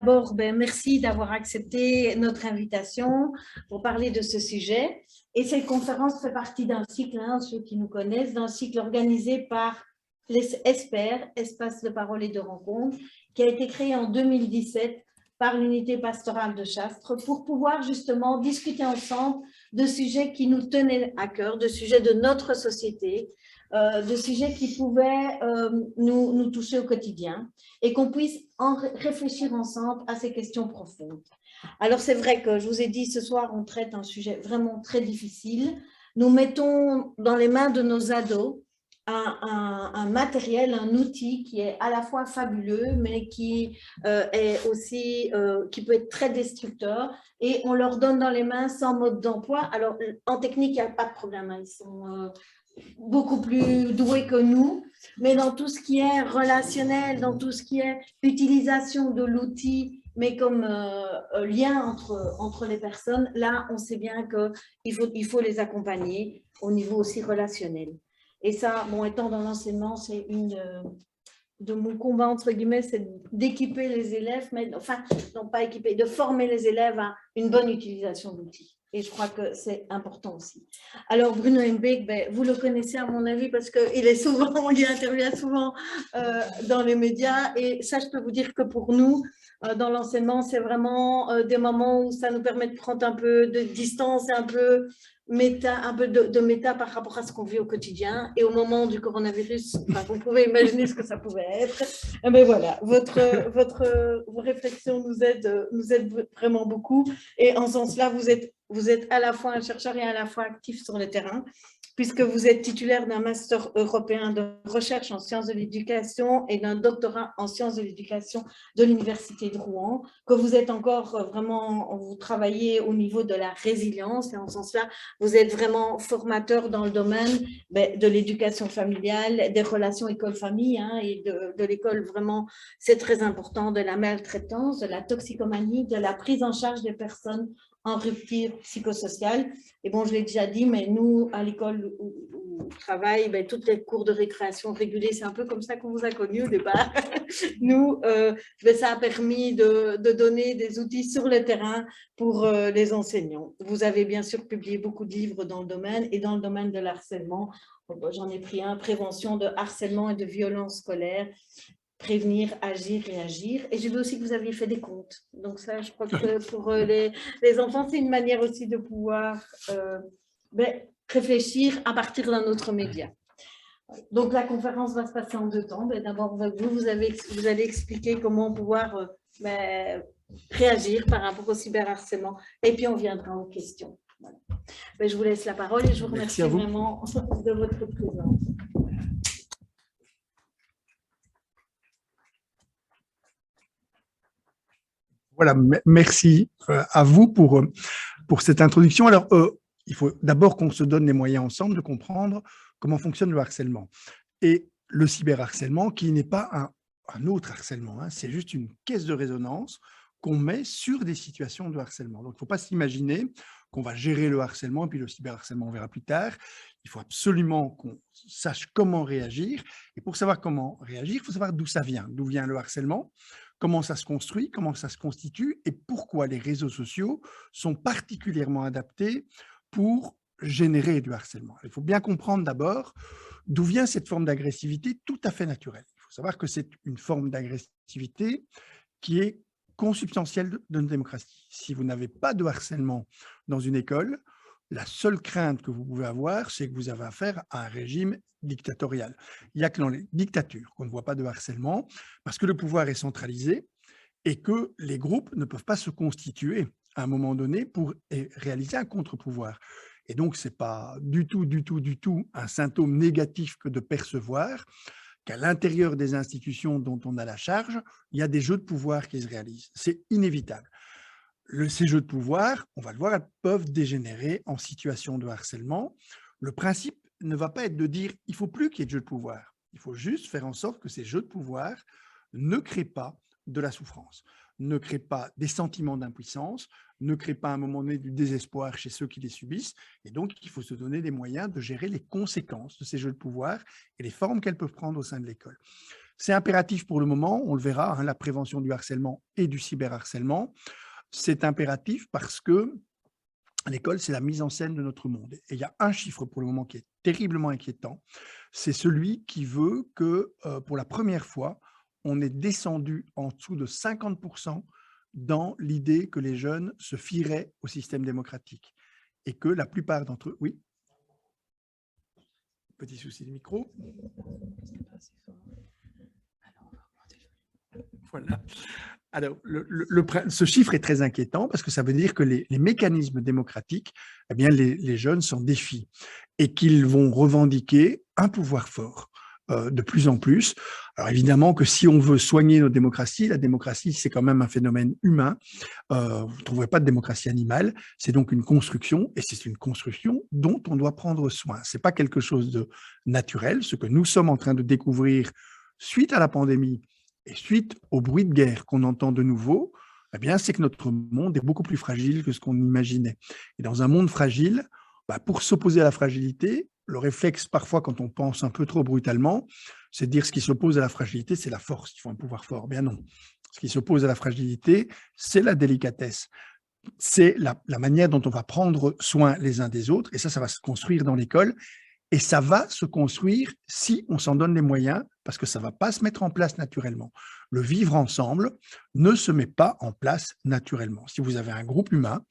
D'abord, merci d'avoir accepté notre invitation pour parler de ce sujet. Et cette conférence fait partie d'un cycle, ceux qui nous connaissent, d'un cycle organisé par les ESPER, Espace de parole et de rencontre, qui a été créé en 2017 par l'unité pastorale de Chastres pour pouvoir justement discuter ensemble de sujets qui nous tenaient à cœur, de sujets de notre société, de sujets qui pouvaient nous toucher au quotidien et qu'on puisse réfléchir ensemble à ces questions profondes. Alors, c'est vrai que je vous ai dit, ce soir, on traite un sujet vraiment très difficile. Nous mettons dans les mains de nos ados un matériel, un outil qui est à la fois fabuleux, mais qui est aussi, qui peut être très destructeur, et on leur donne dans les mains sans mode d'emploi. Alors, en technique, il n'y a pas de problème, ils sont beaucoup plus doués que nous, mais dans tout ce qui est relationnel, dans tout ce qui est utilisation de l'outil, mais comme lien entre les personnes, là, on sait bien qu'il faut les accompagner au niveau aussi relationnel. Et ça, bon, étant dans l'enseignement, c'est une de mon combat, entre guillemets, c'est d'équiper les élèves, mais enfin, non pas équiper, de former les élèves à une bonne utilisation d'outils. Et je crois que c'est important aussi. Alors, Bruno Hembeek, vous le connaissez à mon avis parce qu'il est souvent, il intervient souvent dans les médias. Et ça, je peux vous dire que pour nous, dans l'enseignement, c'est vraiment des moments où ça nous permet de prendre un peu de distance et un peu de méta par rapport à ce qu'on vit au quotidien. Et au moment du coronavirus, vous pouvez imaginer ce que ça pouvait être. Mais voilà, vos réflexions nous aident vraiment beaucoup. Et en ce sens-là, vous êtes à la fois un chercheur et à la fois actif sur le terrain, puisque vous êtes titulaire d'un master européen de recherche en sciences de l'éducation et d'un doctorat en sciences de l'éducation de l'Université de Rouen, que vous êtes encore vraiment, vous travaillez au niveau de la résilience, et en ce sens-là, vous êtes vraiment formateur dans le domaine de l'éducation familiale, des relations école-famille, et de l'école vraiment, c'est très important, de la maltraitance, de la toxicomanie, de la prise en charge des personnes en rupture psychosociale. Et bon, je l'ai déjà dit, mais nous, à l'école où on travaille, toutes les cours de récréation régulés, c'est un peu comme ça qu'on vous a connus au départ. Nous, ça a permis de donner des outils sur le terrain pour les enseignants. Vous avez bien sûr publié beaucoup de livres dans le domaine et dans le domaine de l'harcèlement. J'en ai pris un, prévention de harcèlement et de violence scolaire, prévenir, agir, réagir. Et j'ai vu aussi que vous aviez fait des comptes. Donc ça, je crois que pour les enfants, c'est une manière aussi de pouvoir réfléchir à partir d'un autre média. Donc la conférence va se passer en 2 temps. D'abord, vous allez expliquer comment pouvoir réagir par rapport au cyberharcèlement. Et puis, on viendra aux questions. Voilà. Je vous laisse la parole et je vous remercie vraiment de votre présence. Voilà, merci à vous pour cette introduction. Alors, il faut d'abord qu'on se donne les moyens ensemble de comprendre comment fonctionne le harcèlement. Et le cyberharcèlement, qui n'est pas un autre harcèlement, c'est juste une caisse de résonance qu'on met sur des situations de harcèlement. Donc, il ne faut pas s'imaginer qu'on va gérer le harcèlement et puis le cyberharcèlement, on verra plus tard. Il faut absolument qu'on sache comment réagir. Et pour savoir comment réagir, il faut savoir d'où ça vient, d'où vient le harcèlement, comment ça se construit, comment ça se constitue et pourquoi les réseaux sociaux sont particulièrement adaptés pour générer du harcèlement. Il faut bien comprendre d'abord d'où vient cette forme d'agressivité tout à fait naturelle. Il faut savoir que c'est une forme d'agressivité qui est consubstantielle de notre démocratie. Si vous n'avez pas de harcèlement dans une école, la seule crainte que vous pouvez avoir, c'est que vous avez affaire à un régime dictatorial. Il n'y a que dans les dictatures qu'on ne voit pas de harcèlement, parce que le pouvoir est centralisé et que les groupes ne peuvent pas se constituer à un moment donné pour réaliser un contre-pouvoir. Et donc, ce n'est pas du tout un symptôme négatif que de percevoir qu'à l'intérieur des institutions dont on a la charge, il y a des jeux de pouvoir qui se réalisent. C'est inévitable. Ces jeux de pouvoir, on va le voir, peuvent dégénérer en situation de harcèlement. Le principe ne va pas être de dire il ne faut plus qu'il y ait de jeux de pouvoir. Il faut juste faire en sorte que ces jeux de pouvoir ne créent pas de la souffrance, ne créent pas des sentiments d'impuissance, ne créent pas à un moment donné du désespoir chez ceux qui les subissent. Et donc, il faut se donner les moyens de gérer les conséquences de ces jeux de pouvoir et les formes qu'elles peuvent prendre au sein de l'école. C'est impératif pour le moment, on le verra, hein, la prévention du harcèlement et du cyberharcèlement. C'est impératif parce que l'école, c'est la mise en scène de notre monde. Et il y a un chiffre pour le moment qui est terriblement inquiétant, c'est celui qui veut que, pour la première fois, on est descendu en dessous de 50% dans l'idée que les jeunes se fieraient au système démocratique. Et que la plupart d'entre eux... Oui, petit souci de micro. Voilà. Alors, ce chiffre est très inquiétant parce que ça veut dire que les mécanismes démocratiques, eh bien, les jeunes s'en défient et qu'ils vont revendiquer un pouvoir fort de plus en plus. Alors évidemment que si on veut soigner nos démocraties, la démocratie, c'est quand même un phénomène humain. Vous ne trouverez pas de démocratie animale. C'est donc une construction et c'est une construction dont on doit prendre soin. Ce n'est pas quelque chose de naturel. Ce que nous sommes en train de découvrir suite à la pandémie, et suite au bruit de guerre qu'on entend de nouveau, eh bien, c'est que notre monde est beaucoup plus fragile que ce qu'on imaginait. Et dans un monde fragile, pour s'opposer à la fragilité, le réflexe, parfois, quand on pense un peu trop brutalement, c'est de dire ce qui s'oppose à la fragilité, c'est la force, il faut un pouvoir fort. Bien non. Ce qui s'oppose à la fragilité, c'est la délicatesse. C'est la manière dont on va prendre soin les uns des autres. Et ça va se construire dans l'école. Et ça va se construire si on s'en donne les moyens, parce que ça ne va pas se mettre en place naturellement. Le vivre ensemble ne se met pas en place naturellement. Si vous avez un groupe humain,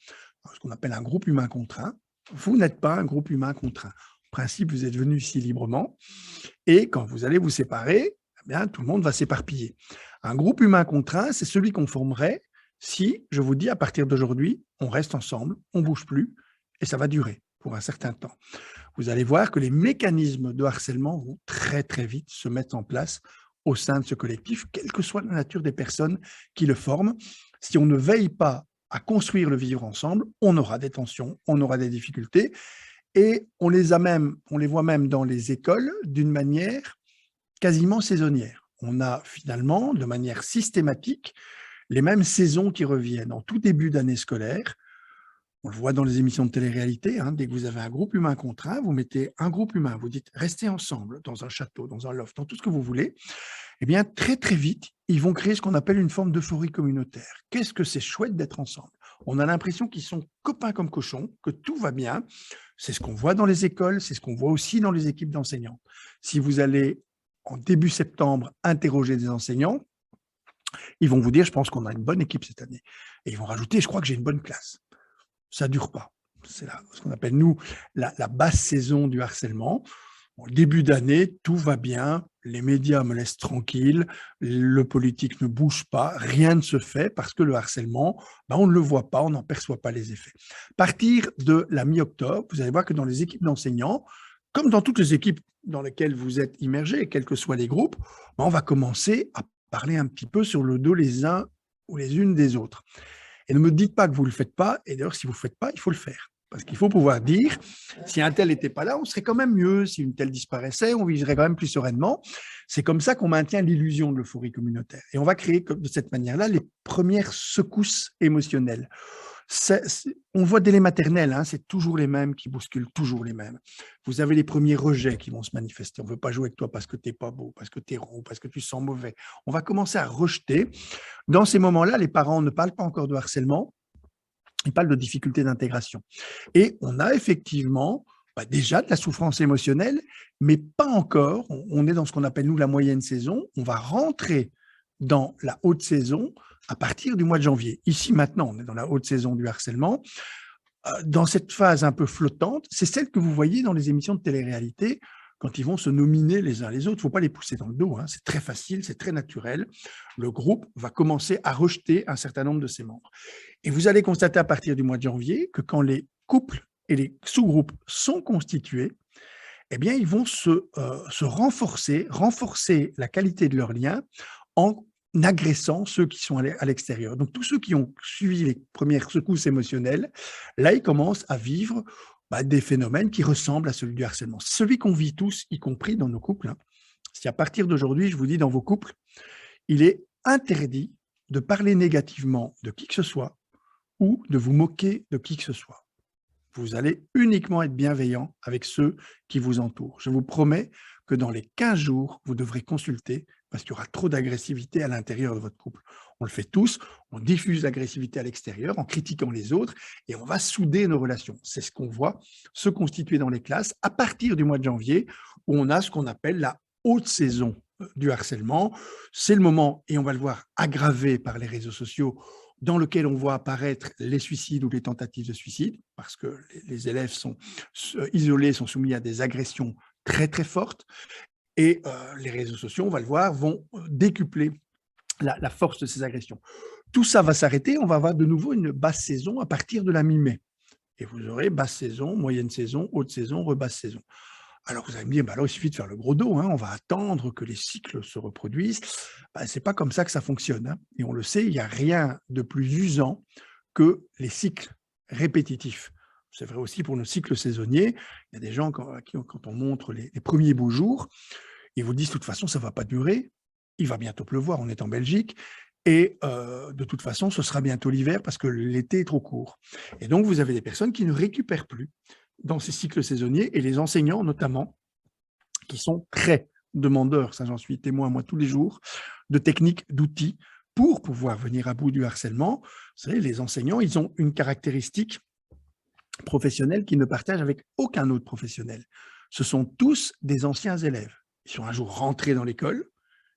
ce qu'on appelle un groupe humain contraint, vous n'êtes pas un groupe humain contraint. En principe, vous êtes venu ici librement, et quand vous allez vous séparer, eh bien, tout le monde va s'éparpiller. Un groupe humain contraint, c'est celui qu'on formerait si, je vous dis, à partir d'aujourd'hui, on reste ensemble, on ne bouge plus, et ça va durer pour un certain temps. Vous allez voir que les mécanismes de harcèlement vont très, très vite se mettre en place au sein de ce collectif, quelle que soit la nature des personnes qui le forment. Si on ne veille pas à construire le vivre ensemble, on aura des tensions, on aura des difficultés, et on les voit même dans les écoles d'une manière quasiment saisonnière. On a finalement, de manière systématique, les mêmes saisons qui reviennent en tout début d'année scolaire. On le voit dans les émissions de télé-réalité, hein, dès que vous avez un groupe humain contraint, vous mettez un groupe humain, vous dites restez ensemble dans un château, dans un loft, dans tout ce que vous voulez, eh bien très très vite, ils vont créer ce qu'on appelle une forme d'euphorie communautaire. Qu'est-ce que c'est chouette d'être ensemble. On a l'impression qu'ils sont copains comme cochons, que tout va bien. C'est ce qu'on voit dans les écoles, c'est ce qu'on voit aussi dans les équipes d'enseignants. Si vous allez en début septembre interroger des enseignants, ils vont vous dire je pense qu'on a une bonne équipe cette année. Et ils vont rajouter je crois que j'ai une bonne classe. Ça ne dure pas. C'est ce qu'on appelle, nous, la basse saison du harcèlement. Au début d'année, tout va bien, les médias me laissent tranquille, le politique ne bouge pas, rien ne se fait parce que le harcèlement, on ne le voit pas, on n'en perçoit pas les effets. À partir de la mi-octobre, vous allez voir que dans les équipes d'enseignants, comme dans toutes les équipes dans lesquelles vous êtes immergés, quels que soient les groupes, on va commencer à parler un petit peu sur le dos les uns ou les unes des autres. Et ne me dites pas que vous ne le faites pas, et d'ailleurs, si vous ne le faites pas, il faut le faire. Parce qu'il faut pouvoir dire, si un tel n'était pas là, on serait quand même mieux. Si une telle disparaissait, on vivrait quand même plus sereinement. C'est comme ça qu'on maintient l'illusion de l'euphorie communautaire. Et on va créer de cette manière-là les premières secousses émotionnelles. On voit dès les maternelles, hein, c'est toujours les mêmes qui bousculent toujours les mêmes. Vous avez les premiers rejets qui vont se manifester. On ne veut pas jouer avec toi parce que tu n'es pas beau, parce que tu es rond, parce que tu sens mauvais. On va commencer à rejeter. Dans ces moments-là, les parents ne parlent pas encore de harcèlement, ils parlent de difficultés d'intégration. Et on a effectivement déjà de la souffrance émotionnelle, mais pas encore. On est dans ce qu'on appelle, nous, la moyenne saison. On va rentrer dans la haute saison à partir du mois de janvier. Ici, maintenant, on est dans la haute saison du harcèlement. Dans cette phase un peu flottante, c'est celle que vous voyez dans les émissions de télé-réalité quand ils vont se nominer les uns les autres. Il ne faut pas les pousser dans le dos, hein. C'est très facile, c'est très naturel. Le groupe va commencer à rejeter un certain nombre de ses membres. Et vous allez constater à partir du mois de janvier que quand les couples et les sous-groupes sont constitués, eh bien, ils vont se renforcer la qualité de leurs liens en agressant ceux qui sont à l'extérieur. Donc, tous ceux qui ont suivi les premières secousses émotionnelles, là, ils commencent à vivre des phénomènes qui ressemblent à celui du harcèlement. Celui qu'on vit tous, y compris dans nos couples. Hein. Si à partir d'aujourd'hui, je vous dis dans vos couples, il est interdit de parler négativement de qui que ce soit ou de vous moquer de qui que ce soit. Vous allez uniquement être bienveillant avec ceux qui vous entourent. Je vous promets que dans les 15 jours, vous devrez consulter parce qu'il y aura trop d'agressivité à l'intérieur de votre couple. On le fait tous, on diffuse l'agressivité à l'extérieur en critiquant les autres et on va souder nos relations. C'est ce qu'on voit se constituer dans les classes à partir du mois de janvier où on a ce qu'on appelle la haute saison du harcèlement. C'est le moment, et on va le voir aggravé par les réseaux sociaux, dans lequel on voit apparaître les suicides ou les tentatives de suicide, parce que les élèves sont isolés, sont soumis à des agressions très très fortes, et les réseaux sociaux, on va le voir, vont décupler la force de ces agressions. Tout ça va s'arrêter, on va avoir de nouveau une basse saison à partir de la mi-mai. Et vous aurez basse saison, moyenne saison, haute saison, rebasse saison. Alors vous allez me dire, bah alors il suffit de faire le gros dos, hein, on va attendre que les cycles se reproduisent. Bah, ce n'est pas comme ça que ça fonctionne. Hein. Et on le sait, il n'y a rien de plus usant que les cycles répétitifs. C'est vrai aussi pour nos cycles saisonniers. Il y a des gens, quand on montre les premiers beaux jours, ils vous disent, de toute façon, ça ne va pas durer. Il va bientôt pleuvoir, on est en Belgique. Et de toute façon, ce sera bientôt l'hiver parce que l'été est trop court. Et donc, vous avez des personnes qui ne récupèrent plus dans ces cycles saisonniers, et les enseignants notamment, qui sont très demandeurs, ça j'en suis témoin moi tous les jours, de techniques, d'outils pour pouvoir venir à bout du harcèlement. Vous savez, les enseignants, ils ont une caractéristique professionnelle qu'ils ne partagent avec aucun autre professionnel. Ce sont tous des anciens élèves. Ils sont un jour rentrés dans l'école,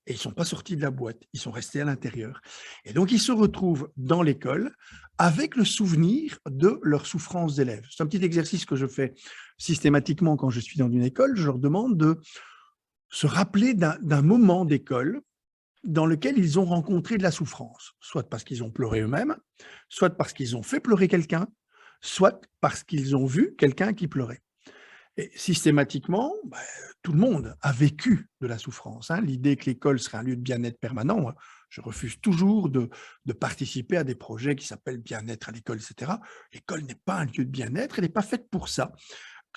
et ils ne sont pas sortis de la boîte, ils sont restés à l'intérieur. Et donc, ils se retrouvent dans l'école avec le souvenir de leurs souffrances d'élèves. C'est un petit exercice que je fais systématiquement quand je suis dans une école. Je leur demande de se rappeler d'un moment d'école dans lequel ils ont rencontré de la souffrance, soit parce qu'ils ont pleuré eux-mêmes, soit parce qu'ils ont fait pleurer quelqu'un, soit parce qu'ils ont vu quelqu'un qui pleurait. Et systématiquement, tout le monde a vécu de la souffrance. Hein. L'idée que l'école serait un lieu de bien-être permanent, je refuse toujours de participer à des projets qui s'appellent bien-être à l'école, etc. L'école n'est pas un lieu de bien-être, elle n'est pas faite pour ça.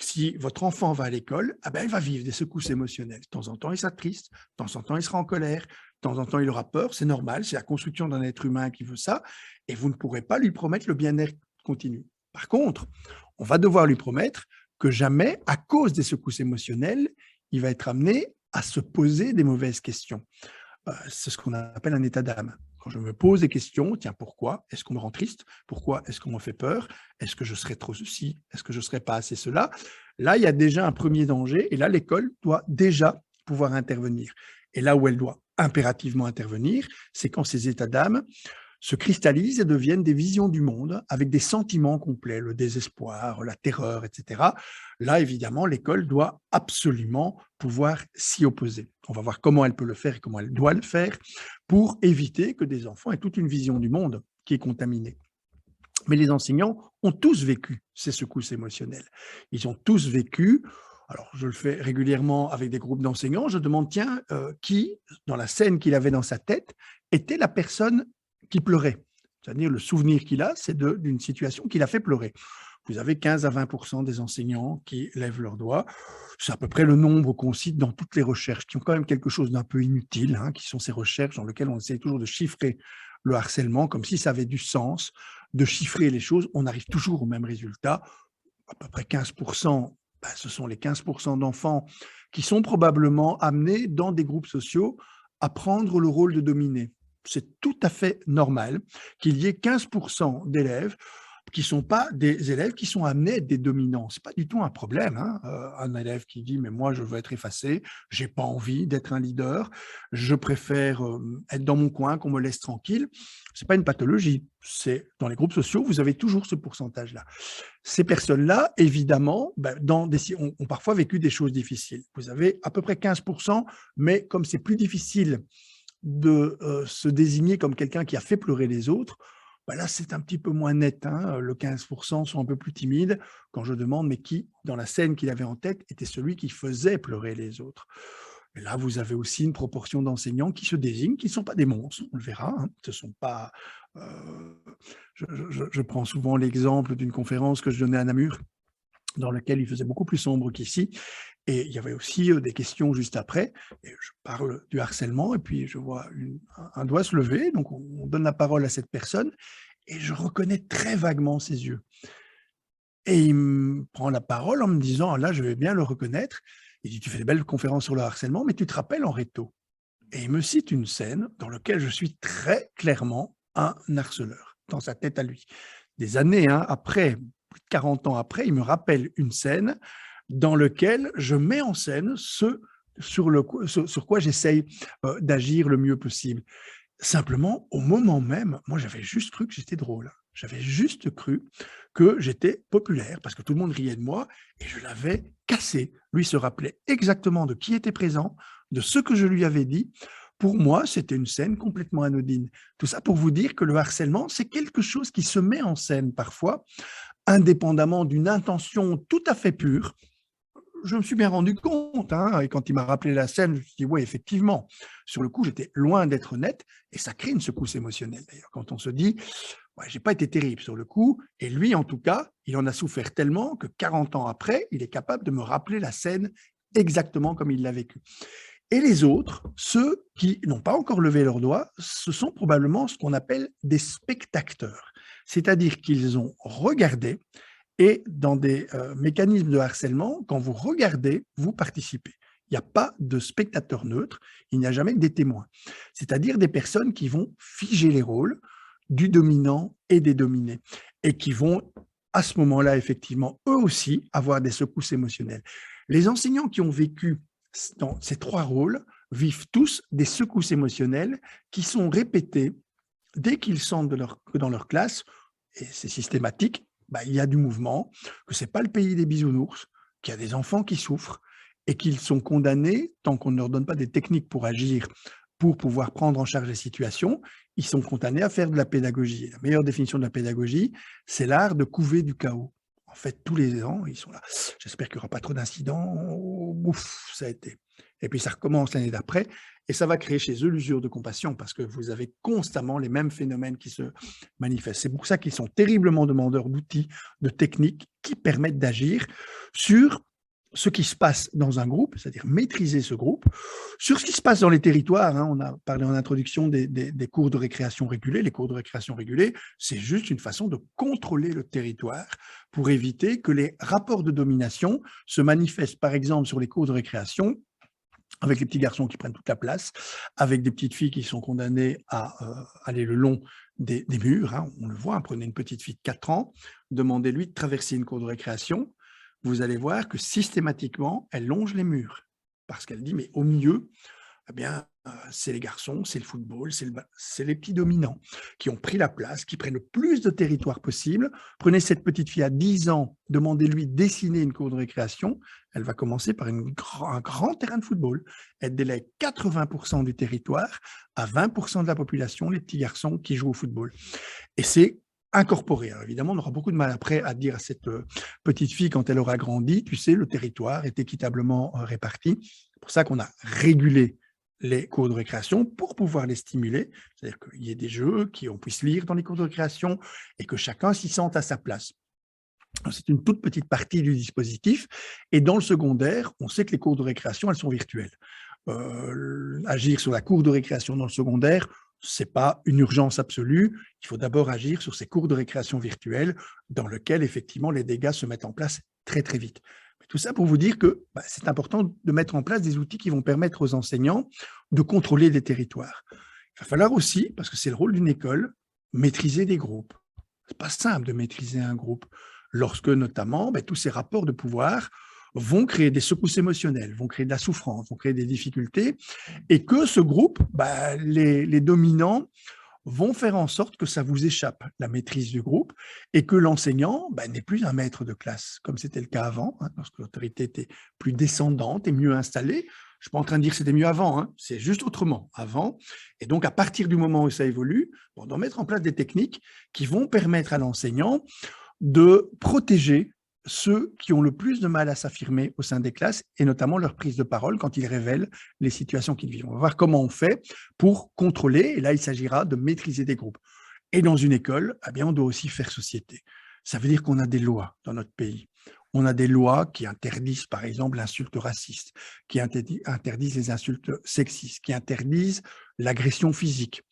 Si votre enfant va à l'école, il va vivre des secousses émotionnelles. De temps en temps, il sera triste, de temps en temps, il sera en colère, de temps en temps, il aura peur, c'est normal, c'est la construction d'un être humain qui veut ça, et vous ne pourrez pas lui promettre le bien-être continu. Par contre, on va devoir lui promettre que jamais, à cause des secousses émotionnelles, il va être amené à se poser des mauvaises questions. C'est ce qu'on appelle un état d'âme. Quand je me pose des questions, tiens, pourquoi est-ce qu'on me rend triste? Pourquoi est-ce qu'on me fait peur? Est-ce que je serais trop ceci? Est-ce que je ne serais pas assez cela? Là, il y a déjà un premier danger, et là, l'école doit déjà pouvoir intervenir. Et là où elle doit impérativement intervenir, c'est quand ces états d'âme se cristallisent et deviennent des visions du monde avec des sentiments complets, le désespoir, la terreur, etc. Là, évidemment, l'école doit absolument pouvoir s'y opposer. On va voir comment elle peut le faire et comment elle doit le faire pour éviter que des enfants aient toute une vision du monde qui est contaminée. Mais les enseignants ont tous vécu ces secousses émotionnelles. Ils ont tous vécu. Alors, je le fais régulièrement avec des groupes d'enseignants. Je demande, tiens, qui, dans la scène qu'il avait dans sa tête, était la personne qui pleurait. C'est-à-dire le souvenir qu'il a, c'est d'une situation qui l'a fait pleurer. Vous avez 15 à 20% des enseignants qui lèvent leurs doigts. C'est à peu près le nombre qu'on cite dans toutes les recherches, qui ont quand même quelque chose d'un peu inutile, hein, qui sont ces recherches dans lesquelles on essaie toujours de chiffrer le harcèlement, comme si ça avait du sens, de chiffrer les choses. On arrive toujours au même résultat. À peu près 15%, ce sont les 15% d'enfants qui sont probablement amenés dans des groupes sociaux à prendre le rôle de dominé. C'est tout à fait normal qu'il y ait 15% d'élèves qui ne sont pas des élèves qui sont amenés à être des dominants. Ce n'est pas du tout un problème. Hein. Un élève qui dit « mais moi, je veux être effacé, je n'ai pas envie d'être un leader, je préfère être dans mon coin, qu'on me laisse tranquille ». Ce n'est pas une pathologie. Dans les groupes sociaux, vous avez toujours ce pourcentage-là. Ces personnes-là, évidemment, ont parfois vécu des choses difficiles. Vous avez à peu près 15%, mais comme c'est plus difficile de se désigner comme quelqu'un qui a fait pleurer les autres, là, c'est un petit peu moins net. Hein. Le 15% sont un peu plus timides quand je demande, mais qui, dans la scène qu'il avait en tête, était celui qui faisait pleurer les autres. Et là, vous avez aussi une proportion d'enseignants qui se désignent, qui ne sont pas des monstres, on le verra. Hein. Ce sont pas. Je prends souvent l'exemple d'une conférence que je donnais à Namur, dans laquelle il faisait beaucoup plus sombre qu'ici. Et il y avait aussi des questions juste après. Et je parle du harcèlement, et puis je vois un doigt se lever, donc on donne la parole à cette personne, et je reconnais très vaguement ses yeux. Et il me prend la parole en me disant, là, je vais bien le reconnaître, Il dit, tu fais des belles conférences sur le harcèlement, mais tu te rappelles en réto. Et il me cite une scène dans laquelle je suis très clairement un harceleur, dans sa tête à lui. Des années après, plus de 40 ans après, il me rappelle une scène dans laquelle je mets en scène ce sur quoi j'essaye d'agir le mieux possible. Simplement, au moment même, moi, j'avais juste cru que j'étais drôle. J'avais juste cru que j'étais populaire parce que tout le monde riait de moi et je l'avais cassé. Lui se rappelait exactement de qui était présent, de ce que je lui avais dit. Pour moi, c'était une scène complètement anodine. Tout ça pour vous dire que le harcèlement, c'est quelque chose qui se met en scène parfois, indépendamment d'une intention tout à fait pure. Je me suis bien rendu compte, et quand il m'a rappelé la scène, je me suis dit, oui, effectivement, sur le coup, j'étais loin d'être honnête, et ça crée une secousse émotionnelle, d'ailleurs, quand on se dit, ouais, j'ai pas été terrible sur le coup, et lui, en tout cas, il en a souffert tellement que 40 ans après, il est capable de me rappeler la scène exactement comme il l'a vécue. Et les autres, ceux qui n'ont pas encore levé leurs doigts, ce sont probablement ce qu'on appelle des spectateurs, c'est-à-dire qu'ils ont regardé. Et dans des mécanismes de harcèlement, quand vous regardez, vous participez. Il n'y a pas de spectateur neutre, il n'y a jamais que des témoins. C'est-à-dire des personnes qui vont figer les rôles du dominant et des dominés et qui vont, à ce moment-là, effectivement, eux aussi, avoir des secousses émotionnelles. Les enseignants qui ont vécu dans ces trois rôles vivent tous des secousses émotionnelles qui sont répétées dès qu'ils sentent que dans leur classe, et c'est systématique, il y a du mouvement, que ce n'est pas le pays des bisounours, qu'il y a des enfants qui souffrent et qu'ils sont condamnés, tant qu'on ne leur donne pas des techniques pour agir, pour pouvoir prendre en charge les situations, ils sont condamnés à faire de la pédagogie. Et la meilleure définition de la pédagogie, c'est l'art de couver du chaos. En fait, tous les ans, ils sont là. J'espère qu'il n'y aura pas trop d'incidents. Ouf, ça a été. Et puis ça recommence l'année d'après. Et ça va créer chez eux l'usure de compassion parce que vous avez constamment les mêmes phénomènes qui se manifestent. C'est pour ça qu'ils sont terriblement demandeurs d'outils, de techniques qui permettent d'agir sur ce qui se passe dans un groupe, c'est-à-dire maîtriser ce groupe, sur ce qui se passe dans les territoires. On a parlé en introduction des cours de récréation régulés. Les cours de récréation régulés, c'est juste une façon de contrôler le territoire pour éviter que les rapports de domination se manifestent, par exemple, sur les cours de récréation, avec les petits garçons qui prennent toute la place, avec des petites filles qui sont condamnées à aller le long des murs. On le voit, prenez une petite fille de 4 ans, demandez-lui de traverser une cour de récréation, vous allez voir que systématiquement, elle longe les murs. Parce qu'elle dit, mais au milieu, eh bien, c'est les garçons, c'est le football, c'est les petits dominants qui ont pris la place, qui prennent le plus de territoire possible. Prenez cette petite fille à 10 ans, demandez-lui de dessiner une cour de récréation. Elle va commencer par un grand terrain de football. Elle délègue 80% du territoire à 20% de la population, les petits garçons qui jouent au football. Et c'est incorporé. Alors évidemment, on aura beaucoup de mal après à dire à cette petite fille, quand elle aura grandi, tu sais, le territoire est équitablement réparti. C'est pour ça qu'on a régulé les cours de récréation pour pouvoir les stimuler, c'est-à-dire qu'il y ait des jeux qu'on puisse lire dans les cours de récréation et que chacun s'y sente à sa place. C'est une toute petite partie du dispositif. Et dans le secondaire, on sait que les cours de récréation, elles sont virtuelles. Agir sur la cour de récréation dans le secondaire, ce n'est pas une urgence absolue. Il faut d'abord agir sur ces cours de récréation virtuels dans lesquels, effectivement, les dégâts se mettent en place très, très vite. Mais tout ça pour vous dire que c'est important de mettre en place des outils qui vont permettre aux enseignants de contrôler les territoires. Il va falloir aussi, parce que c'est le rôle d'une école, maîtriser des groupes. Ce n'est pas simple de maîtriser un groupe lorsque, notamment, tous ces rapports de pouvoir vont créer des secousses émotionnelles, vont créer de la souffrance, vont créer des difficultés, et que ce groupe, les dominants, vont faire en sorte que ça vous échappe, la maîtrise du groupe, et que l'enseignant n'est plus un maître de classe, comme c'était le cas avant, lorsque l'autorité était plus descendante et mieux installée. Je ne suis pas en train de dire que c'était mieux avant, c'est juste autrement, avant. Et donc, à partir du moment où ça évolue, on doit mettre en place des techniques qui vont permettre à l'enseignant de protéger ceux qui ont le plus de mal à s'affirmer au sein des classes, et notamment leur prise de parole quand ils révèlent les situations qu'ils vivent. On va voir comment on fait pour contrôler, et là, il s'agira de maîtriser des groupes. Et dans une école, on doit aussi faire société. Ça veut dire qu'on a des lois dans notre pays. On a des lois qui interdisent, par exemple, l'insulte raciste, qui interdisent les insultes sexistes, qui interdisent l'agression physique,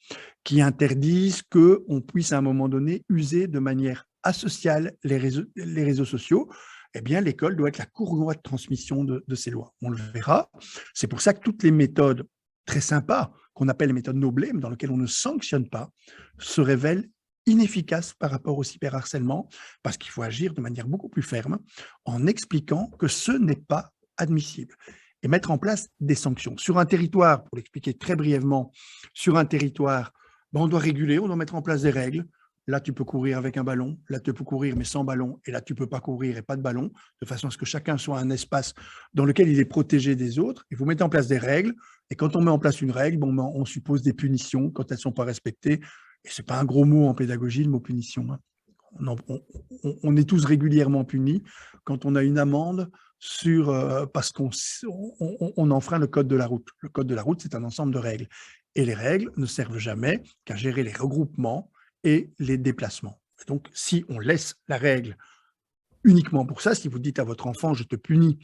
qui interdisent qu'on puisse à un moment donné user de manière asociale les réseaux sociaux. eh bien, l'école doit être la courroie de transmission de ces lois. On le verra. C'est pour ça que toutes les méthodes très sympas, qu'on appelle les méthodes no blame, dans lesquelles on ne sanctionne pas, se révèlent inefficaces par rapport au cyberharcèlement, parce qu'il faut agir de manière beaucoup plus ferme en expliquant que ce n'est pas admissible et mettre en place des sanctions. Sur un territoire, pour l'expliquer très brièvement, sur un territoire, on doit réguler, on doit mettre en place des règles. Là, tu peux courir avec un ballon, là, tu peux courir mais sans ballon, et là, tu ne peux pas courir et pas de ballon, de façon à ce que chacun soit un espace dans lequel il est protégé des autres. Et vous mettez en place des règles, et quand on met en place une règle, on suppose des punitions quand elles ne sont pas respectées. Et ce n'est pas un gros mot en pédagogie, le mot punition. On est tous régulièrement punis quand on a une amende parce qu'on enfreint le code de la route. Le code de la route, c'est un ensemble de règles. Et les règles ne servent jamais qu'à gérer les regroupements et les déplacements. Et donc, si on laisse la règle uniquement pour ça, si vous dites à votre enfant « je te punis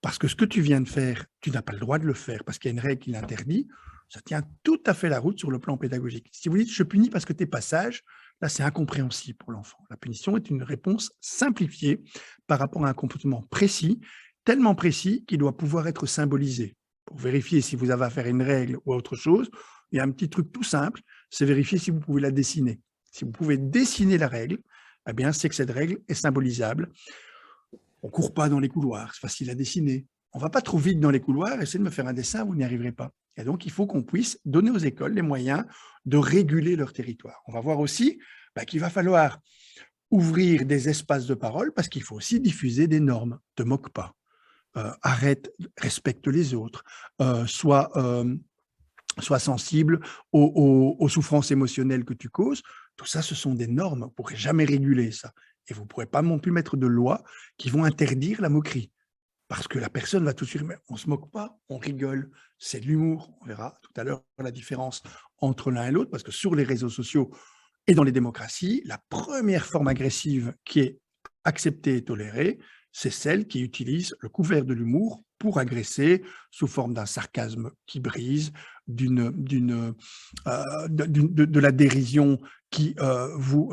parce que ce que tu viens de faire, tu n'as pas le droit de le faire parce qu'il y a une règle qui l'interdit », ça tient tout à fait la route sur le plan pédagogique. Si vous dites « je punis parce que tu n'es pas sage », là, c'est incompréhensible pour l'enfant. La punition est une réponse simplifiée par rapport à un comportement précis, tellement précis qu'il doit pouvoir être symbolisé. Pour vérifier si vous avez affaire à une règle ou à autre chose, il y a un petit truc tout simple, c'est vérifier si vous pouvez la dessiner. Si vous pouvez dessiner la règle, eh bien, c'est que cette règle est symbolisable. On ne court pas dans les couloirs, c'est facile à dessiner. On ne va pas trop vite dans les couloirs, essayez de me faire un dessin, vous n'y arriverez pas. Et donc, il faut qu'on puisse donner aux écoles les moyens de réguler leur territoire. On va voir aussi qu'il va falloir ouvrir des espaces de parole parce qu'il faut aussi diffuser des normes. Ne te moque pas, arrête, respecte les autres, sois sensible aux souffrances émotionnelles que tu causes. Tout ça, ce sont des normes. On ne pourrait jamais réguler ça. Et vous ne pourrez pas non plus mettre de lois qui vont interdire la moquerie. Parce que la personne va tout de suite, mais on ne se moque pas, on rigole, c'est de l'humour. On verra tout à l'heure la différence entre l'un et l'autre, parce que sur les réseaux sociaux et dans les démocraties, la première forme agressive qui est acceptée et tolérée, c'est celle qui utilise le couvert de l'humour pour agresser sous forme d'un sarcasme qui brise, de la dérision qui vous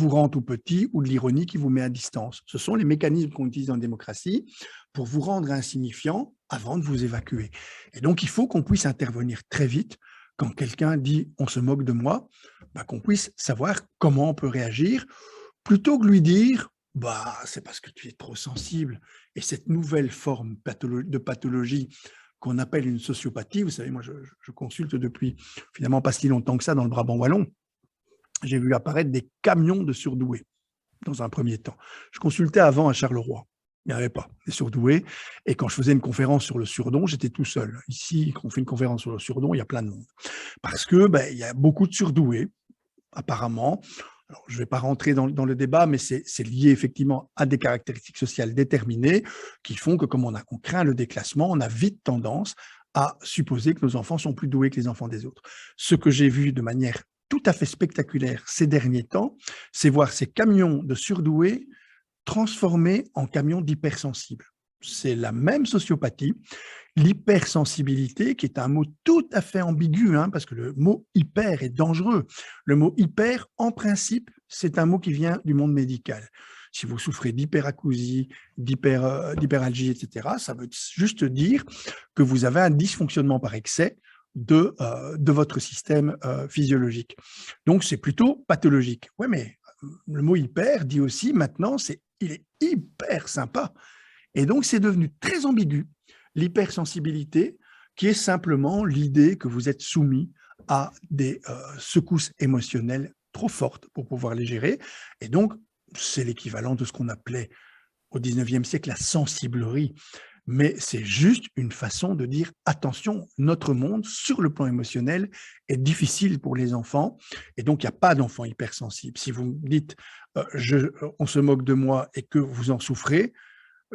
rend tout petit ou de l'ironie qui vous met à distance. Ce sont les mécanismes qu'on utilise en démocratie pour vous rendre insignifiant avant de vous évacuer. Et donc, il faut qu'on puisse intervenir très vite quand quelqu'un dit « on se moque de moi », qu'on puisse savoir comment on peut réagir, plutôt que lui dire « c'est parce que tu es trop sensible ». Et cette nouvelle forme de pathologie qu'on appelle une sociopathie, vous savez, moi je consulte depuis finalement pas si longtemps que ça dans le Brabant wallon, j'ai vu apparaître des camions de surdoués dans un premier temps. Je consultais avant à Charleroi. Il n'y en avait pas, des surdoués. Et quand je faisais une conférence sur le surdon, j'étais tout seul. Ici, quand on fait une conférence sur le surdon, il y a plein de monde. Parce que il y a beaucoup de surdoués, apparemment. Alors, je ne vais pas rentrer dans le débat, mais c'est lié effectivement à des caractéristiques sociales déterminées qui font que, comme on craint le déclassement, on a vite tendance à supposer que nos enfants sont plus doués que les enfants des autres. Ce que j'ai vu de manière tout à fait spectaculaire ces derniers temps, c'est voir ces camions de surdoués transformés en camions d'hypersensibles. C'est la même sociopathie, l'hypersensibilité, qui est un mot tout à fait ambigu, parce que le mot hyper est dangereux. Le mot hyper, en principe, c'est un mot qui vient du monde médical. Si vous souffrez d'hyperacousie, d'hyperalgie, etc., ça veut juste dire que vous avez un dysfonctionnement par excès de votre système physiologique. Donc, c'est plutôt pathologique. Oui, mais le mot hyper dit aussi maintenant, il est hyper sympa. Et donc, c'est devenu très ambigu. L'hypersensibilité, qui est simplement l'idée que vous êtes soumis à des secousses émotionnelles trop fortes pour pouvoir les gérer. Et donc, c'est l'équivalent de ce qu'on appelait au 19e siècle la sensiblerie. Mais c'est juste une façon de dire « attention, notre monde, sur le plan émotionnel, est difficile pour les enfants. » Et donc, il n'y a pas d'enfants hypersensibles. Si vous me dites « on se moque de moi » et que vous en souffrez,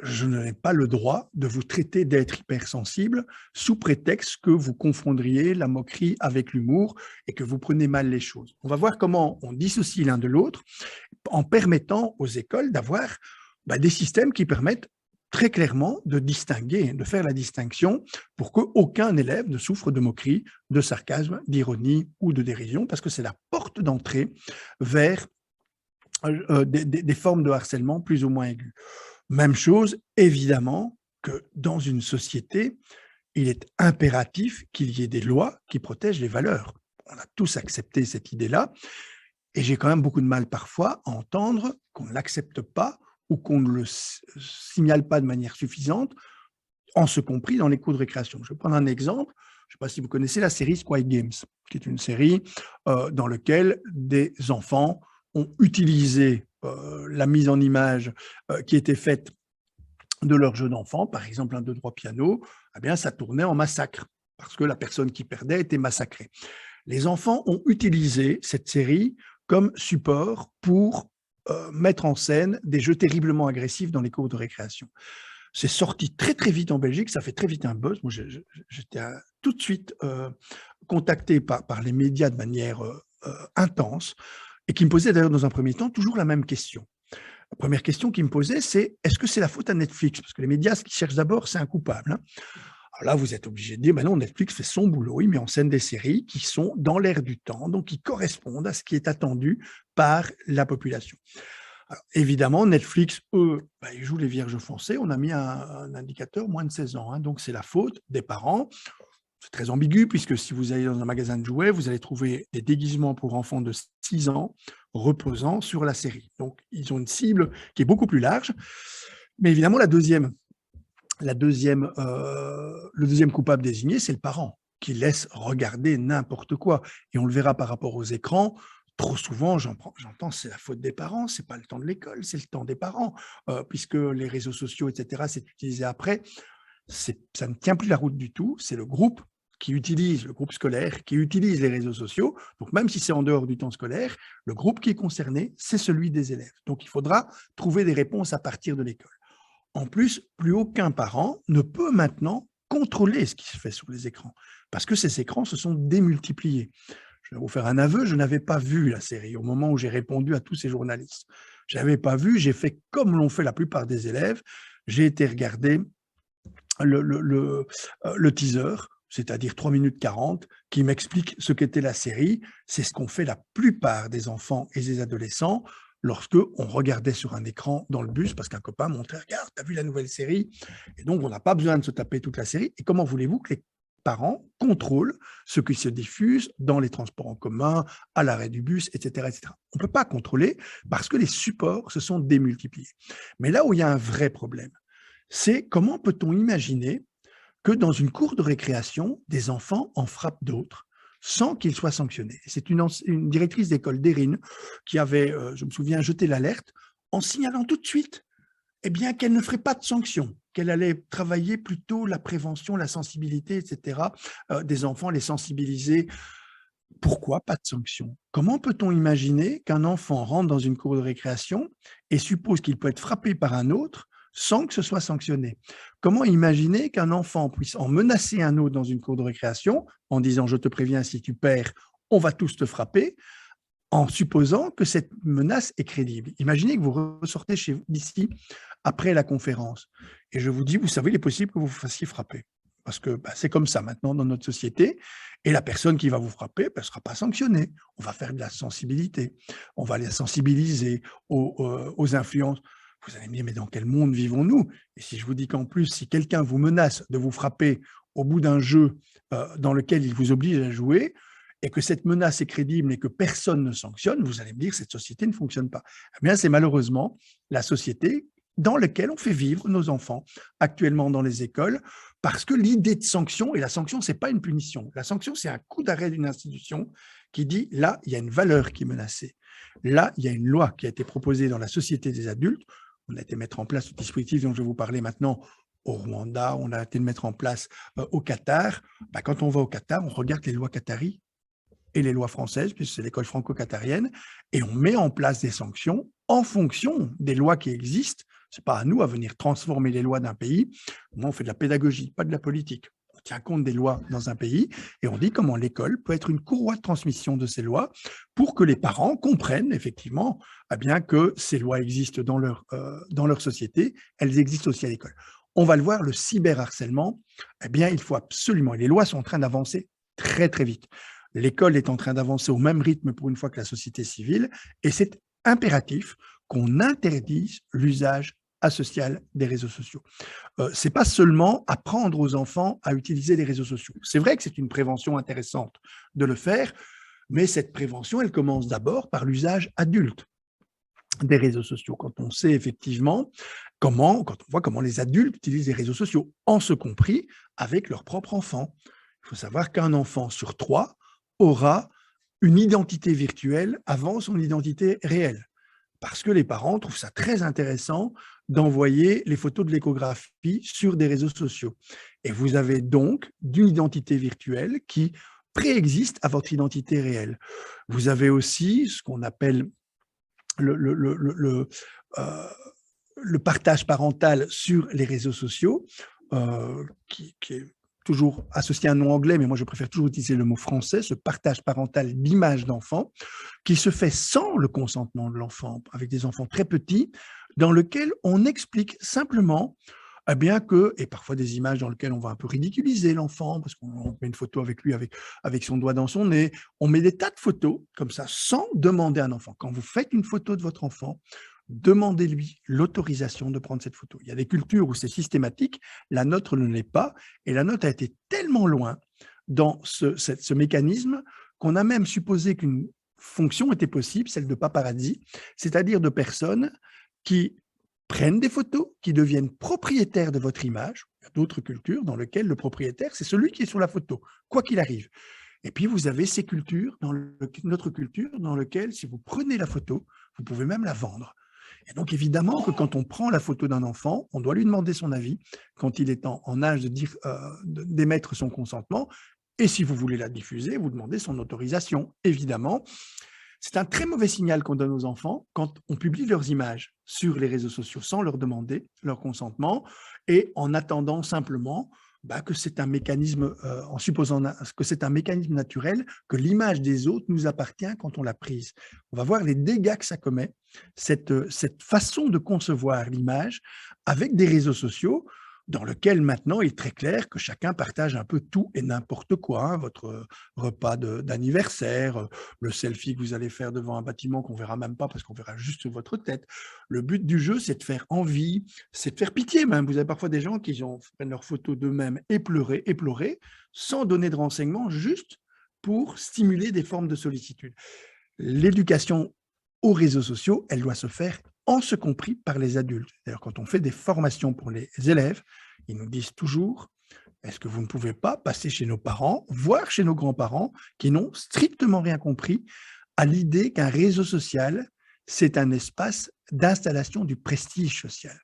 je n'ai pas le droit de vous traiter d'être hypersensible sous prétexte que vous confondriez la moquerie avec l'humour et que vous prenez mal les choses. On va voir comment on dissocie l'un de l'autre en permettant aux écoles d'avoir des systèmes qui permettent très clairement de distinguer, de faire la distinction pour qu'aucun élève ne souffre de moquerie, de sarcasme, d'ironie ou de dérision, parce que c'est la porte d'entrée vers des formes de harcèlement plus ou moins aiguës. Même chose, évidemment, que dans une société, il est impératif qu'il y ait des lois qui protègent les valeurs. On a tous accepté cette idée-là, et j'ai quand même beaucoup de mal parfois à entendre qu'on ne l'accepte pas ou qu'on ne le signale pas de manière suffisante, en ce compris dans les cours de récréation. Je vais prendre un exemple. Je ne sais pas si vous connaissez la série Squid Games, qui est une série dans laquelle des enfants ont utilisé la mise en image qui était faite de leur jeu d'enfant, par exemple un 2-3 piano, eh bien ça tournait en massacre, parce que la personne qui perdait était massacrée. Les enfants ont utilisé cette série comme support pour mettre en scène des jeux terriblement agressifs dans les cours de récréation. C'est sorti très très vite en Belgique, ça fait très vite un buzz. Moi, j'étais tout de suite contacté par les médias de manière intense, et qui me posait d'ailleurs dans un premier temps toujours la même question. La première question qu'ils me posaient, c'est: est-ce que c'est la faute à Netflix? Parce que les médias, ce qu'ils cherchent d'abord, c'est un coupable. Hein. Alors là, vous êtes obligé de dire: ben non, Netflix fait son boulot, il met en scène des séries qui sont dans l'air du temps, donc qui correspondent à ce qui est attendu par la population. Alors, évidemment, Netflix, eux, ben, ils jouent les vierges foncées. On a mis un indicateur moins de 16 ans, hein, donc c'est la faute des parents. C'est très ambigu, puisque si vous allez dans un magasin de jouets, vous allez trouver des déguisements pour enfants de 6 ans reposant sur la série. Donc, ils ont une cible qui est beaucoup plus large. Mais évidemment, le deuxième coupable désigné, c'est le parent, qui laisse regarder n'importe quoi. Et on le verra par rapport aux écrans. Trop souvent, j'entends, c'est la faute des parents, c'est pas le temps de l'école, c'est le temps des parents, puisque les réseaux sociaux, etc., c'est utilisé après. Ça ne tient plus la route du tout. C'est le groupe scolaire, qui utilise les réseaux sociaux. Donc, même si c'est en dehors du temps scolaire, le groupe qui est concerné, c'est celui des élèves. Donc, il faudra trouver des réponses à partir de l'école. En plus, plus aucun parent ne peut maintenant contrôler ce qui se fait sur les écrans, parce que ces écrans se sont démultipliés. Je vais vous faire un aveu, je n'avais pas vu la série au moment où j'ai répondu à tous ces journalistes. Je n'avais pas vu, j'ai fait comme l'ont fait la plupart des élèves. J'ai été regarder le teaser, c'est-à-dire 3 minutes 40, qui m'explique ce qu'était la série. C'est ce qu'ont fait la plupart des enfants et des adolescents lorsque on regardait sur un écran dans le bus, parce qu'un copain montrait: regarde, t'as vu la nouvelle série? Et donc, on n'a pas besoin de se taper toute la série. Et comment voulez-vous que les parents contrôlent ce qui se diffuse dans les transports en commun, à l'arrêt du bus, etc., etc. On ne peut pas contrôler parce que les supports se sont démultipliés. Mais là où il y a un vrai problème, c'est comment peut-on imaginer que dans une cour de récréation, des enfants en frappent d'autres sans qu'ils soient sanctionnés. C'est une directrice d'école d'Erin qui avait, je me souviens, jeté l'alerte en signalant tout de suite qu'elle ne ferait pas de sanctions, qu'elle allait travailler plutôt la prévention, la sensibilité, etc., des enfants, les sensibiliser. Pourquoi pas de sanctions? Comment peut-on imaginer qu'un enfant rentre dans une cour de récréation et suppose qu'il peut être frappé par un autre sans que ce soit sanctionné? Comment imaginer qu'un enfant puisse en menacer un autre dans une cour de récréation en disant: je te préviens, si tu perds, on va tous te frapper, en supposant que cette menace est crédible? Imaginez que vous ressortez d'ici après la conférence et je vous dis: vous savez, il est possible que vous vous fassiez frapper. Parce que c'est comme ça maintenant dans notre société, et la personne qui va vous frapper ne sera pas sanctionnée. On va faire de la sensibilité, on va les sensibiliser aux influences. Vous allez me dire: mais dans quel monde vivons-nous? Et si je vous dis qu'en plus, si quelqu'un vous menace de vous frapper au bout d'un jeu dans lequel il vous oblige à jouer, et que cette menace est crédible et que personne ne sanctionne, vous allez me dire: cette société ne fonctionne pas. Eh bien, c'est malheureusement la société dans laquelle on fait vivre nos enfants actuellement dans les écoles, parce que l'idée de sanction, et la sanction, ce n'est pas une punition, la sanction, c'est un coup d'arrêt d'une institution qui dit: là, il y a une valeur qui est menacée. Là, il y a une loi qui a été proposée dans la société des adultes. On a été mettre en place le dispositif dont je vais vous parler maintenant au Rwanda, on a été mettre en place au Qatar. Quand on va au Qatar, on regarde les lois qataries et les lois françaises, puisque c'est l'école franco-qatarienne, et on met en place des sanctions en fonction des lois qui existent. Ce n'est pas à nous à venir transformer les lois d'un pays. Moi, on fait de la pédagogie, pas de la politique. On tient compte des lois dans un pays et on dit comment l'école peut être une courroie de transmission de ces lois pour que les parents comprennent effectivement que ces lois existent dans leur société, elles existent aussi à l'école. On va le voir, le cyberharcèlement, il faut absolument, et les lois sont en train d'avancer très très vite. L'école est en train d'avancer au même rythme pour une fois que la société civile, et c'est impératif qu'on interdise l'usage asociale des réseaux sociaux. Ce n'est pas seulement apprendre aux enfants à utiliser les réseaux sociaux. C'est vrai que c'est une prévention intéressante de le faire, mais cette prévention, elle commence d'abord par l'usage adulte des réseaux sociaux. Quand on sait effectivement quand on voit comment les adultes utilisent les réseaux sociaux, en ce compris avec leur propre enfant. Il faut savoir qu'un enfant sur 3 aura une identité virtuelle avant son identité réelle. Parce que les parents trouvent ça très intéressant d'envoyer les photos de l'échographie sur des réseaux sociaux. Et vous avez donc une identité virtuelle qui préexiste à votre identité réelle. Vous avez aussi ce qu'on appelle le partage parental sur les réseaux sociaux, qui est toujours associé à un nom anglais, mais moi je préfère toujours utiliser le mot français, ce partage parental d'images d'enfants, qui se fait sans le consentement de l'enfant, avec des enfants très petits, dans lequel on explique simplement eh bien que, et parfois des images dans lesquelles on va un peu ridiculiser l'enfant, parce qu'on met une photo avec lui avec son doigt dans son nez, on met des tas de photos comme ça, sans demander à un enfant. Quand vous faites une photo de votre enfant, demandez-lui l'autorisation de prendre cette photo. Il y a des cultures où c'est systématique, la nôtre ne l'est pas, et la nôtre a été tellement loin dans ce mécanisme qu'on a même supposé qu'une fonction était possible, celle de paparazzi, c'est-à-dire de personnes qui prennent des photos, qui deviennent propriétaires de votre image. Il y a d'autres cultures dans lesquelles le propriétaire, c'est celui qui est sur la photo, quoi qu'il arrive. Et puis, vous avez ces cultures, notre culture, dans lesquelles, si vous prenez la photo, vous pouvez même la vendre. Et donc, évidemment que quand on prend la photo d'un enfant, on doit lui demander son avis quand il est en âge d'émettre son consentement. Et si vous voulez la diffuser, vous demandez son autorisation, évidemment. C'est un très mauvais signal qu'on donne aux enfants quand on publie leurs images sur les réseaux sociaux sans leur demander leur consentement et en attendant simplement que c'est un mécanisme, en supposant que c'est un mécanisme naturel, que l'image des autres nous appartient quand on l'a prise. On va voir les dégâts que ça commet, cette façon de concevoir l'image avec des réseaux sociaux dans lequel maintenant il est très clair que chacun partage un peu tout et n'importe quoi, votre repas d'anniversaire, le selfie que vous allez faire devant un bâtiment qu'on ne verra même pas parce qu'on verra juste votre tête. Le but du jeu, c'est de faire envie, c'est de faire pitié même. Vous avez parfois des gens qui prennent leurs photos d'eux-mêmes et pleurer, sans donner de renseignements, juste pour stimuler des formes de sollicitude. L'éducation aux réseaux sociaux, elle doit se faire en ce compris par les adultes. D'ailleurs, quand on fait des formations pour les élèves, ils nous disent toujours, est-ce que vous ne pouvez pas passer chez nos parents, voire chez nos grands-parents, qui n'ont strictement rien compris à l'idée qu'un réseau social, c'est un espace d'installation du prestige social.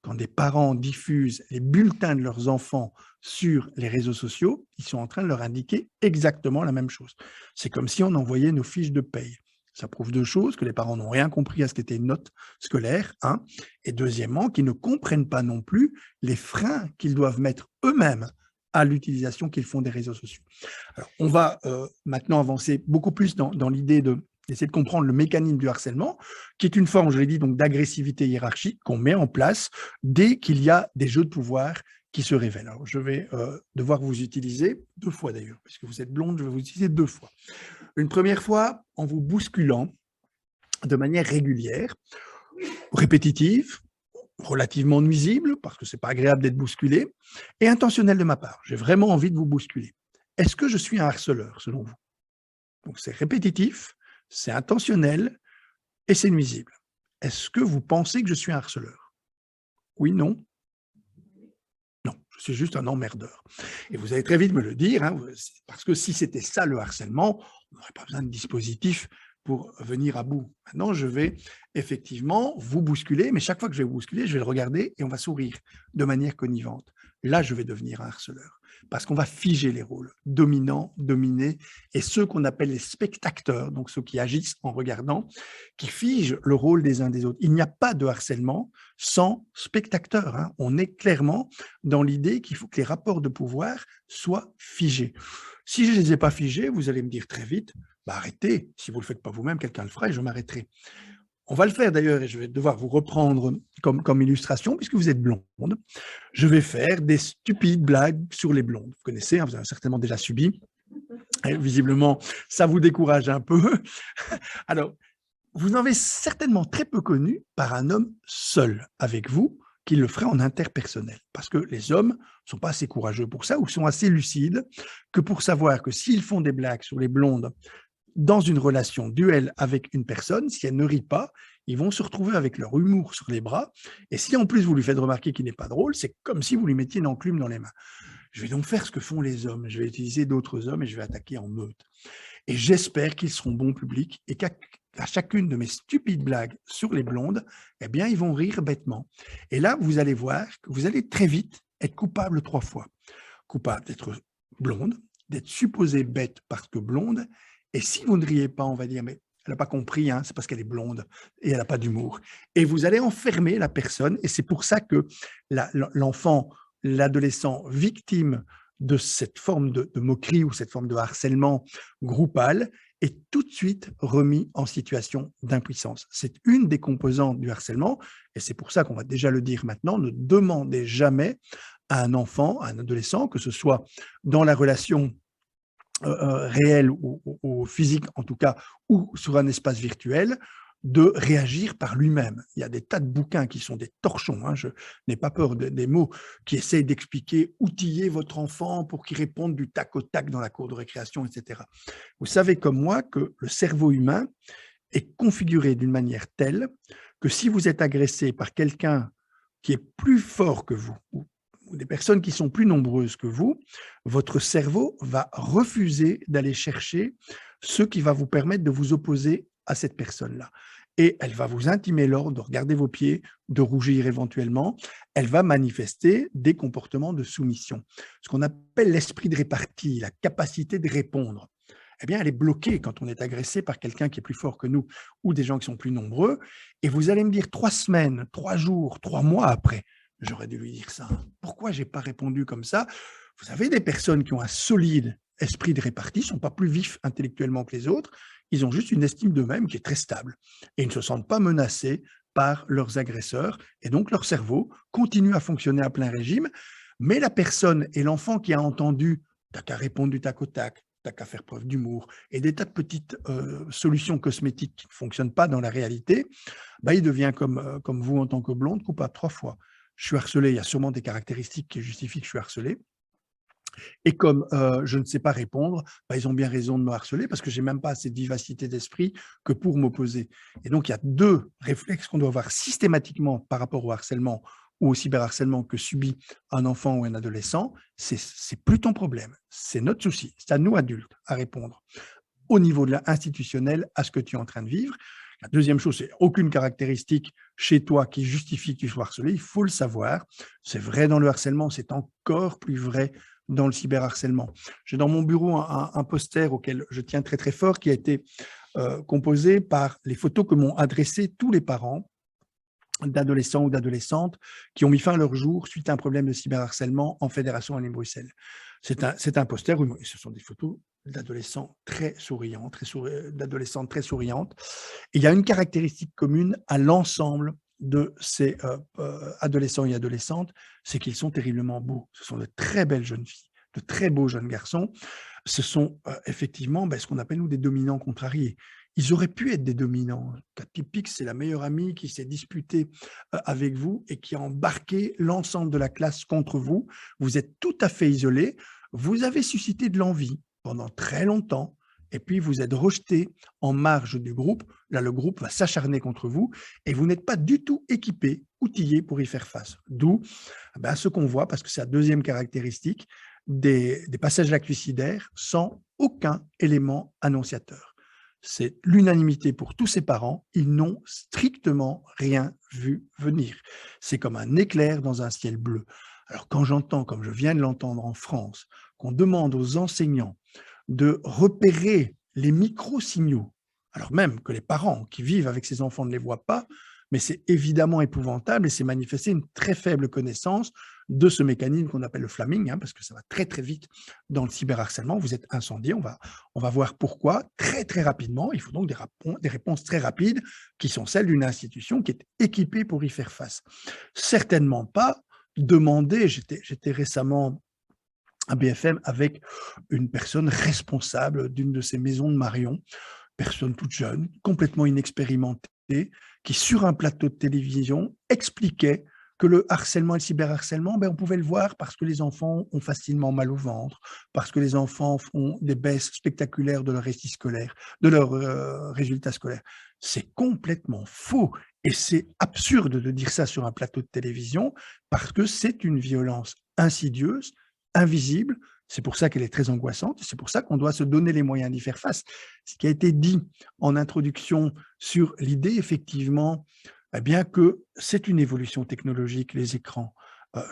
Quand des parents diffusent les bulletins de leurs enfants sur les réseaux sociaux, ils sont en train de leur indiquer exactement la même chose. C'est comme si on envoyait nos fiches de paye. Ça prouve 2 choses, que les parents n'ont rien compris à ce qu'était une note scolaire, et deuxièmement, qu'ils ne comprennent pas non plus les freins qu'ils doivent mettre eux-mêmes à l'utilisation qu'ils font des réseaux sociaux. Alors, on va maintenant avancer beaucoup plus dans l'idée d'essayer de comprendre le mécanisme du harcèlement, qui est une forme, je l'ai dit, donc d'agressivité hiérarchique qu'on met en place dès qu'il y a des jeux de pouvoir qui se révèlent. Alors, je vais devoir vous utiliser 2 fois d'ailleurs, puisque vous êtes blonde, je vais vous utiliser 2 fois. Une première fois en vous bousculant de manière régulière, répétitive, relativement nuisible, parce que ce n'est pas agréable d'être bousculé, et intentionnelle de ma part. J'ai vraiment envie de vous bousculer. Est-ce que je suis un harceleur, selon vous? Donc, c'est répétitif, c'est intentionnel et c'est nuisible. Est-ce que vous pensez que je suis un harceleur? Oui, non? Non, je suis juste un emmerdeur. Et vous allez très vite me le dire, parce que si c'était ça le harcèlement, on n'aurait pas besoin de dispositif pour venir à bout. Maintenant, je vais effectivement vous bousculer, mais chaque fois que je vais vous bousculer, je vais le regarder et on va sourire de manière connivente. Là, je vais devenir un harceleur, parce qu'on va figer les rôles, dominant, dominé, et ceux qu'on appelle les spectateurs, donc ceux qui agissent en regardant, qui figent le rôle des uns des autres. Il n'y a pas de harcèlement sans spectateurs. On est clairement dans l'idée qu'il faut que les rapports de pouvoir soient figés. Si je ne les ai pas figés, vous allez me dire très vite, arrêtez, si vous ne le faites pas vous-même, quelqu'un le fera et je m'arrêterai. On va le faire d'ailleurs, et je vais devoir vous reprendre comme illustration, puisque vous êtes blonde. Je vais faire des stupides blagues sur les blondes. Vous connaissez, vous avez certainement déjà subi. Et visiblement, ça vous décourage un peu. Alors, vous en avez certainement très peu connu par un homme seul avec vous, qui le ferait en interpersonnel. Parce que les hommes ne sont pas assez courageux pour ça, ou sont assez lucides que pour savoir que s'ils font des blagues sur les blondes dans une relation duel avec une personne, si elle ne rit pas, ils vont se retrouver avec leur humour sur les bras. Et si en plus vous lui faites remarquer qu'il n'est pas drôle, c'est comme si vous lui mettiez une enclume dans les mains. Je vais donc faire ce que font les hommes. Je vais utiliser d'autres hommes et je vais attaquer en meute. Et j'espère qu'ils seront bons publics et qu'à chacune de mes stupides blagues sur les blondes, eh bien, ils vont rire bêtement. Et là, vous allez voir que vous allez très vite être coupable 3 fois. Coupable d'être blonde, d'être supposée bête parce que blonde. Et si vous ne riez pas, on va dire, mais elle n'a pas compris, hein, c'est parce qu'elle est blonde et elle n'a pas d'humour. Et vous allez enfermer la personne. Et c'est pour ça que l'enfant, l'adolescent victime de cette forme de moquerie ou cette forme de harcèlement groupal est tout de suite remis en situation d'impuissance. C'est une des composantes du harcèlement et c'est pour ça qu'on va déjà le dire maintenant, ne demandez jamais à un enfant, à un adolescent, que ce soit dans la relation réelle ou physique en tout cas, ou sur un espace virtuel, de réagir par lui-même. Il y a des tas de bouquins qui sont des torchons, hein, je n'ai pas peur des mots, qui essayent d'expliquer, outiller votre enfant pour qu'il réponde du tac au tac dans la cour de récréation, etc. Vous savez comme moi que le cerveau humain est configuré d'une manière telle que si vous êtes agressé par quelqu'un qui est plus fort que vous, ou des personnes qui sont plus nombreuses que vous, votre cerveau va refuser d'aller chercher ce qui va vous permettre de vous opposer à cette personne-là. Et elle va vous intimer l'ordre de regarder vos pieds, de rougir éventuellement. Elle va manifester des comportements de soumission. Ce qu'on appelle l'esprit de répartie, la capacité de répondre. Eh bien, elle est bloquée quand on est agressé par quelqu'un qui est plus fort que nous ou des gens qui sont plus nombreux. Et vous allez me dire 3 semaines, 3 jours, 3 mois après, j'aurais dû lui dire ça. Pourquoi je n'ai pas répondu comme ça? Vous avez des personnes qui ont un solide esprit de répartie, ne sont pas plus vifs intellectuellement que les autres, ils ont juste une estime d'eux-mêmes qui est très stable. Et ils ne se sentent pas menacés par leurs agresseurs. Et donc, leur cerveau continue à fonctionner à plein régime. Mais la personne et l'enfant qui a entendu « t'as qu'à répondre du tac au tac », t'as qu'à faire preuve d'humour, et des tas de petites solutions cosmétiques qui ne fonctionnent pas dans la réalité, bah, il devient comme vous en tant que blonde, coupable 3 fois. Je suis harcelé, il y a sûrement des caractéristiques qui justifient que je suis harcelé. Et comme je ne sais pas répondre, bah, ils ont bien raison de me harceler parce que je n'ai même pas assez de vivacité d'esprit que pour m'opposer. Et donc, il y a 2 réflexes qu'on doit avoir systématiquement par rapport au harcèlement ou au cyberharcèlement que subit un enfant ou un adolescent. C'est plus ton problème, c'est notre souci. C'est à nous, adultes, à répondre au niveau de institutionnel à ce que tu es en train de vivre. La deuxième chose, c'est aucune caractéristique chez toi qui justifie que tu sois harcelé. Il faut le savoir. C'est vrai dans le harcèlement, c'est encore plus vrai dans le cyberharcèlement. J'ai dans mon bureau un poster auquel je tiens très très fort qui a été composé par les photos que m'ont adressées tous les parents d'adolescents ou d'adolescentes qui ont mis fin à leur jour suite à un problème de cyberharcèlement en Fédération Wallonie-Bruxelles. C'est un poster, ce sont des photos d'adolescents très souriants, d'adolescentes très souriantes. Et il y a une caractéristique commune à l'ensemble de ces adolescents et adolescentes, c'est qu'ils sont terriblement beaux. Ce sont de très belles jeunes filles, de très beaux jeunes garçons. Ce sont effectivement ce qu'on appelle nous des dominants contrariés. Ils auraient pu être des dominants. Le cas typique, c'est la meilleure amie qui s'est disputée avec vous et qui a embarqué l'ensemble de la classe contre vous. Vous êtes tout à fait isolé. Vous avez suscité de l'envie pendant très longtemps. Et puis, vous êtes rejeté en marge du groupe. Là, le groupe va s'acharner contre vous et vous n'êtes pas du tout équipé, outillé pour y faire face. D'où ce qu'on voit, parce que c'est la deuxième caractéristique, des passages lactucidaires sans aucun élément annonciateur. C'est l'unanimité pour tous ces parents. Ils n'ont strictement rien vu venir. C'est comme un éclair dans un ciel bleu. Alors, quand j'entends, comme je viens de l'entendre en France, qu'on demande aux enseignants de repérer les micro-signaux, alors même que les parents qui vivent avec ces enfants ne les voient pas, mais c'est évidemment épouvantable et c'est manifester une très faible connaissance de ce mécanisme qu'on appelle le flaming, parce que ça va très très vite dans le cyberharcèlement. Vous êtes incendié, on va voir pourquoi très très rapidement. Il faut donc des réponses très rapides qui sont celles d'une institution qui est équipée pour y faire face. Certainement pas demander, j'étais récemment à BFM avec une personne responsable d'une de ces maisons de Marion personne toute jeune, complètement inexpérimentée, qui sur un plateau de télévision expliquait que le harcèlement et le cyberharcèlement, on pouvait le voir parce que les enfants ont facilement mal au ventre, parce que les enfants font des baisses spectaculaires de leur récit scolaire, de leurs résultats scolaires. C'est complètement faux et c'est absurde de dire ça sur un plateau de télévision parce que c'est une violence insidieuse, invisible. C'est pour ça qu'elle est très angoissante et c'est pour ça qu'on doit se donner les moyens d'y faire face. Ce qui a été dit en introduction sur l'idée, effectivement, bien que c'est une évolution technologique, les écrans.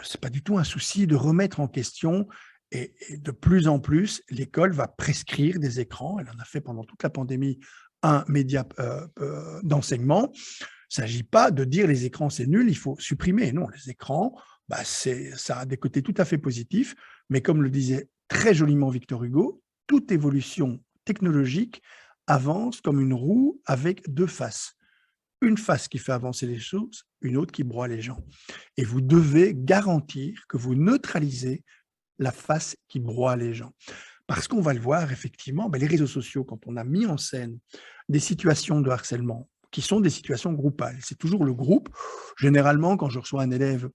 Ce n'est pas du tout un souci de remettre en question et de plus en plus, l'école va prescrire des écrans. Elle en a fait pendant toute la pandémie un média d'enseignement. Il ne s'agit pas de dire les écrans, c'est nul, il faut supprimer. Non, les écrans, ça a des côtés tout à fait positifs, mais comme le disait très joliment Victor Hugo, toute évolution technologique avance comme une roue avec deux faces. Une face qui fait avancer les choses, une autre qui broie les gens. Et vous devez garantir que vous neutralisez la face qui broie les gens. Parce qu'on va le voir, effectivement, les réseaux sociaux, quand on a mis en scène des situations de harcèlement, qui sont des situations groupales, c'est toujours le groupe. Généralement, quand je reçois un élève,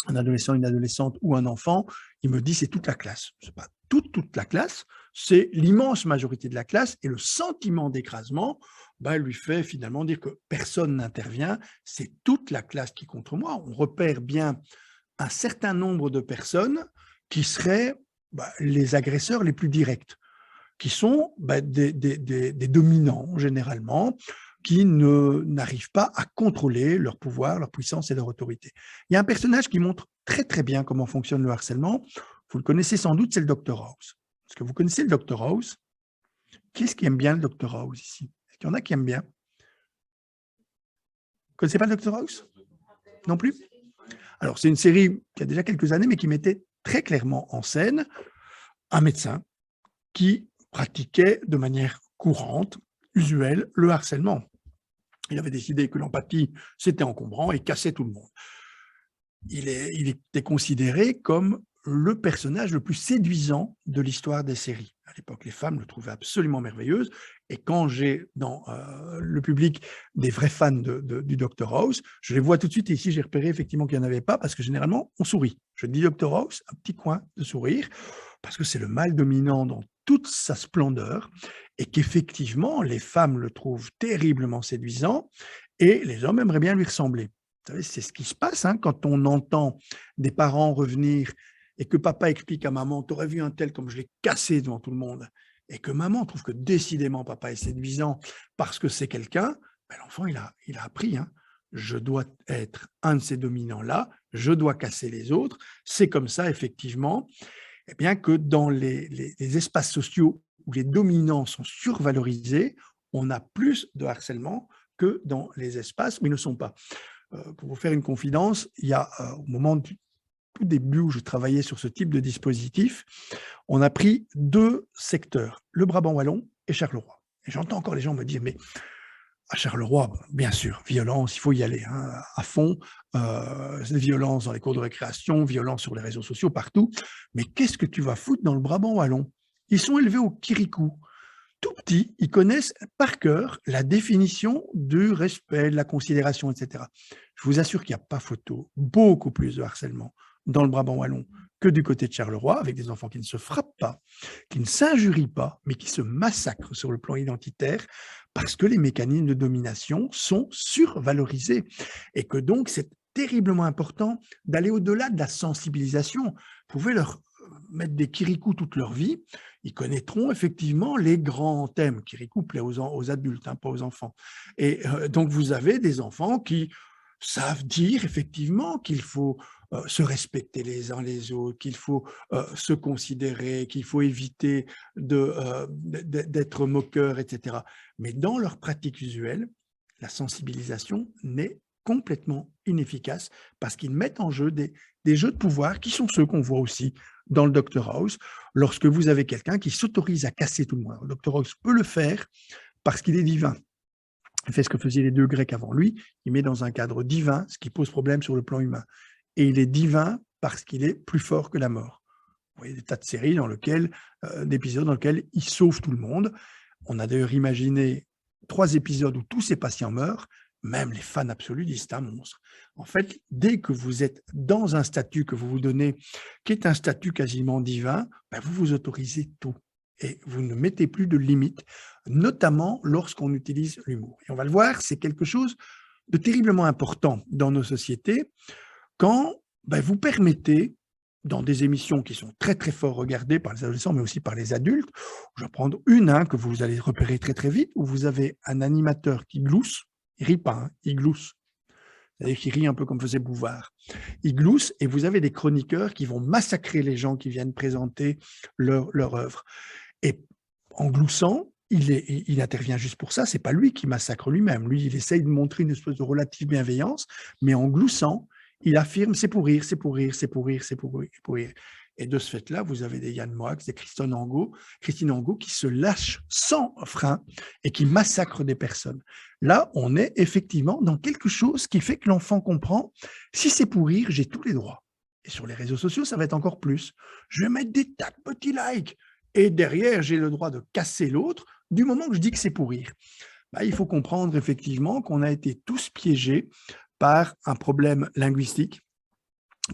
un adolescent, une adolescente ou un enfant, il me dit c'est toute la classe. Ce n'est pas toute la classe, c'est l'immense majorité de la classe et le sentiment d'écrasement lui fait finalement dire que personne n'intervient, c'est toute la classe qui est contre moi. On repère bien un certain nombre de personnes qui seraient les agresseurs les plus directs, qui sont des dominants généralement, qui n'arrivent pas à contrôler leur pouvoir, leur puissance et leur autorité. Il y a un personnage qui montre très très bien comment fonctionne le harcèlement. Vous le connaissez sans doute, c'est le Dr House. Est-ce que vous connaissez le Dr House? Qui est-ce qui aime bien le Dr House ici? Est-ce qu'il y en a qui aiment bien? Vous ne connaissez pas le Dr House? Non plus? Alors, c'est une série qui a déjà quelques années, mais qui mettait très clairement en scène un médecin qui pratiquait de manière courante, usuelle, le harcèlement. Il avait décidé que l'empathie, c'était encombrant et cassait tout le monde. Il était considéré comme le personnage le plus séduisant de l'histoire des séries. À l'époque, les femmes le trouvaient absolument merveilleuse. Et quand j'ai dans le public des vrais fans du Dr House, je les vois tout de suite. Et ici, j'ai repéré effectivement qu'il n'y en avait pas parce que généralement, on sourit. Je dis Dr House, un petit coin de sourire, parce que c'est le mâle dominant dans toute sa splendeur et qu'effectivement, les femmes le trouvent terriblement séduisant et les hommes aimeraient bien lui ressembler. Vous savez, c'est ce qui se passe quand on entend des parents revenir et que papa explique à maman, t'aurais vu un tel comme je l'ai cassé devant tout le monde, et que maman trouve que décidément papa est séduisant parce que c'est quelqu'un, l'enfant il a appris, je dois être un de ces dominants-là, je dois casser les autres, c'est comme ça effectivement, bien que dans les espaces sociaux où les dominants sont survalorisés, on a plus de harcèlement que dans les espaces où ils ne sont pas. Pour vous faire une confidence, il y a au moment du tout début où je travaillais sur ce type de dispositif, on a pris deux secteurs, le Brabant wallon et Charleroi. Et j'entends encore les gens me dire, mais à Charleroi, bien sûr, violence, il faut y aller à fond, violence dans les cours de récréation, violence sur les réseaux sociaux, partout. Mais qu'est-ce que tu vas foutre dans le Brabant wallon? Ils sont élevés au Kirikou. Tout petits, ils connaissent par cœur la définition du respect, de la considération, etc. Je vous assure qu'il n'y a pas photo, beaucoup plus de harcèlement dans le Brabant wallon que du côté de Charleroi, avec des enfants qui ne se frappent pas, qui ne s'injurient pas, mais qui se massacrent sur le plan identitaire, parce que les mécanismes de domination sont survalorisés. Et que donc, c'est terriblement important d'aller au-delà de la sensibilisation. Vous pouvez leur mettre des kirikou toute leur vie, ils connaîtront effectivement les grands thèmes. Kirikou plaît aux adultes, pas aux enfants. Et donc, vous avez des enfants qui savent dire effectivement qu'il faut se respecter les uns les autres, qu'il faut se considérer, qu'il faut éviter d'être moqueur, etc. Mais dans leur pratique usuelle, la sensibilisation n'est complètement inefficace parce qu'ils mettent en jeu des jeux de pouvoir qui sont ceux qu'on voit aussi dans le Dr House, lorsque vous avez quelqu'un qui s'autorise à casser tout le monde. Le Dr House peut le faire parce qu'il est divin. Il fait ce que faisaient les deux Grecs avant lui, il met dans un cadre divin ce qui pose problème sur le plan humain. Et il est divin parce qu'il est plus fort que la mort. Vous voyez des tas de séries dans lesquelles, d'épisodes dans lesquels il sauve tout le monde. On a d'ailleurs imaginé 3 épisodes où tous ces patients meurent. Même les fans absolus disent c'est un monstre. En fait, dès que vous êtes dans un statut que vous vous donnez, qui est un statut quasiment divin, ben vous vous autorisez tout. Et vous ne mettez plus de limites, notamment lorsqu'on utilise l'humour. Et on va le voir, c'est quelque chose de terriblement important dans nos sociétés quand vous permettez, dans des émissions qui sont très très fort regardées par les adolescents, mais aussi par les adultes, je vais prendre une que vous allez repérer très très vite, où vous avez un animateur qui glousse, il ne rit pas, hein, il glousse. C'est-à-dire qu'il rit un peu comme faisait Bouvard. Il glousse et vous avez des chroniqueurs qui vont massacrer les gens qui viennent présenter leur œuvre. Et en gloussant, il intervient juste pour ça, c'est pas lui qui massacre lui-même. Lui, il essaye de montrer une espèce de relative bienveillance, mais en gloussant, il affirme c'est pour rire, c'est pour rire, c'est pour rire, c'est pour rire, c'est pour rire. Et de ce fait-là, vous avez des Yann Moix, des Christine Angot qui se lâchent sans frein et qui massacrent des personnes. Là, on est effectivement dans quelque chose qui fait que l'enfant comprend, si c'est pour rire, j'ai tous les droits. Et sur les réseaux sociaux, ça va être encore plus. Je vais mettre des tas de petits likes. Et derrière, j'ai le droit de casser l'autre du moment que je dis que c'est pour rire. Il faut comprendre effectivement qu'on a été tous piégés par un problème linguistique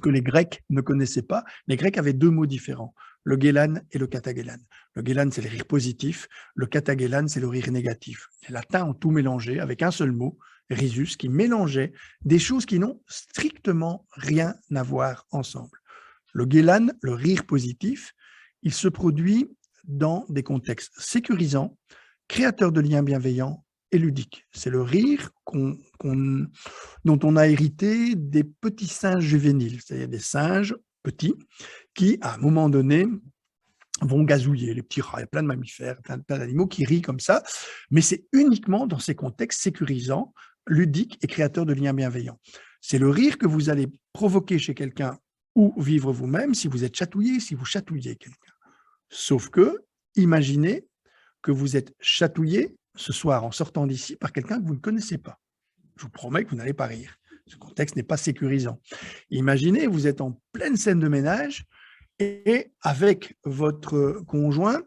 que les Grecs ne connaissaient pas. Les Grecs avaient 2 mots différents, le guélan et le katagélan. Le guélan, c'est le rire positif, le katagélan, c'est le rire négatif. Les Latins ont tout mélangé avec un seul mot, risus, qui mélangeait des choses qui n'ont strictement rien à voir ensemble. Le guélan, le rire positif, il se produit dans des contextes sécurisants, créateurs de liens bienveillants et ludiques. C'est le rire dont on a hérité des petits singes juvéniles, c'est-à-dire des singes petits qui, à un moment donné, vont gazouiller, les petits rats, il y a plein de mammifères, plein d'animaux qui rient comme ça, mais c'est uniquement dans ces contextes sécurisants, ludiques et créateurs de liens bienveillants. C'est le rire que vous allez provoquer chez quelqu'un ou vivre vous-même si vous êtes chatouillé, si vous chatouillez quelqu'un. Sauf que, imaginez que vous êtes chatouillé ce soir en sortant d'ici par quelqu'un que vous ne connaissez pas. Je vous promets que vous n'allez pas rire. Ce contexte n'est pas sécurisant. Imaginez, vous êtes en pleine scène de ménage et avec votre conjoint,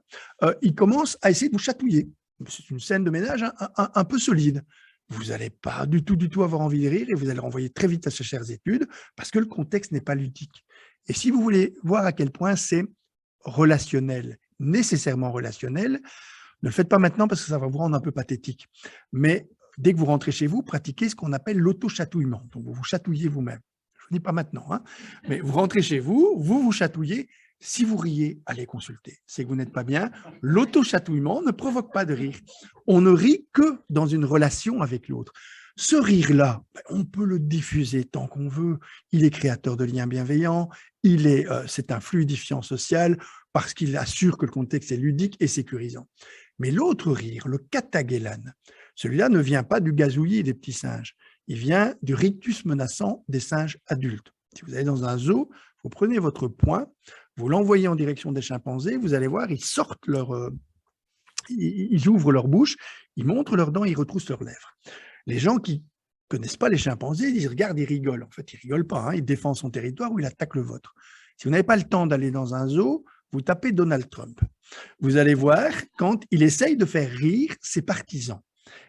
il commence à essayer de vous chatouiller. C'est une scène de ménage un peu solide. Vous n'allez pas du tout avoir envie de rire et vous allez renvoyer très vite à ces chères études parce que le contexte n'est pas ludique. Et si vous voulez voir à quel point c'est relationnel, nécessairement relationnel, ne le faites pas maintenant parce que ça va vous rendre un peu pathétique. Mais dès que vous rentrez chez vous, pratiquez ce qu'on appelle l'auto-chatouillement. Donc, vous vous chatouillez vous-même. Je ne vous dis pas maintenant, hein, mais vous rentrez chez vous, vous vous chatouillez. Si vous riez, allez consulter. C'est que vous n'êtes pas bien. L'auto-chatouillement ne provoque pas de rire. On ne rit que dans une relation avec l'autre. Ce rire-là, on peut le diffuser tant qu'on veut. Il est créateur de liens bienveillants. C'est un fluidifiant social parce qu'il assure que le contexte est ludique et sécurisant. Mais l'autre rire, le katagélan, celui-là ne vient pas du gazouillis des petits singes. Il vient du rictus menaçant des singes adultes. Si vous allez dans un zoo, vous prenez votre poing, vous l'envoyez en direction des chimpanzés, vous allez voir, ils ouvrent leur bouche, ils montrent leurs dents, ils retroussent leurs lèvres. Les gens qui ne connaissent pas les chimpanzés, ils regardent, ils rigolent. En fait, ils ne rigolent pas, hein, ils défendent son territoire ou ils attaquent le vôtre. Si vous n'avez pas le temps d'aller dans un zoo, vous tapez Donald Trump. Vous allez voir quand il essaye de faire rire ses partisans.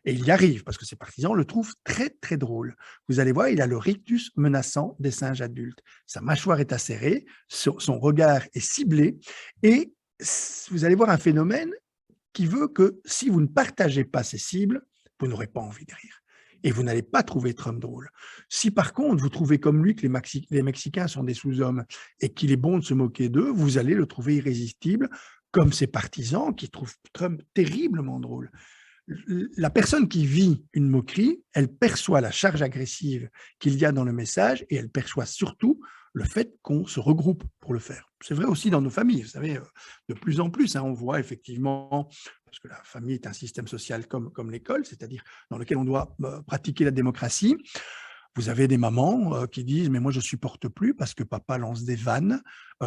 Et il y arrive, parce que ses partisans le trouvent très, très drôle. Vous allez voir, il a le rictus menaçant des singes adultes. Sa mâchoire est acérée, son regard est ciblé, et vous allez voir un phénomène qui veut que si vous ne partagez pas ces cibles, vous n'aurez pas envie de rire. Et vous n'allez pas trouver Trump drôle. Si par contre, vous trouvez comme lui que les Mexicains sont des sous-hommes et qu'il est bon de se moquer d'eux, vous allez le trouver irrésistible, comme ses partisans qui trouvent Trump terriblement drôle. La personne qui vit une moquerie, elle perçoit la charge agressive qu'il y a dans le message et elle perçoit surtout le fait qu'on se regroupe pour le faire. C'est vrai aussi dans nos familles, vous savez, de plus en plus, hein, on voit effectivement, parce que la famille est un système social comme l'école, c'est-à-dire dans lequel on doit pratiquer la démocratie. Vous avez des mamans qui disent « mais moi je ne supporte plus parce que papa lance des vannes,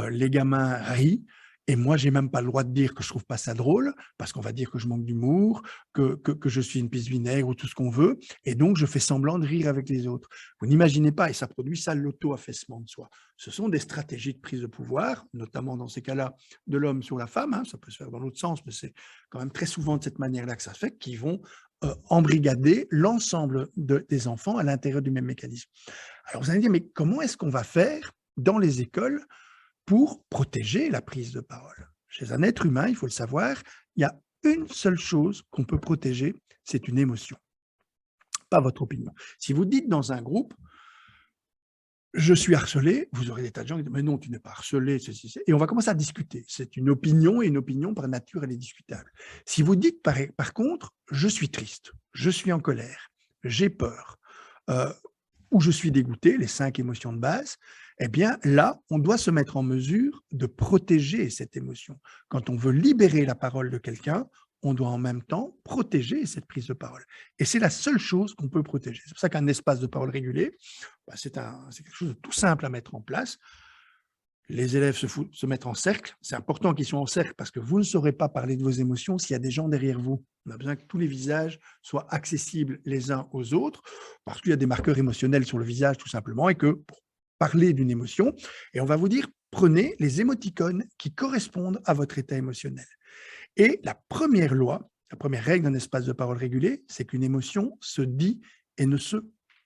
les gamins rient ». Et moi, j'ai même pas le droit de dire que je trouve pas ça drôle, parce qu'on va dire que je manque d'humour, que je suis une pisse vinaigre ou tout ce qu'on veut. Et donc, je fais semblant de rire avec les autres. Vous n'imaginez pas, et ça produit ça, l'auto-affaissement de soi. Ce sont des stratégies de prise de pouvoir, notamment dans ces cas-là, de l'homme sur la femme. Hein, ça peut se faire dans l'autre sens, mais c'est quand même très souvent de cette manière-là que ça se fait, qui vont embrigader l'ensemble des enfants à l'intérieur du même mécanisme. Alors, vous allez me dire, mais comment est-ce qu'on va faire dans les écoles pour protéger la prise de parole? Chez un être humain, il faut le savoir, il y a une seule chose qu'on peut protéger, c'est une émotion, pas votre opinion. Si vous dites dans un groupe, je suis harcelé, vous aurez des tas de gens qui disent, mais non, tu n'es pas harcelé, et on va commencer à discuter. C'est une opinion, et une opinion, par nature, elle est discutable. Si vous dites, par contre, je suis triste, je suis en colère, j'ai peur, ou je suis dégoûté, les 5 émotions de base, eh bien là, on doit se mettre en mesure de protéger cette émotion. Quand on veut libérer la parole de quelqu'un, on doit en même temps protéger cette prise de parole. Et c'est la seule chose qu'on peut protéger. C'est pour ça qu'un espace de parole régulé, c'est quelque chose de tout simple à mettre en place. Les élèves se mettent en cercle. C'est important qu'ils soient en cercle parce que vous ne saurez pas parler de vos émotions s'il y a des gens derrière vous. On a besoin que tous les visages soient accessibles les uns aux autres parce qu'il y a des marqueurs émotionnels sur le visage tout simplement et que pour parler d'une émotion, et on va vous dire, prenez les émoticônes qui correspondent à votre état émotionnel. Et la première loi, la première règle d'un espace de parole régulé, c'est qu'une émotion se dit et ne se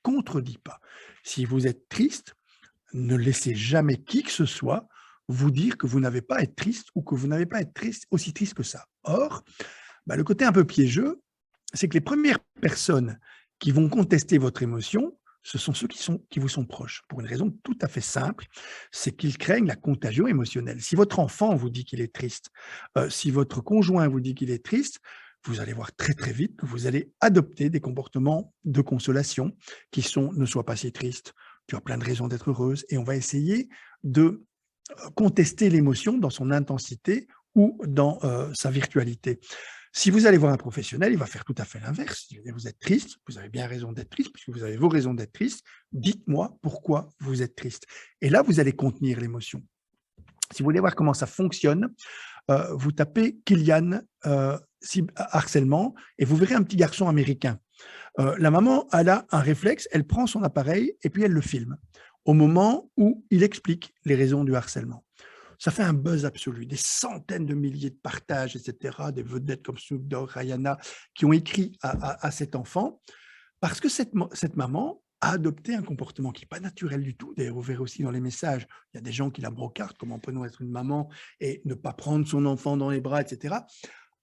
contredit pas. Si vous êtes triste, ne laissez jamais qui que ce soit vous dire que vous n'avez pas à être triste ou que vous n'avez pas à être triste, aussi triste que ça. Or, le côté un peu piégeux, c'est que les premières personnes qui vont contester votre émotion, ce sont ceux qui vous sont proches, pour une raison tout à fait simple, c'est qu'ils craignent la contagion émotionnelle. Si votre enfant vous dit qu'il est triste, si votre conjoint vous dit qu'il est triste, vous allez voir très très vite que vous allez adopter des comportements de consolation qui sont « ne sois pas si triste », tu as plein de raisons d'être heureuse, et on va essayer de contester l'émotion dans son intensité ou dans sa virtualité. Si vous allez voir un professionnel, il va faire tout à fait l'inverse. Vous êtes triste, vous avez bien raison d'être triste, puisque vous avez vos raisons d'être triste. Dites-moi pourquoi vous êtes triste. Et là, vous allez contenir l'émotion. Si vous voulez voir comment ça fonctionne, vous tapez Kylian harcèlement et vous verrez un petit garçon américain. La maman, elle a un réflexe, elle prend son appareil et puis elle le filme au moment où il explique les raisons du harcèlement. Ça fait un buzz absolu, des centaines de milliers de partages, etc., des vedettes comme Snoop Dogg, Rihanna, qui ont écrit à cet enfant, parce que cette maman a adopté un comportement qui n'est pas naturel du tout. D'ailleurs, vous verrez aussi dans les messages, il y a des gens qui la brocardent, comment peut-on être une maman et ne pas prendre son enfant dans les bras, etc.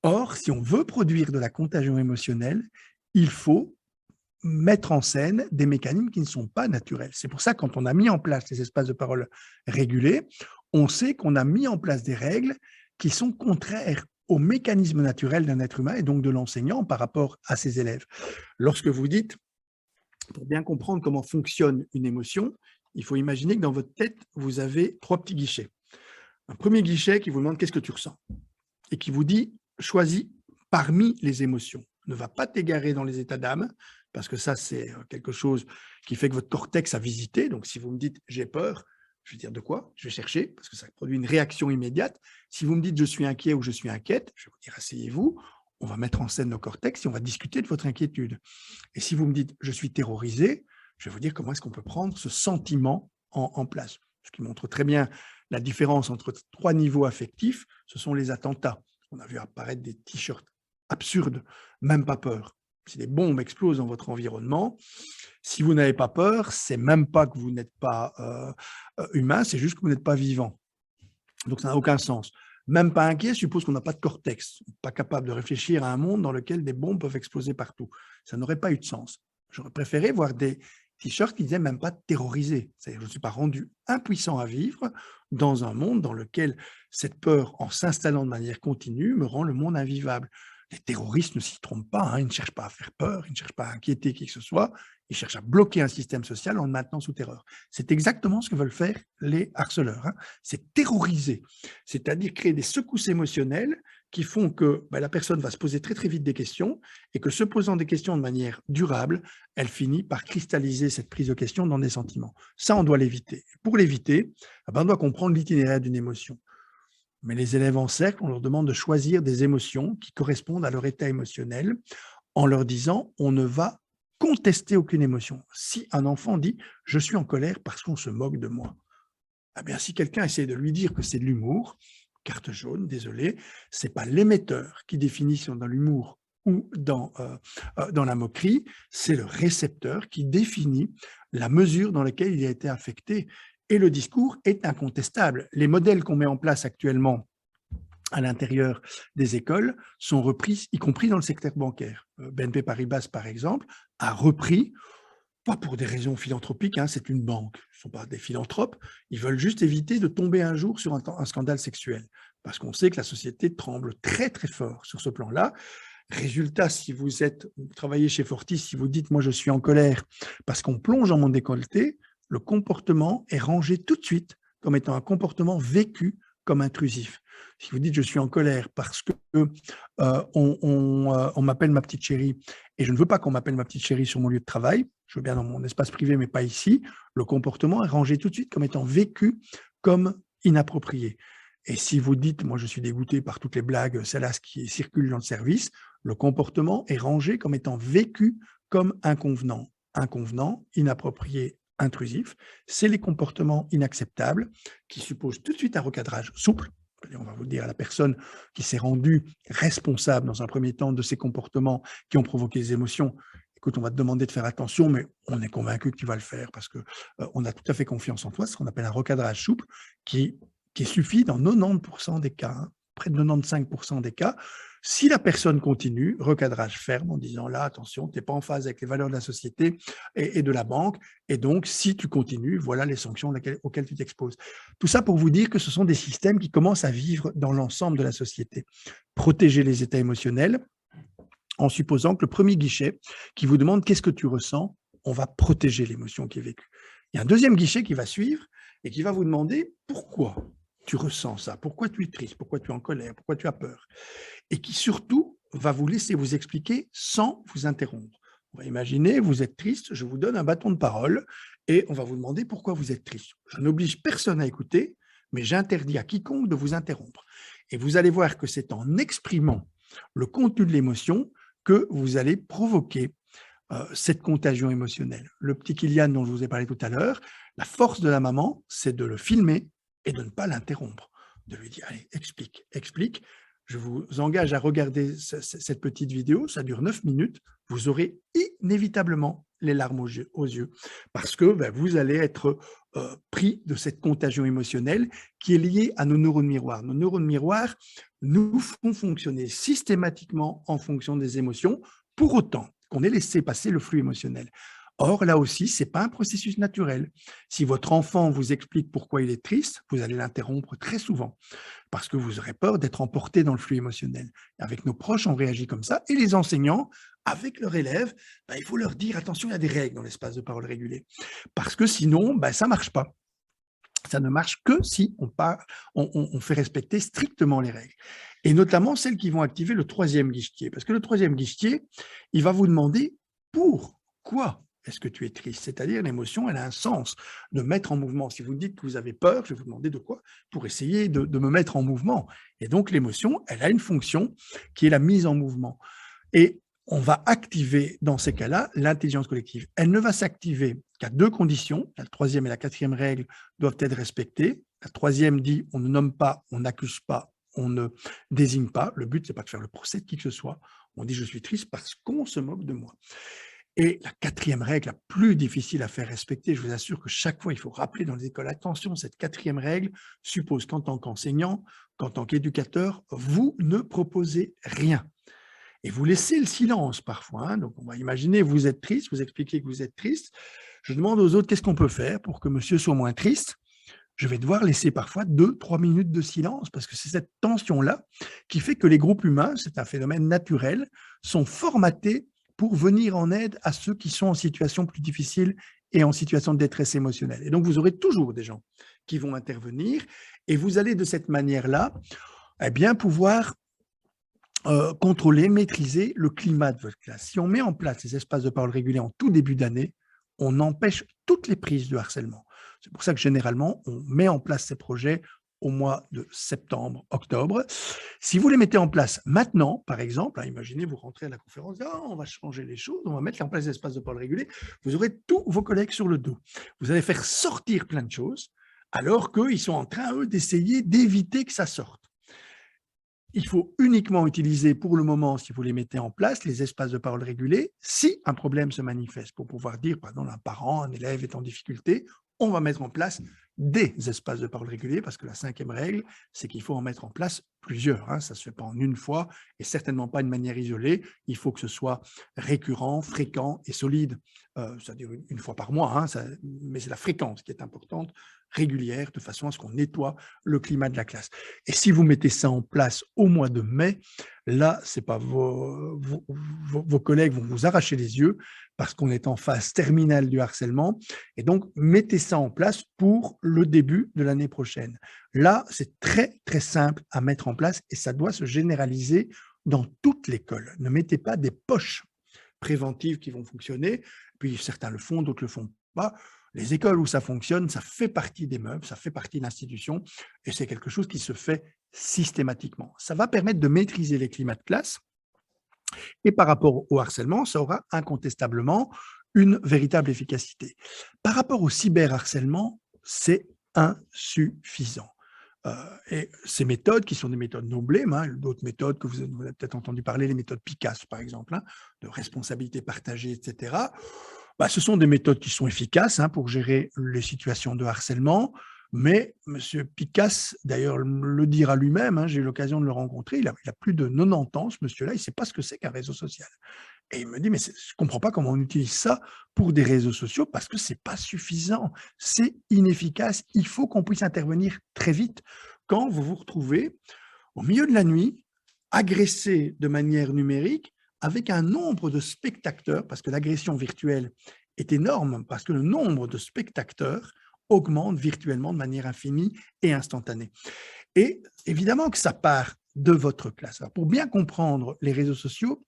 Or, si on veut produire de la contagion émotionnelle, il faut mettre en scène des mécanismes qui ne sont pas naturels. C'est pour ça que quand on a mis en place les espaces de parole régulés, on sait qu'on a mis en place des règles qui sont contraires aux mécanismes naturels d'un être humain et donc de l'enseignant par rapport à ses élèves. Lorsque vous dites, pour bien comprendre comment fonctionne une émotion, il faut imaginer que dans votre tête, vous avez 3 petits guichets. Un premier guichet qui vous demande qu'est-ce que tu ressens et qui vous dit, choisis parmi les émotions. Ne va pas t'égarer dans les états d'âme, parce que ça, c'est quelque chose qui fait que votre cortex a visité. Donc, si vous me dites « j'ai peur », je vais dire de quoi? Je vais chercher, parce que ça produit une réaction immédiate. Si vous me dites « je suis inquiet » ou « je suis inquiète », je vais vous dire « asseyez-vous », on va mettre en scène nos cortex et on va discuter de votre inquiétude. Et si vous me dites « je suis terrorisé », je vais vous dire comment est-ce qu'on peut prendre ce sentiment en place. Ce qui montre très bien la différence entre 3 niveaux affectifs, ce sont les attentats. On a vu apparaître des t-shirts absurdes, même pas peur. Si des bombes explosent dans votre environnement, si vous n'avez pas peur, c'est même pas que vous n'êtes pas humain, c'est juste que vous n'êtes pas vivant. Donc ça n'a aucun sens. Même pas inquiet suppose qu'on n'a pas de cortex, pas capable de réfléchir à un monde dans lequel des bombes peuvent exploser partout. Ça n'aurait pas eu de sens. J'aurais préféré voir des t-shirts qui disaient même pas terrorisé. C'est-à-dire je ne suis pas rendu impuissant à vivre dans un monde dans lequel cette peur, en s'installant de manière continue, me rend le monde invivable. Les terroristes ne s'y trompent pas, hein, ils ne cherchent pas à faire peur, ils ne cherchent pas à inquiéter qui que ce soit, ils cherchent à bloquer un système social en le maintenant sous terreur. C'est exactement ce que veulent faire les harceleurs, hein. C'est terroriser, c'est-à-dire créer des secousses émotionnelles qui font que la personne va se poser très très vite des questions et que se posant des questions de manière durable, elle finit par cristalliser cette prise de question dans des sentiments. Ça, on doit l'éviter. Pour l'éviter, on doit comprendre l'itinéraire d'une émotion. Mais les élèves en cercle, on leur demande de choisir des émotions qui correspondent à leur état émotionnel en leur disant on ne va contester aucune émotion. Si un enfant dit « je suis en colère parce qu'on se moque de moi », eh bien, si quelqu'un essaie de lui dire que c'est de l'humour, carte jaune, désolé, ce n'est pas l'émetteur qui définit si on est dans l'humour ou dans la moquerie, c'est le récepteur qui définit la mesure dans laquelle il a été affecté. Et le discours est incontestable. Les modèles qu'on met en place actuellement à l'intérieur des écoles sont repris, y compris dans le secteur bancaire. BNP Paribas, par exemple, a repris, pas pour des raisons philanthropiques, hein, c'est une banque, ce ne sont pas des philanthropes, ils veulent juste éviter de tomber un jour sur un scandale sexuel, parce qu'on sait que la société tremble très très fort sur ce plan-là. Résultat, si vous travaillez chez Fortis, si vous dites « moi je suis en colère parce qu'on plonge dans mon décolleté », le comportement est rangé tout de suite comme étant un comportement vécu comme intrusif. Si vous dites « je suis en colère parce que on m'appelle ma petite chérie et je ne veux pas qu'on m'appelle ma petite chérie sur mon lieu de travail, je veux bien dans mon espace privé mais pas ici », le comportement est rangé tout de suite comme étant vécu comme inapproprié. Et si vous dites « moi je suis dégoûté par toutes les blagues salaces qui circulent dans le service », le comportement est rangé comme étant vécu comme inconvenant. Inconvenant, inapproprié, intrusif, c'est les comportements inacceptables qui supposent tout de suite un recadrage souple. On va vous dire à la personne qui s'est rendue responsable dans un premier temps de ces comportements qui ont provoqué des émotions, écoute, on va te demander de faire attention, mais on est convaincu que tu vas le faire parce qu'on a tout à fait confiance en toi, c'est ce qu'on appelle un recadrage souple qui suffit dans 90% des cas, hein, près de 95% des cas. Si la personne continue, recadrage ferme en disant là, attention, tu n'es pas en phase avec les valeurs de la société et de la banque, et donc si tu continues, voilà les sanctions auxquelles tu t'exposes. Tout ça pour vous dire que ce sont des systèmes qui commencent à vivre dans l'ensemble de la société. Protéger les états émotionnels, en supposant que le premier guichet qui vous demande qu'est-ce que tu ressens, on va protéger l'émotion qui est vécue. Il y a un deuxième guichet qui va suivre et qui va vous demander pourquoi tu ressens ça, pourquoi tu es triste, pourquoi tu es en colère, pourquoi tu as peur, et qui surtout va vous laisser vous expliquer sans vous interrompre. On va imaginer, vous êtes triste, je vous donne un bâton de parole et on va vous demander pourquoi vous êtes triste. Je n'oblige personne à écouter, mais j'interdis à quiconque de vous interrompre. Et vous allez voir que c'est en exprimant le contenu de l'émotion que vous allez provoquer cette contagion émotionnelle. Le petit Kylian dont je vous ai parlé tout à l'heure, la force de la maman, c'est de le filmer et de ne pas l'interrompre, de lui dire, allez, explique, explique. Je vous engage à regarder cette petite vidéo, ça dure 9 minutes, vous aurez inévitablement les larmes aux yeux, parce que vous allez être pris de cette contagion émotionnelle qui est liée à nos neurones miroirs. Nos neurones miroirs nous font fonctionner systématiquement en fonction des émotions, pour autant qu'on ait laissé passer le flux émotionnel. Or, là aussi, ce n'est pas un processus naturel. Si votre enfant vous explique pourquoi il est triste, vous allez l'interrompre très souvent parce que vous aurez peur d'être emporté dans le flux émotionnel. Avec nos proches, on réagit comme ça. Et les enseignants, avec leurs élèves, il faut leur dire, attention, il y a des règles dans l'espace de parole régulé. Parce que sinon, ça ne marche pas. Ça ne marche que si on fait respecter strictement les règles. Et notamment celles qui vont activer le troisième guichetier. Parce que le troisième guichetier, il va vous demander pourquoi est-ce que tu es triste? C'est-à-dire l'émotion, elle a un sens de mettre en mouvement. Si vous dites que vous avez peur, je vais vous demander de quoi? Pour essayer de me mettre en mouvement. Et donc l'émotion, elle a une fonction qui est la mise en mouvement. Et on va activer dans ces cas-là l'intelligence collective. Elle ne va s'activer qu'à 2 conditions. La troisième et la quatrième règle doivent être respectées. La troisième dit on ne nomme pas, on n'accuse pas, on ne désigne pas. Le but, ce n'est pas de faire le procès de qui que ce soit. On dit je suis triste parce qu'on se moque de moi. Et la quatrième règle, la plus difficile à faire respecter, je vous assure que chaque fois, il faut rappeler dans les écoles, attention, cette quatrième règle suppose qu'en tant qu'enseignant, qu'en tant qu'éducateur, vous ne proposez rien. Et vous laissez le silence parfois. Hein. Donc, on va imaginer, vous êtes triste, vous expliquez que vous êtes triste. Je demande aux autres, qu'est-ce qu'on peut faire pour que monsieur soit moins triste? Je vais devoir laisser parfois 2-3 minutes de silence parce que c'est cette tension-là qui fait que les groupes humains, c'est un phénomène naturel, sont formatés pour venir en aide à ceux qui sont en situation plus difficile et en situation de détresse émotionnelle. Et donc, vous aurez toujours des gens qui vont intervenir et vous allez de cette manière-là pouvoir contrôler, maîtriser le climat de votre classe. Si on met en place ces espaces de parole régulés en tout début d'année, on empêche toutes les prises de harcèlement. C'est pour ça que généralement, on met en place ces projets au mois de septembre, octobre. Si vous les mettez en place maintenant, par exemple, imaginez vous rentrez à la conférence, on va changer les choses, on va mettre en place des espaces de parole régulés, vous aurez tous vos collègues sur le dos. Vous allez faire sortir plein de choses, alors qu'ils sont en train, eux, d'essayer d'éviter que ça sorte. Il faut uniquement utiliser pour le moment, si vous les mettez en place, les espaces de parole régulés, si un problème se manifeste, pour pouvoir dire, par exemple, un parent, un élève est en difficulté, on va mettre en place des espaces de parole régulés, parce que la 5e règle, c'est qu'il faut en mettre en place plusieurs. Ça ne se fait pas en une fois et certainement pas de manière isolée. Il faut que ce soit récurrent, fréquent et solide. C'est-à-dire une fois par mois, mais c'est la fréquence qui est importante, régulière, de façon à ce qu'on nettoie le climat de la classe. Et si vous mettez ça en place au mois de mai, là, c'est pas vos collègues vont vous arracher les yeux parce qu'on est en phase terminale du harcèlement. Et donc, mettez ça en place pour le début de l'année prochaine. Là, c'est très, très simple à mettre en place et ça doit se généraliser dans toute l'école. Ne mettez pas des poches préventives qui vont fonctionner, puis certains le font, d'autres ne le font pas. Les écoles où ça fonctionne, ça fait partie des meubles, ça fait partie de l'institution et c'est quelque chose qui se fait systématiquement. Ça va permettre de maîtriser les climats de classe et par rapport au harcèlement, ça aura incontestablement une véritable efficacité. Par rapport au cyberharcèlement, c'est insuffisant. Et ces méthodes, qui sont des méthodes no blame, d'autres méthodes que vous avez peut-être entendu parler, les méthodes PICAS par exemple, de responsabilité partagée, etc., ce sont des méthodes qui sont efficaces pour gérer les situations de harcèlement, mais M. Picasse, d'ailleurs, le dira lui-même, j'ai eu l'occasion de le rencontrer, il a plus de 90 ans, ce monsieur-là, il ne sait pas ce que c'est qu'un réseau social. Et il me dit, mais je ne comprends pas comment on utilise ça pour des réseaux sociaux parce que ce n'est pas suffisant, c'est inefficace, il faut qu'on puisse intervenir très vite quand vous vous retrouvez au milieu de la nuit, agressé de manière numérique, avec un nombre de spectateurs, parce que l'agression virtuelle est énorme, parce que le nombre de spectateurs augmente virtuellement de manière infinie et instantanée. Et évidemment que ça part de votre classe. Alors, pour bien comprendre les réseaux sociaux,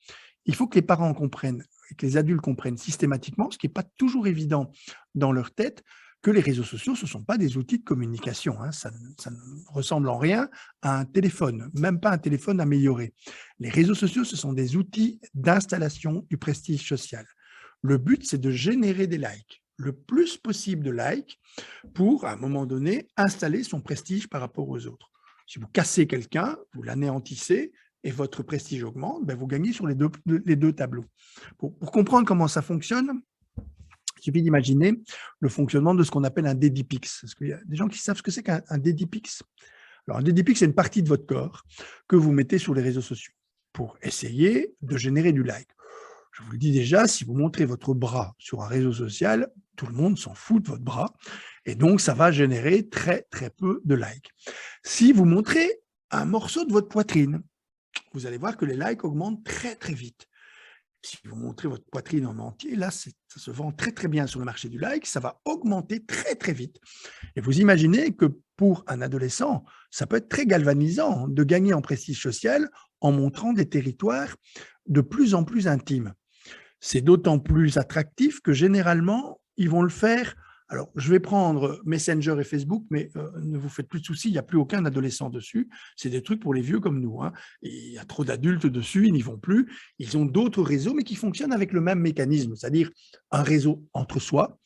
il faut que les parents comprennent et que les adultes comprennent systématiquement, ce qui n'est pas toujours évident dans leur tête, que les réseaux sociaux, ce ne sont pas des outils de communication. Ça ne ressemble en rien à un téléphone, même pas un téléphone amélioré. Les réseaux sociaux, ce sont des outils d'installation du prestige social. Le but, c'est de générer des likes, le plus possible de likes pour, à un moment donné, installer son prestige par rapport aux autres. Si vous cassez quelqu'un, vous l'anéantissez et votre prestige augmente, vous gagnez sur les deux tableaux. Pour comprendre comment ça fonctionne, il suffit d'imaginer le fonctionnement de ce qu'on appelle un Dédipix. Est-ce qu'il y a des gens qui savent ce que c'est qu'un Dédipix? Alors, un Dédipix, c'est une partie de votre corps que vous mettez sur les réseaux sociaux pour essayer de générer du like. Je vous le dis déjà, si vous montrez votre bras sur un réseau social, tout le monde s'en fout de votre bras et donc ça va générer très, très peu de likes. Si vous montrez un morceau de votre poitrine, vous allez voir que les likes augmentent très, très vite. Si vous montrez votre poitrine en entier, là, ça se vend très, très bien sur le marché du like, ça va augmenter très, très vite. Et vous imaginez que pour un adolescent, ça peut être très galvanisant de gagner en prestige social en montrant des territoires de plus en plus intimes. C'est d'autant plus attractif que généralement, ils vont le faire. Alors, je vais prendre Messenger et Facebook, mais ne vous faites plus de soucis, il n'y a plus aucun adolescent dessus. C'est des trucs pour les vieux comme nous. Il y a trop d'adultes dessus, ils n'y vont plus. Ils ont d'autres réseaux, mais qui fonctionnent avec le même mécanisme, c'est-à-dire un réseau entre soi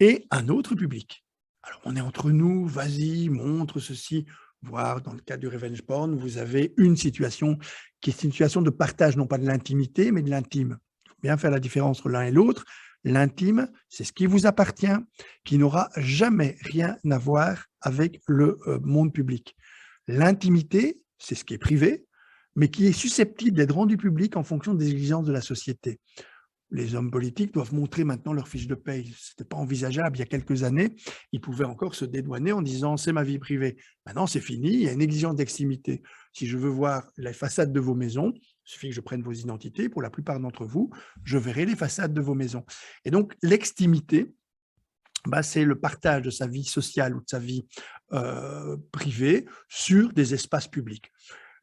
et un autre public. Alors, on est entre nous, vas-y, montre ceci, voire dans le cas du revenge porn, vous avez une situation qui est une situation de partage, non pas de l'intimité, mais de l'intime. Il faut bien faire la différence entre l'un et l'autre. L'intime, c'est ce qui vous appartient, qui n'aura jamais rien à voir avec le monde public. L'intimité, c'est ce qui est privé, mais qui est susceptible d'être rendu public en fonction des exigences de la société. Les hommes politiques doivent montrer maintenant leur fiche de paye. Ce n'était pas envisageable il y a quelques années. Ils pouvaient encore se dédouaner en disant « c'est ma vie privée ». Maintenant, c'est fini, il y a une exigence d'extimité. Si je veux voir les façades de vos maisons, il suffit que je prenne vos identités. Pour la plupart d'entre vous, je verrai les façades de vos maisons. Et donc, l'extimité, c'est le partage de sa vie sociale ou de sa vie privée sur des espaces publics.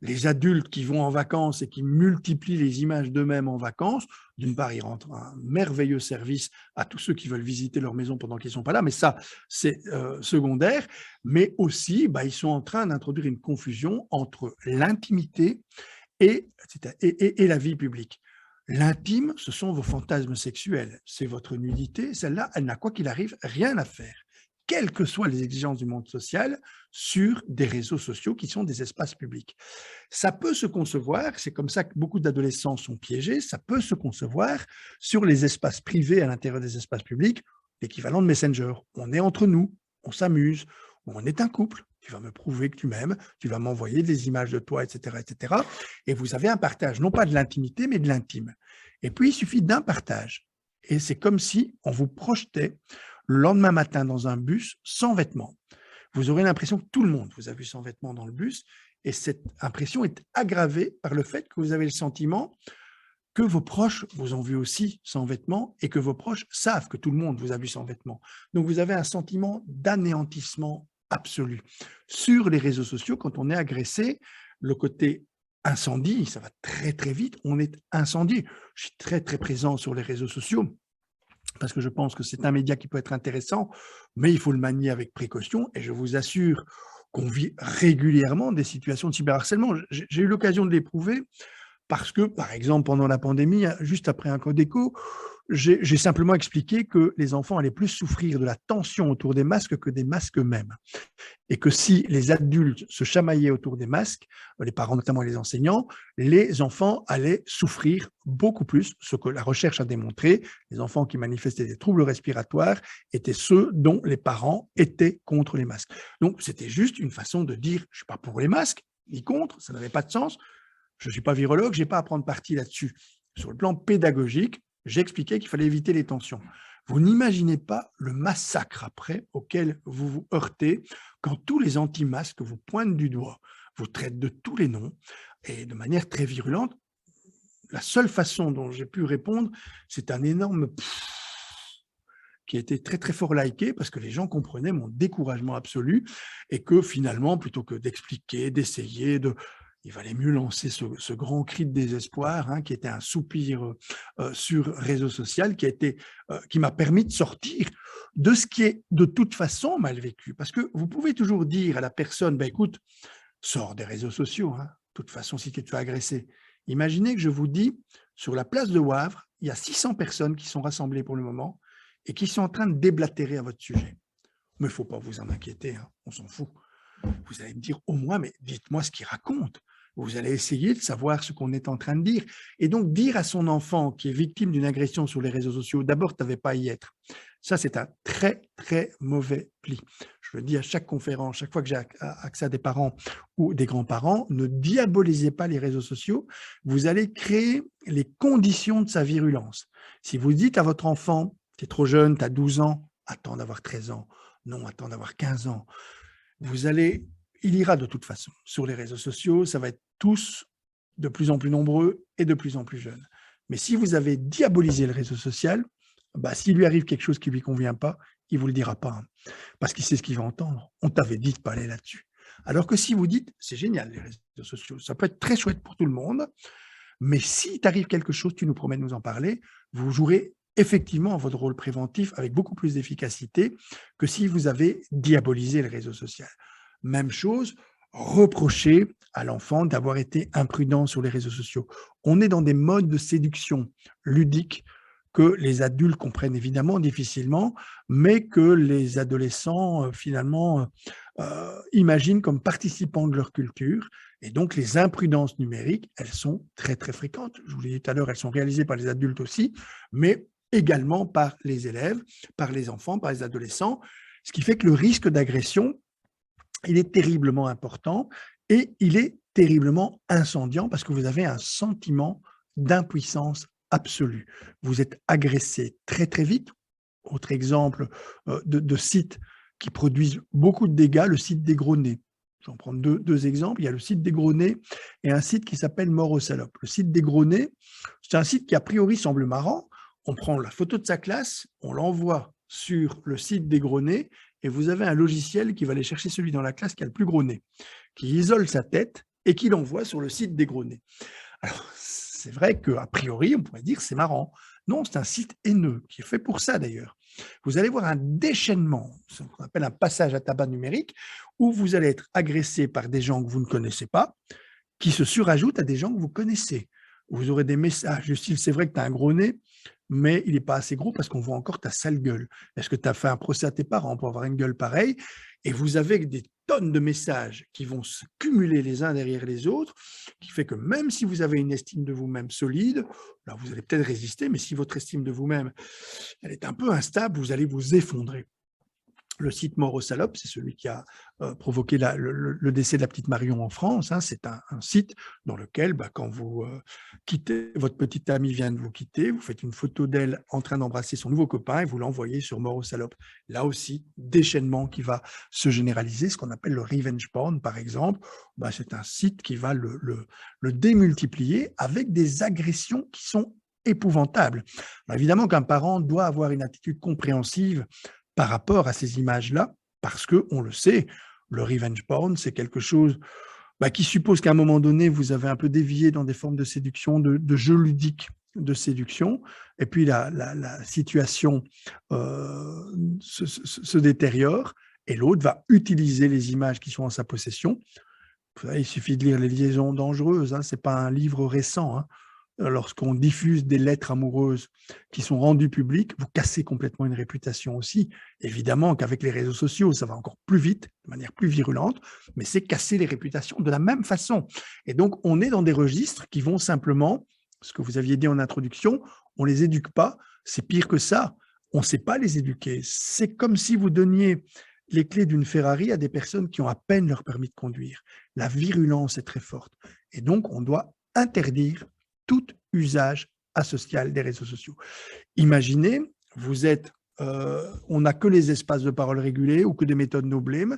les adultes qui vont en vacances et qui multiplient les images d'eux-mêmes en vacances, d'une part, ils rendent un merveilleux service à tous ceux qui veulent visiter leur maison pendant qu'ils ne sont pas là, mais ça, c'est secondaire. Mais aussi, ils sont en train d'introduire une confusion entre l'intimité et la vie publique. L'intime, ce sont vos fantasmes sexuels, c'est votre nudité. Celle-là, elle n'a, quoi qu'il arrive, rien à faire, quelles que soient les exigences du monde social, sur des réseaux sociaux qui sont des espaces publics. Ça peut se concevoir, c'est comme ça que beaucoup d'adolescents sont piégés, ça peut se concevoir sur les espaces privés à l'intérieur des espaces publics, l'équivalent de Messenger. On est entre nous, on s'amuse, on est un couple, tu vas me prouver que tu m'aimes, tu vas m'envoyer des images de toi, etc., etc. Et vous avez un partage, non pas de l'intimité, mais de l'intime. Et puis, il suffit d'un partage. Et c'est comme si on vous projetait le lendemain matin dans un bus sans vêtements. Vous aurez l'impression que tout le monde vous a vu sans vêtements dans le bus, et cette impression est aggravée par le fait que vous avez le sentiment que vos proches vous ont vu aussi sans vêtements et que vos proches savent que tout le monde vous a vu sans vêtements. Donc, vous avez un sentiment d'anéantissement absolu. Sur les réseaux sociaux, quand on est agressé, le côté incendie, ça va très, très vite, on est incendié. Je suis très, très présent sur les réseaux sociaux parce que je pense que c'est un média qui peut être intéressant, mais il faut le manier avec précaution et je vous assure qu'on vit régulièrement des situations de cyberharcèlement. J'ai eu l'occasion de l'éprouver parce que, par exemple, pendant la pandémie, juste après un Codeco, j'ai simplement expliqué que les enfants allaient plus souffrir de la tension autour des masques que des masques eux-mêmes. Et que si les adultes se chamaillaient autour des masques, les parents notamment et les enseignants, les enfants allaient souffrir beaucoup plus, ce que la recherche a démontré. Les enfants qui manifestaient des troubles respiratoires étaient ceux dont les parents étaient contre les masques. Donc, c'était juste une façon de dire, je ne suis pas pour les masques, ni contre, ça n'avait pas de sens. Je ne suis pas virologue, je n'ai pas à prendre parti là-dessus. Sur le plan pédagogique, j'expliquais qu'il fallait éviter les tensions. Vous n'imaginez pas le massacre après auquel vous vous heurtez quand tous les anti-masques vous pointent du doigt, vous traitent de tous les noms et de manière très virulente. La seule façon dont j'ai pu répondre, c'est un énorme qui était très très fort liké parce que les gens comprenaient mon découragement absolu et que finalement, plutôt que d'expliquer, d'essayer, il valait mieux lancer ce grand cri de désespoir, qui était un soupir sur réseau social, qui m'a permis de sortir de ce qui est de toute façon mal vécu. Parce que vous pouvez toujours dire à la personne, écoute, sors des réseaux sociaux, de toute façon, si tu te fais agresser. Imaginez que je vous dis, sur la place de Wavre, il y a 600 personnes qui sont rassemblées pour le moment et qui sont en train de déblatérer à votre sujet. Mais il ne faut pas vous en inquiéter, on s'en fout. Vous allez me dire au moins, mais dites-moi ce qu'ils racontent. Vous allez essayer de savoir ce qu'on est en train de dire. Et donc, dire à son enfant qui est victime d'une agression sur les réseaux sociaux, d'abord, tu n'avais pas à y être. Ça, c'est un très, très mauvais pli. Je le dis à chaque conférence, chaque fois que j'ai accès à des parents ou des grands-parents, ne diabolisez pas les réseaux sociaux. Vous allez créer les conditions de sa virulence. Si vous dites à votre enfant, tu es trop jeune, tu as 12 ans, attends d'avoir 13 ans. Non, attends d'avoir 15 ans. Il ira de toute façon sur les réseaux sociaux, ça va être tous de plus en plus nombreux et de plus en plus jeunes. Mais si vous avez diabolisé le réseau social, s'il lui arrive quelque chose qui ne lui convient pas, il ne vous le dira pas, parce qu'il sait ce qu'il va entendre. On t'avait dit de ne pas aller là-dessus. Alors que si vous dites, c'est génial les réseaux sociaux, ça peut être très chouette pour tout le monde, mais si t'arrive quelque chose, tu nous promets de nous en parler, vous jouerez effectivement votre rôle préventif avec beaucoup plus d'efficacité que si vous avez diabolisé le réseau social. Même chose, reprocher à l'enfant d'avoir été imprudent sur les réseaux sociaux. On est dans des modes de séduction ludiques que les adultes comprennent évidemment difficilement, mais que les adolescents finalement imaginent comme participants de leur culture. Et donc, les imprudences numériques, elles sont très, très fréquentes. Je vous l'ai dit tout à l'heure, elles sont réalisées par les adultes aussi, mais également par les élèves, par les enfants, par les adolescents, ce qui fait que le risque d'agression, il est terriblement important et il est terriblement incendiant parce que vous avez un sentiment d'impuissance absolue. Vous êtes agressé très, très vite. Autre exemple de sites qui produisent beaucoup de dégâts, le site des Gros Nez. Je vais en prendre deux exemples. Il y a le site des Gros Nez et un site qui s'appelle Mort aux salopes. Le site des Gros Nez, c'est un site qui a priori semble marrant. On prend la photo de sa classe, on l'envoie sur le site des Gros Nez et vous avez un logiciel qui va aller chercher celui dans la classe qui a le plus gros nez, qui isole sa tête et qu'il envoie sur le site des gros nez. Alors, c'est vrai qu'a priori, on pourrait dire c'est marrant. Non, c'est un site haineux, qui est fait pour ça d'ailleurs. Vous allez voir un déchaînement, ce qu'on appelle un passage à tabac numérique, où vous allez être agressé par des gens que vous ne connaissez pas, qui se surajoutent à des gens que vous connaissez. Vous aurez des messages du style « c'est vrai que tu as un gros nez, mais il n'est pas assez gros parce qu'on voit encore ta sale gueule. Est-ce que tu as fait un procès à tes parents pour avoir une gueule pareille ?» Et vous avez des tonnes de messages qui vont se cumuler les uns derrière les autres, qui fait que même si vous avez une estime de vous-même solide, là vous allez peut-être résister, mais si votre estime de vous-même elle est un peu instable, vous allez vous effondrer. Le site Mort aux salopes, c'est celui qui a provoqué le décès de la petite Marion en France. Hein. C'est un site dans lequel, quand vous quittez, votre petite amie vient de vous quitter, vous faites une photo d'elle en train d'embrasser son nouveau copain et vous l'envoyez sur Mort aux salopes. Là aussi, déchaînement qui va se généraliser, ce qu'on appelle le revenge porn, par exemple. C'est un site qui va le démultiplier avec des agressions qui sont épouvantables. Alors, évidemment qu'un parent doit avoir une attitude compréhensive par rapport à ces images-là, parce qu'on le sait, le revenge porn, c'est quelque chose qui suppose qu'à un moment donné, vous avez un peu dévié dans des formes de séduction, de jeux ludiques de séduction, et puis la situation se détériore, et l'autre va utiliser les images qui sont en sa possession. Vous savez, il suffit de lire Les liaisons dangereuses, hein, ce n'est pas un livre récent, hein. Lorsqu'on diffuse des lettres amoureuses qui sont rendues publiques, vous cassez complètement une réputation aussi. Évidemment qu'avec les réseaux sociaux, ça va encore plus vite, de manière plus virulente, mais c'est casser les réputations de la même façon. Et donc, on est dans des registres qui vont simplement, ce que vous aviez dit en introduction, on ne les éduque pas, c'est pire que ça, on ne sait pas les éduquer. C'est comme si vous donniez les clés d'une Ferrari à des personnes qui ont à peine leur permis de conduire. La virulence est très forte. Et donc, on doit interdire tout usage asocial des réseaux sociaux. Imaginez, on n'a que les espaces de parole régulés ou que des méthodes no blame,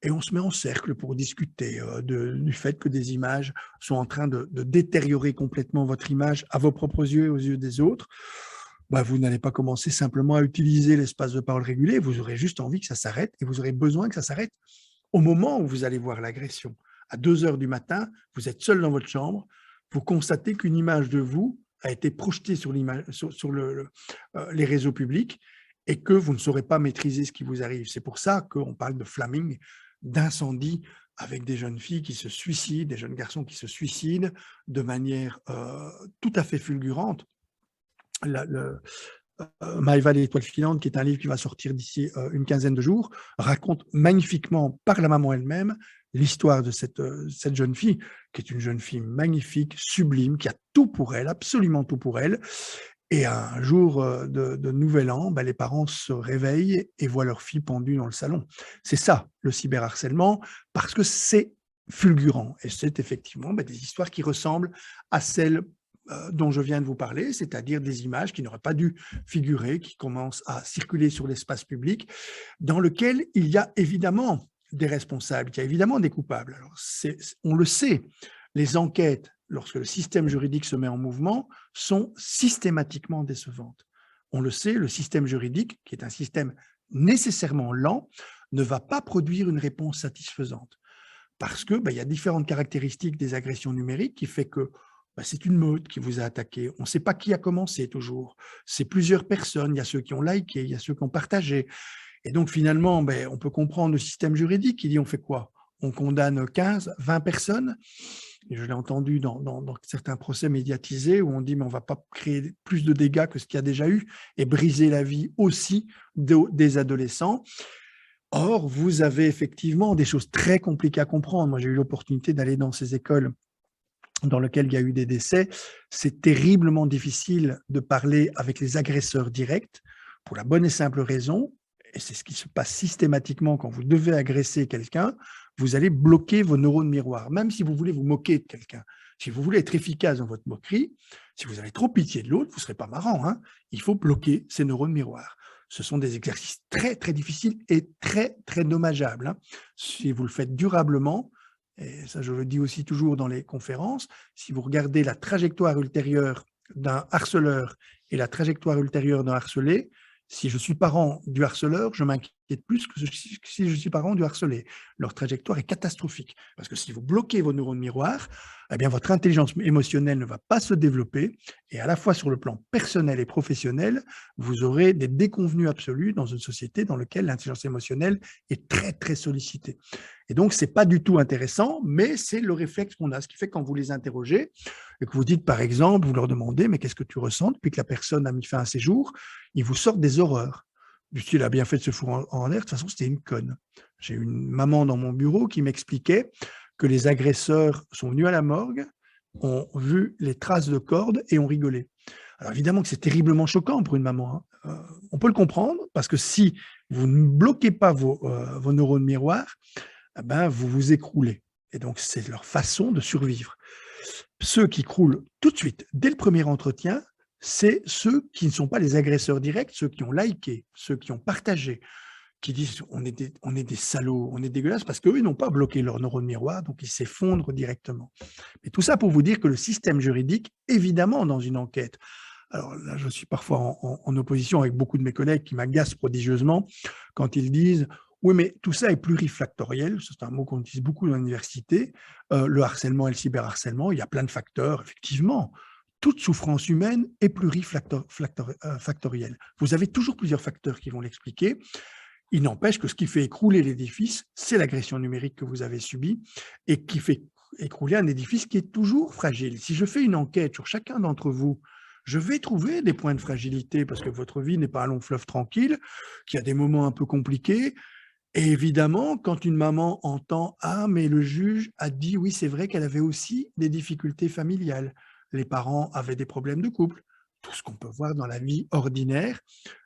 et on se met en cercle pour discuter du fait que des images sont en train de détériorer complètement votre image à vos propres yeux et aux yeux des autres. Vous n'allez pas commencer simplement à utiliser l'espace de parole régulé, vous aurez juste envie que ça s'arrête, et vous aurez besoin que ça s'arrête au moment où vous allez voir l'agression. À 2h du matin, vous êtes seul dans votre chambre, vous constatez qu'une image de vous a été projetée sur les réseaux publics et que vous ne saurez pas maîtriser ce qui vous arrive. C'est pour ça qu'on parle de flaming, d'incendie, avec des jeunes filles qui se suicident, des jeunes garçons qui se suicident de manière tout à fait fulgurante. Maëva l'étoile filante, qui est un livre qui va sortir d'ici une quinzaine de jours, raconte magnifiquement par la maman elle-même l'histoire de cette jeune fille, qui est une jeune fille magnifique, sublime, qui a tout pour elle, absolument tout pour elle. Et un jour de Nouvel An, les parents se réveillent et voient leur fille pendue dans le salon. C'est ça, le cyberharcèlement, parce que c'est fulgurant. Et c'est effectivement des histoires qui ressemblent à celles dont je viens de vous parler, c'est-à-dire des images qui n'auraient pas dû figurer, qui commencent à circuler sur l'espace public, dans lequel il y a évidemment des responsables, il y a évidemment des coupables. Alors, on le sait, les enquêtes, lorsque le système juridique se met en mouvement, sont systématiquement décevantes. On le sait, le système juridique, qui est un système nécessairement lent, ne va pas produire une réponse satisfaisante. Parce que y a différentes caractéristiques des agressions numériques qui fait que c'est une meute qui vous a attaqué. On ne sait pas qui a commencé toujours. C'est plusieurs personnes. Il y a ceux qui ont liké, il y a ceux qui ont partagé. Et donc, finalement, on peut comprendre le système juridique qui dit on fait quoi? On condamne 15, 20 personnes. Et je l'ai entendu dans certains procès médiatisés où on dit mais on ne va pas créer plus de dégâts que ce qu'il y a déjà eu et briser la vie aussi des adolescents. Or, vous avez effectivement des choses très compliquées à comprendre. Moi, j'ai eu l'opportunité d'aller dans ces écoles dans lesquelles il y a eu des décès. C'est terriblement difficile de parler avec les agresseurs directs pour la bonne et simple raison, et c'est ce qui se passe systématiquement quand vous devez agresser quelqu'un, vous allez bloquer vos neurones miroirs, même si vous voulez vous moquer de quelqu'un. Si vous voulez être efficace dans votre moquerie, si vous avez trop pitié de l'autre, vous ne serez pas marrant, hein. Il faut bloquer ces neurones miroirs. Ce sont des exercices très, très difficiles et très, très dommageables, hein. Si vous le faites durablement, et ça je le dis aussi toujours dans les conférences, si vous regardez la trajectoire ultérieure d'un harceleur et la trajectoire ultérieure d'un harcelé, si je suis parent du harceleur, je m'inquiète peut-être plus que si je suis parent du harcelé. Leur trajectoire est catastrophique. Parce que si vous bloquez vos neurones miroirs, eh bien, votre intelligence émotionnelle ne va pas se développer. Et à la fois sur le plan personnel et professionnel, vous aurez des déconvenues absolues dans une société dans laquelle l'intelligence émotionnelle est très, très sollicitée. Et donc, ce n'est pas du tout intéressant, mais c'est le réflexe qu'on a. Ce qui fait que quand vous les interrogez et que vous dites, par exemple, vous leur demandez, mais qu'est-ce que tu ressens depuis que la personne a mis fin à ses jours, ils vous sortent des horreurs. Du style, a bien fait de se foutre en l'air, de toute façon, c'était une conne. J'ai une maman dans mon bureau qui m'expliquait que les agresseurs sont venus à la morgue, ont vu les traces de cordes et ont rigolé. Alors évidemment que c'est terriblement choquant pour une maman. On peut le comprendre, parce que si vous ne bloquez pas vos neurones miroirs, eh ben, vous vous écroulez. Et donc, c'est leur façon de survivre. Ceux qui croulent tout de suite, dès le premier entretien, c'est ceux qui ne sont pas les agresseurs directs, ceux qui ont liké, ceux qui ont partagé, qui disent on est des salauds, on est dégueulasses, parce qu'eux, ils n'ont pas bloqué leur neurone miroir, donc ils s'effondrent directement. Mais tout ça pour vous dire que le système juridique, évidemment, dans une enquête, alors là, je suis parfois en opposition avec beaucoup de mes collègues qui m'agacent prodigieusement quand ils disent « Oui, mais tout ça est plurifactoriel », c'est un mot qu'on utilise beaucoup dans l'université, le harcèlement et le cyberharcèlement, il y a plein de facteurs, effectivement. Toute souffrance humaine est plurifactorielle. Vous avez toujours plusieurs facteurs qui vont l'expliquer. Il n'empêche que ce qui fait écrouler l'édifice, c'est l'agression numérique que vous avez subie et qui fait écrouler un édifice qui est toujours fragile. Si je fais une enquête sur chacun d'entre vous, je vais trouver des points de fragilité parce que votre vie n'est pas un long fleuve tranquille, qu'il y a des moments un peu compliqués. Et évidemment, quand une maman entend « Ah, mais le juge a dit, oui, c'est vrai qu'elle avait aussi des difficultés familiales. Les parents avaient des problèmes de couple. » Tout ce qu'on peut voir dans la vie ordinaire,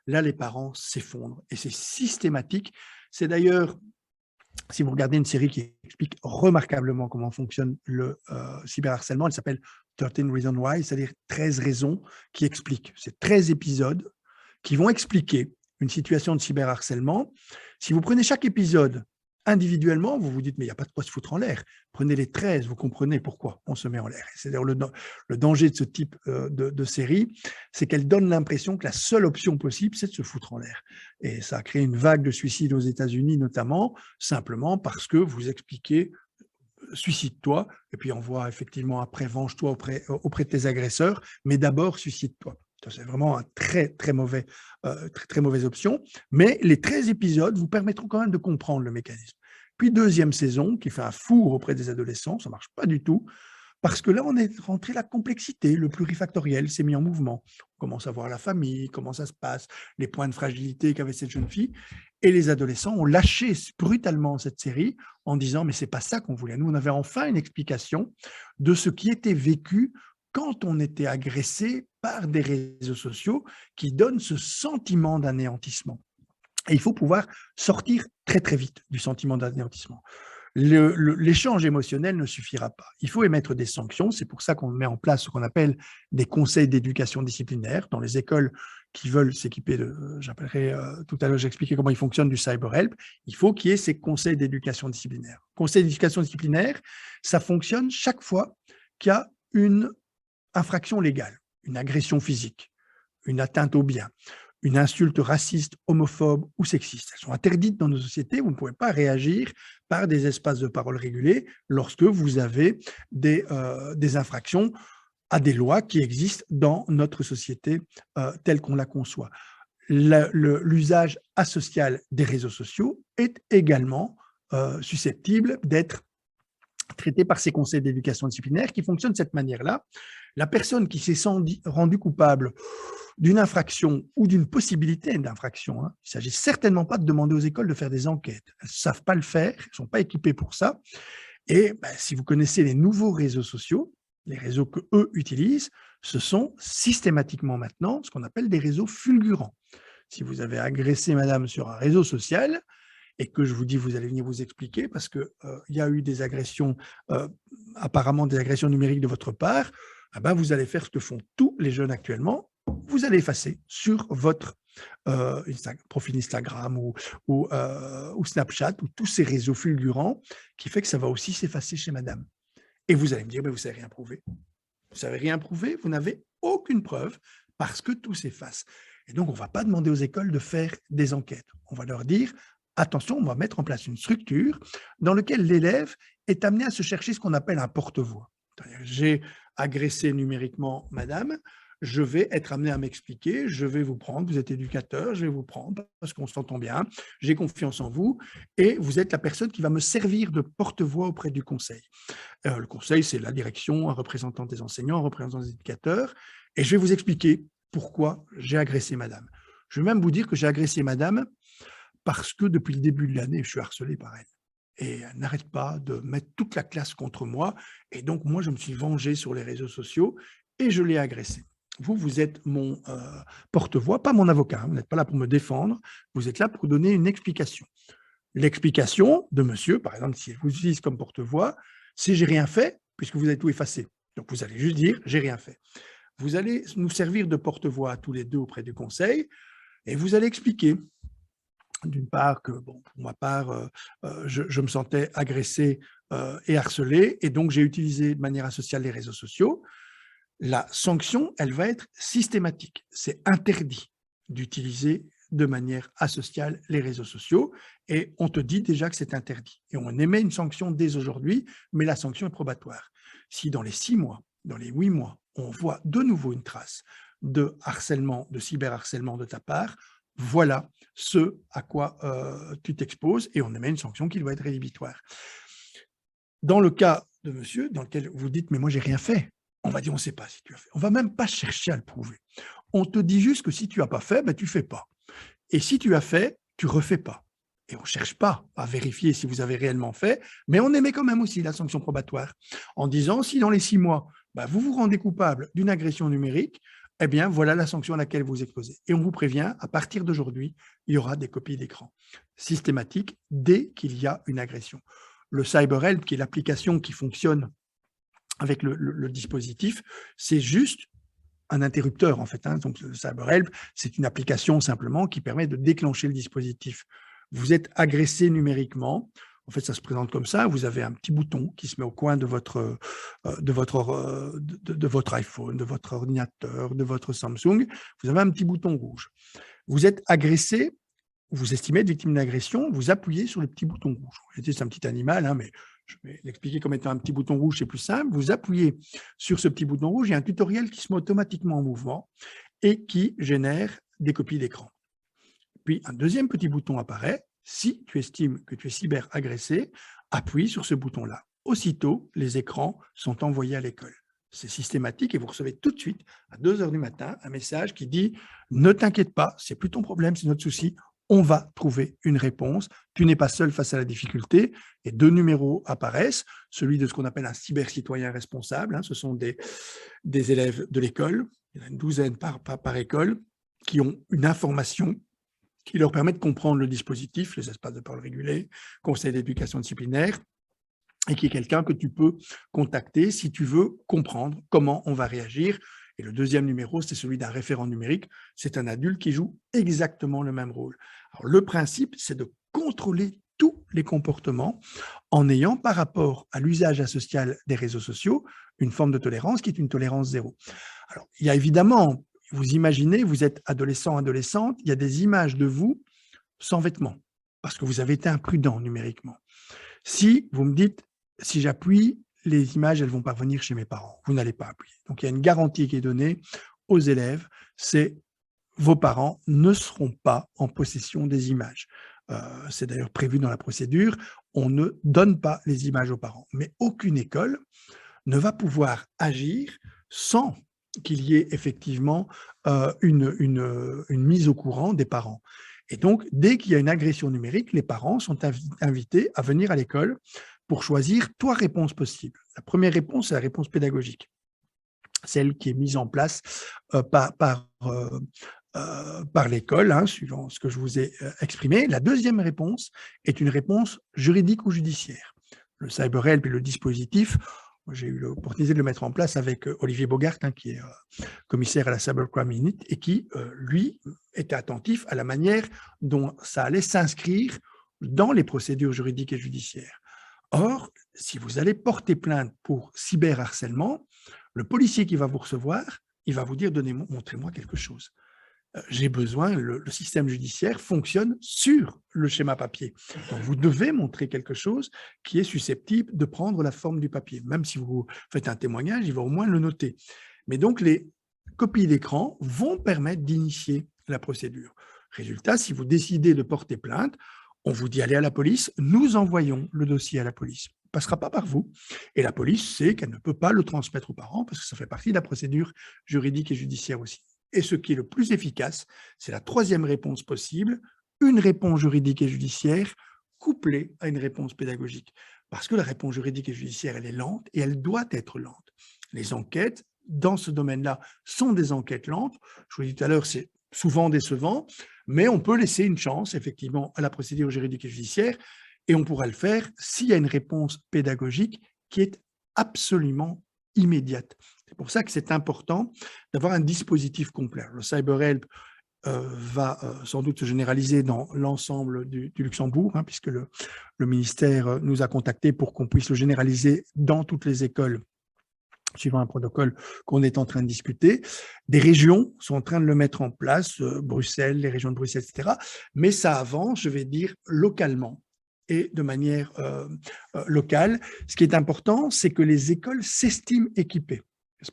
là, les parents s'effondrent. Et c'est systématique. C'est d'ailleurs, si vous regardez une série qui explique remarquablement comment fonctionne le cyberharcèlement, elle s'appelle 13 Reasons Why, c'est-à-dire 13 raisons qui expliquent. C'est 13 épisodes qui vont expliquer une situation de cyberharcèlement. Si vous prenez chaque épisode individuellement, vous vous dites, mais il n'y a pas de quoi se foutre en l'air. Prenez les 13, vous comprenez pourquoi on se met en l'air. C'est d'ailleurs le danger de ce type de série, c'est qu'elle donne l'impression que la seule option possible, c'est de se foutre en l'air. Et ça a créé une vague de suicides aux États-Unis notamment, simplement parce que vous expliquez suicide-toi, et puis on voit effectivement après venge-toi auprès de tes agresseurs, mais d'abord suicide-toi. C'est vraiment une très, très mauvaise option. Mais les 13 épisodes vous permettront quand même de comprendre le mécanisme. Puis deuxième saison, qui fait un four auprès des adolescents, ça ne marche pas du tout, parce que là, on est rentré la complexité, le plurifactoriel s'est mis en mouvement. On commence à voir la famille, comment ça se passe, les points de fragilité qu'avait cette jeune fille. Et les adolescents ont lâché brutalement cette série en disant « mais c'est pas ça qu'on voulait ». Nous, on avait enfin une explication de ce qui était vécu quand on était agressé par des réseaux sociaux qui donnent ce sentiment d'anéantissement. Et il faut pouvoir sortir très, très vite du sentiment d'anéantissement. L'échange émotionnel ne suffira pas. Il faut émettre des sanctions. C'est pour ça qu'on met en place ce qu'on appelle des conseils d'éducation disciplinaire dans les écoles qui veulent s'équiper de, j'appellerai tout à l'heure, j'expliquais comment il fonctionne du CyberHelp. Il faut qu'il y ait ces conseils d'éducation disciplinaire. Conseil d'éducation disciplinaire, ça fonctionne chaque fois qu'il y a une infraction légale, une agression physique, une atteinte aux biens, une insulte raciste, homophobe ou sexiste. Elles sont interdites dans nos sociétés. Vous ne pouvez pas réagir par des espaces de parole régulés lorsque vous avez des infractions à des lois qui existent dans notre société telle qu'on la conçoit. L'usage asocial des réseaux sociaux est également susceptible d'être traité par ces conseils d'éducation disciplinaire qui fonctionnent de cette manière-là. La personne qui s'est rendue coupable d'une infraction ou d'une possibilité d'infraction, il ne s'agit certainement pas de demander aux écoles de faire des enquêtes. Elles ne savent pas le faire, elles ne sont pas équipées pour ça. Et si vous connaissez les nouveaux réseaux sociaux, les réseaux qu'eux utilisent, ce sont systématiquement maintenant ce qu'on appelle des réseaux fulgurants. Si vous avez agressé madame sur un réseau social, et que je vous dis, vous allez venir vous expliquer, parce qu'il y a eu des agressions, apparemment des agressions numériques de votre part, vous allez faire ce que font tous les jeunes actuellement, vous allez effacer sur votre profil Instagram ou Snapchat, ou tous ces réseaux fulgurants, qui fait que ça va aussi s'effacer chez madame. Et vous allez me dire, mais vous ne savez rien prouver. Vous ne savez rien prouver, vous n'avez aucune preuve, parce que tout s'efface. Et donc, on ne va pas demander aux écoles de faire des enquêtes. On va leur dire, attention, on va mettre en place une structure dans laquelle l'élève est amené à se chercher ce qu'on appelle un porte-voix. J'ai agressé numériquement madame, je vais être amené à m'expliquer, je vais vous prendre, vous êtes éducateur, je vais vous prendre parce qu'on s'entend bien, j'ai confiance en vous et vous êtes la personne qui va me servir de porte-voix auprès du conseil. Le conseil, c'est la direction, un représentant des enseignants, un représentant des éducateurs, et je vais vous expliquer pourquoi j'ai agressé madame. Je vais même vous dire que j'ai agressé madame parce que depuis le début de l'année, je suis harcelé par elle. Et elle n'arrête pas de mettre toute la classe contre moi. Et donc, moi, je me suis vengé sur les réseaux sociaux et je l'ai agressée. Vous, vous êtes mon porte-voix, pas mon avocat. Vous n'êtes pas là pour me défendre. Vous êtes là pour donner une explication. L'explication de monsieur, par exemple, si je vous utilise comme porte-voix, c'est « j'ai rien fait », puisque vous avez tout effacé. Donc, vous allez juste dire « j'ai rien fait ». Vous allez nous servir de porte-voix tous les deux auprès du conseil et vous allez expliquer d'une part que, bon, pour ma part, je me sentais agressé et harcelé, et donc j'ai utilisé de manière asociale les réseaux sociaux. La sanction, elle va être systématique. C'est interdit d'utiliser de manière asociale les réseaux sociaux, et on te dit déjà que c'est interdit. Et on émet une sanction dès aujourd'hui, mais la sanction est probatoire. Si dans les 6 mois, dans les 8 mois, on voit de nouveau une trace de harcèlement, de cyberharcèlement de ta part, voilà ce à quoi tu t'exposes, et on émet une sanction qui doit être rédhibitoire. Dans le cas de monsieur, dans lequel vous dites « mais moi, j'ai rien fait », on va dire « on ne sait pas si tu as fait ». On ne va même pas chercher à le prouver. On te dit juste que si tu n'as pas fait, ben, tu ne fais pas. Et si tu as fait, tu ne refais pas. Et on ne cherche pas à vérifier si vous avez réellement fait, mais on émet quand même aussi la sanction probatoire en disant si dans les 6 mois, ben, vous vous rendez coupable d'une agression numérique, eh bien, voilà la sanction à laquelle vous exposez. Et on vous prévient, à partir d'aujourd'hui, il y aura des copies d'écran systématiques dès qu'il y a une agression. Le CyberHelp, qui est l'application qui fonctionne avec le dispositif, c'est juste un interrupteur, en fait. Donc, le CyberHelp, c'est une application simplement qui permet de déclencher le dispositif. Vous êtes agressé numériquement. En fait, ça se présente comme ça. Vous avez un petit bouton qui se met au coin de votre iPhone, de votre ordinateur, de votre Samsung. Vous avez un petit bouton rouge. Vous êtes agressé, vous estimez être victime d'agression, vous appuyez sur le petit bouton rouge. C'est un petit animal, mais je vais l'expliquer comme étant un petit bouton rouge, c'est plus simple. Vous appuyez sur ce petit bouton rouge, il y a un tutoriel qui se met automatiquement en mouvement et qui génère des copies d'écran. Puis, un deuxième petit bouton apparaît. Si tu estimes que tu es cyberagressé, appuie sur ce bouton-là. Aussitôt, les écrans sont envoyés à l'école. C'est systématique et vous recevez tout de suite, à 2 h du matin, un message qui dit « Ne t'inquiète pas, c'est plus ton problème, c'est notre souci, on va trouver une réponse. Tu n'es pas seul face à la difficulté. » Et 2 numéros apparaissent, celui de ce qu'on appelle un cybercitoyen responsable. Ce sont des élèves de l'école, il y en a une douzaine par école, qui ont une information qui leur permet de comprendre le dispositif, les espaces de parole régulés, conseil d'éducation disciplinaire, et qui est quelqu'un que tu peux contacter si tu veux comprendre comment on va réagir. Et le deuxième numéro, c'est celui d'un référent numérique. C'est un adulte qui joue exactement le même rôle. Alors, le principe, c'est de contrôler tous les comportements en ayant, par rapport à l'usage asocial des réseaux sociaux, une forme de tolérance qui est une tolérance zéro. Alors, il y a évidemment... Vous imaginez, vous êtes adolescent, adolescente, il y a des images de vous sans vêtements, parce que vous avez été imprudent numériquement. Si vous me dites, si j'appuie, les images, elles vont parvenir chez mes parents, vous n'allez pas appuyer. Donc, il y a une garantie qui est donnée aux élèves, c'est vos parents ne seront pas en possession des images. C'est d'ailleurs prévu dans la procédure, on ne donne pas les images aux parents. Mais aucune école ne va pouvoir agir sans qu'il y ait effectivement une mise au courant des parents. Et donc, dès qu'il y a une agression numérique, les parents sont invités à venir à l'école pour choisir 3 réponses possibles. La première réponse, c'est la réponse pédagogique, celle qui est mise en place par l'école, suivant ce que je vous ai exprimé. La deuxième réponse est une réponse juridique ou judiciaire. Le CyberHelp et le dispositif, j'ai eu l'opportunité de le mettre en place avec Olivier Bogart, qui est commissaire à la Cybercrime Unit, et qui, lui, était attentif à la manière dont ça allait s'inscrire dans les procédures juridiques et judiciaires. Or, si vous allez porter plainte pour cyberharcèlement, le policier qui va vous recevoir, il va vous dire « montrez-moi quelque chose ». j'ai besoin, le système judiciaire fonctionne sur le schéma papier. Donc, vous devez montrer quelque chose qui est susceptible de prendre la forme du papier. Même si vous faites un témoignage, il va au moins le noter. Mais donc, les copies d'écran vont permettre d'initier la procédure. Résultat, si vous décidez de porter plainte, on vous dit allez à la police, nous envoyons le dossier à la police. Il ne passera pas par vous. Et la police sait qu'elle ne peut pas le transmettre aux parents parce que ça fait partie de la procédure juridique et judiciaire aussi. Et ce qui est le plus efficace, c'est la troisième réponse possible, une réponse juridique et judiciaire couplée à une réponse pédagogique. Parce que la réponse juridique et judiciaire, elle est lente et elle doit être lente. Les enquêtes, dans ce domaine-là, sont des enquêtes lentes. Je vous l'ai dit tout à l'heure, c'est souvent décevant, mais on peut laisser une chance, effectivement, à la procédure juridique et judiciaire, et on pourra le faire s'il y a une réponse pédagogique qui est absolument immédiate. C'est pour ça que c'est important d'avoir un dispositif complet. Le CyberHelp va sans doute se généraliser dans l'ensemble du Luxembourg, hein, puisque le ministère nous a contactés pour qu'on puisse le généraliser dans toutes les écoles suivant un protocole qu'on est en train de discuter. Des régions sont en train de le mettre en place, Bruxelles, les régions de Bruxelles, etc. Mais ça avance, je vais dire, localement et de manière locale. Ce qui est important, c'est que les écoles s'estiment équipées.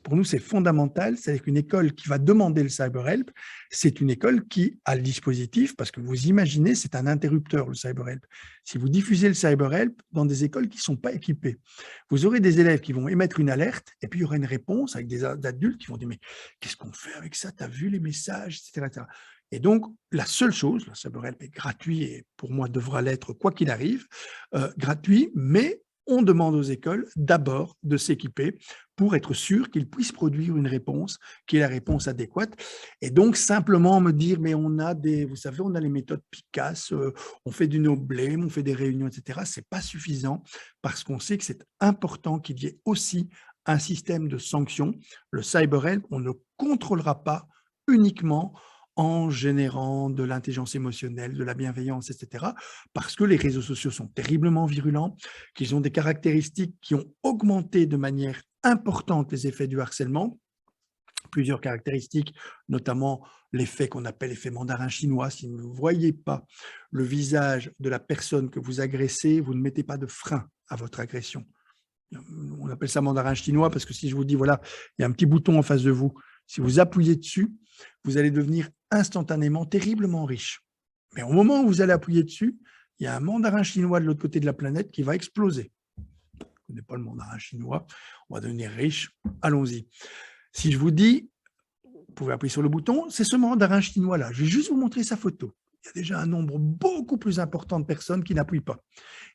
Pour nous, c'est fondamental, c'est-à-dire qu'une école qui va demander le CyberHelp, c'est une école qui a le dispositif, parce que vous imaginez, c'est un interrupteur, le CyberHelp. Si vous diffusez le CyberHelp dans des écoles qui ne sont pas équipées, vous aurez des élèves qui vont émettre une alerte, et puis il y aura une réponse avec des adultes qui vont dire « mais qu'est-ce qu'on fait avec ça? Tu as vu les messages ?» etc. Et donc, la seule chose, le CyberHelp est gratuit et pour moi devra l'être quoi qu'il arrive, gratuit, mais on demande aux écoles d'abord de s'équiper pour être sûr qu'ils puissent produire une réponse qui est la réponse adéquate. Et donc, simplement me dire, mais on a vous savez, on a les méthodes Picasso, on fait du no-blame, on fait des réunions, etc. Ce n'est pas suffisant parce qu'on sait que c'est important qu'il y ait aussi un système de sanctions. Le CyberHelp, on ne contrôlera pas uniquement en générant de l'intelligence émotionnelle, de la bienveillance, etc., parce que les réseaux sociaux sont terriblement virulents, qu'ils ont des caractéristiques qui ont augmenté de manière importante les effets du harcèlement, plusieurs caractéristiques, notamment l'effet qu'on appelle l'effet mandarin chinois. Si vous ne voyez pas le visage de la personne que vous agressez, vous ne mettez pas de frein à votre agression. On appelle ça mandarin chinois parce que si je vous dis, voilà, il y a un petit bouton en face de vous, si vous appuyez dessus, vous allez devenir instantanément terriblement riche. Mais au moment où vous allez appuyer dessus, il y a un mandarin chinois de l'autre côté de la planète qui va exploser. Je ne connais pas le mandarin chinois, on va devenir riche, allons-y. Si je vous dis, vous pouvez appuyer sur le bouton, c'est ce mandarin chinois-là. Je vais juste vous montrer sa photo. Il y a déjà un nombre beaucoup plus important de personnes qui n'appuient pas.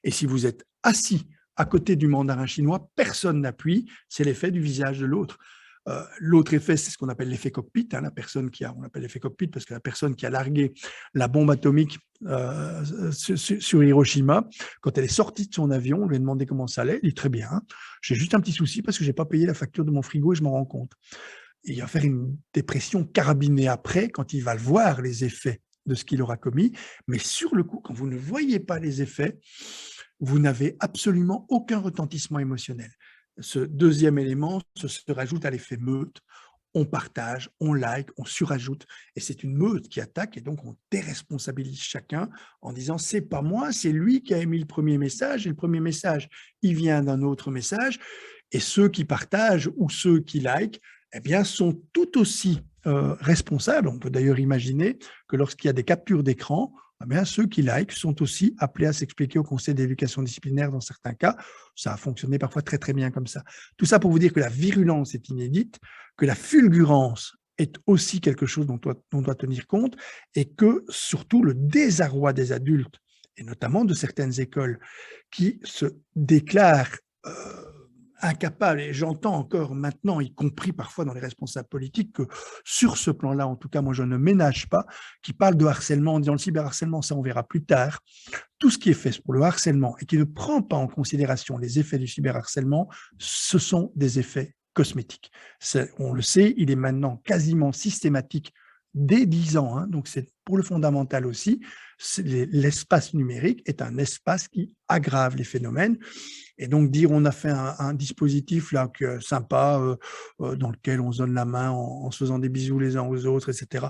Et si vous êtes assis à côté du mandarin chinois, personne n'appuie, c'est l'effet du visage de l'autre. L'autre effet, c'est ce qu'on appelle l'effet cockpit, hein, on appelle l'effet cockpit parce que la personne qui a largué la bombe atomique sur Hiroshima, quand elle est sortie de son avion, on lui a demandé comment ça allait, il dit très bien, j'ai juste un petit souci parce que je n'ai pas payé la facture de mon frigo et je m'en rends compte. Et il va faire une dépression carabinée après quand il va voir les effets de ce qu'il aura commis, mais sur le coup, quand vous ne voyez pas les effets, vous n'avez absolument aucun retentissement émotionnel. Ce deuxième élément se rajoute à l'effet meute. On partage, on like, on surajoute. Et c'est une meute qui attaque et donc on déresponsabilise chacun en disant « c'est pas moi, c'est lui qui a émis le premier message et le premier message, il vient d'un autre message. » Et ceux qui partagent ou ceux qui like, eh bien, sont tout aussi responsables. On peut d'ailleurs imaginer que lorsqu'il y a des captures d'écran, eh bien, ceux qui like sont aussi appelés à s'expliquer au conseil d'éducation disciplinaire dans certains cas. Ça a fonctionné parfois très, très bien comme ça. Tout ça pour vous dire que la virulence est inédite, que la fulgurance est aussi quelque chose dont on doit tenir compte et que surtout le désarroi des adultes, et notamment de certaines écoles qui se déclarent incapable, et j'entends encore maintenant, y compris parfois dans les responsables politiques, que sur ce plan-là, en tout cas, moi, je ne ménage pas, qui parlent de harcèlement en disant le cyberharcèlement, ça on verra plus tard. Tout ce qui est fait pour le harcèlement et qui ne prend pas en considération les effets du cyberharcèlement, ce sont des effets cosmétiques. On le sait, il est maintenant quasiment systématique dès 10 ans, hein, donc c'est pour le fondamental aussi, l'espace numérique est un espace qui aggrave les phénomènes. Et donc dire on a fait un dispositif là sympa dans lequel on se donne la main en se faisant des bisous les uns aux autres, etc.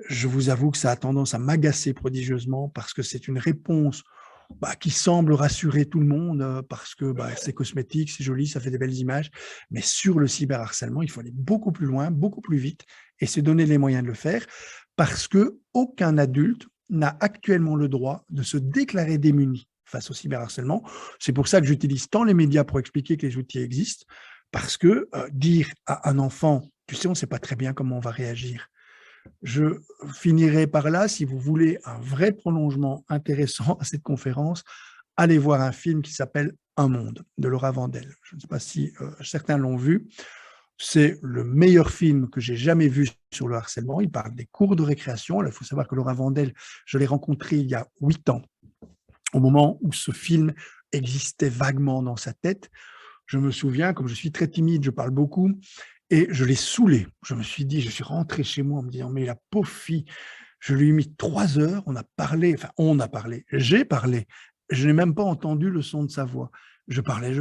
Je vous avoue que ça a tendance à m'agacer prodigieusement parce que c'est une réponse qui semble rassurer tout le monde parce que c'est cosmétique, c'est joli, ça fait des belles images. Mais sur le cyberharcèlement, il faut aller beaucoup plus loin, beaucoup plus vite et se donner les moyens de le faire parce qu'aucun adulte n'a actuellement le droit de se déclarer démuni face au cyberharcèlement. C'est pour ça que j'utilise tant les médias pour expliquer que les outils existent parce que dire à un enfant, tu sais, on ne sait pas très bien comment on va réagir. Je finirai par là. Si vous voulez un vrai prolongement intéressant à cette conférence, allez voir un film qui s'appelle Un monde de Laura Vandel. Je ne sais pas si certains l'ont vu. C'est le meilleur film que j'ai jamais vu sur le harcèlement. Il parle des cours de récréation. Il faut savoir que Laura Vandel, je l'ai rencontrée il y a 8 ans, au moment où ce film existait vaguement dans sa tête. Je me souviens, comme je suis très timide, je parle beaucoup, et je l'ai saoulée. Je me suis dit, je suis rentré chez moi en me disant, mais la pauvre fille, je lui ai mis 3 heures, on a parlé, j'ai parlé, je n'ai même pas entendu le son de sa voix. Je parlais,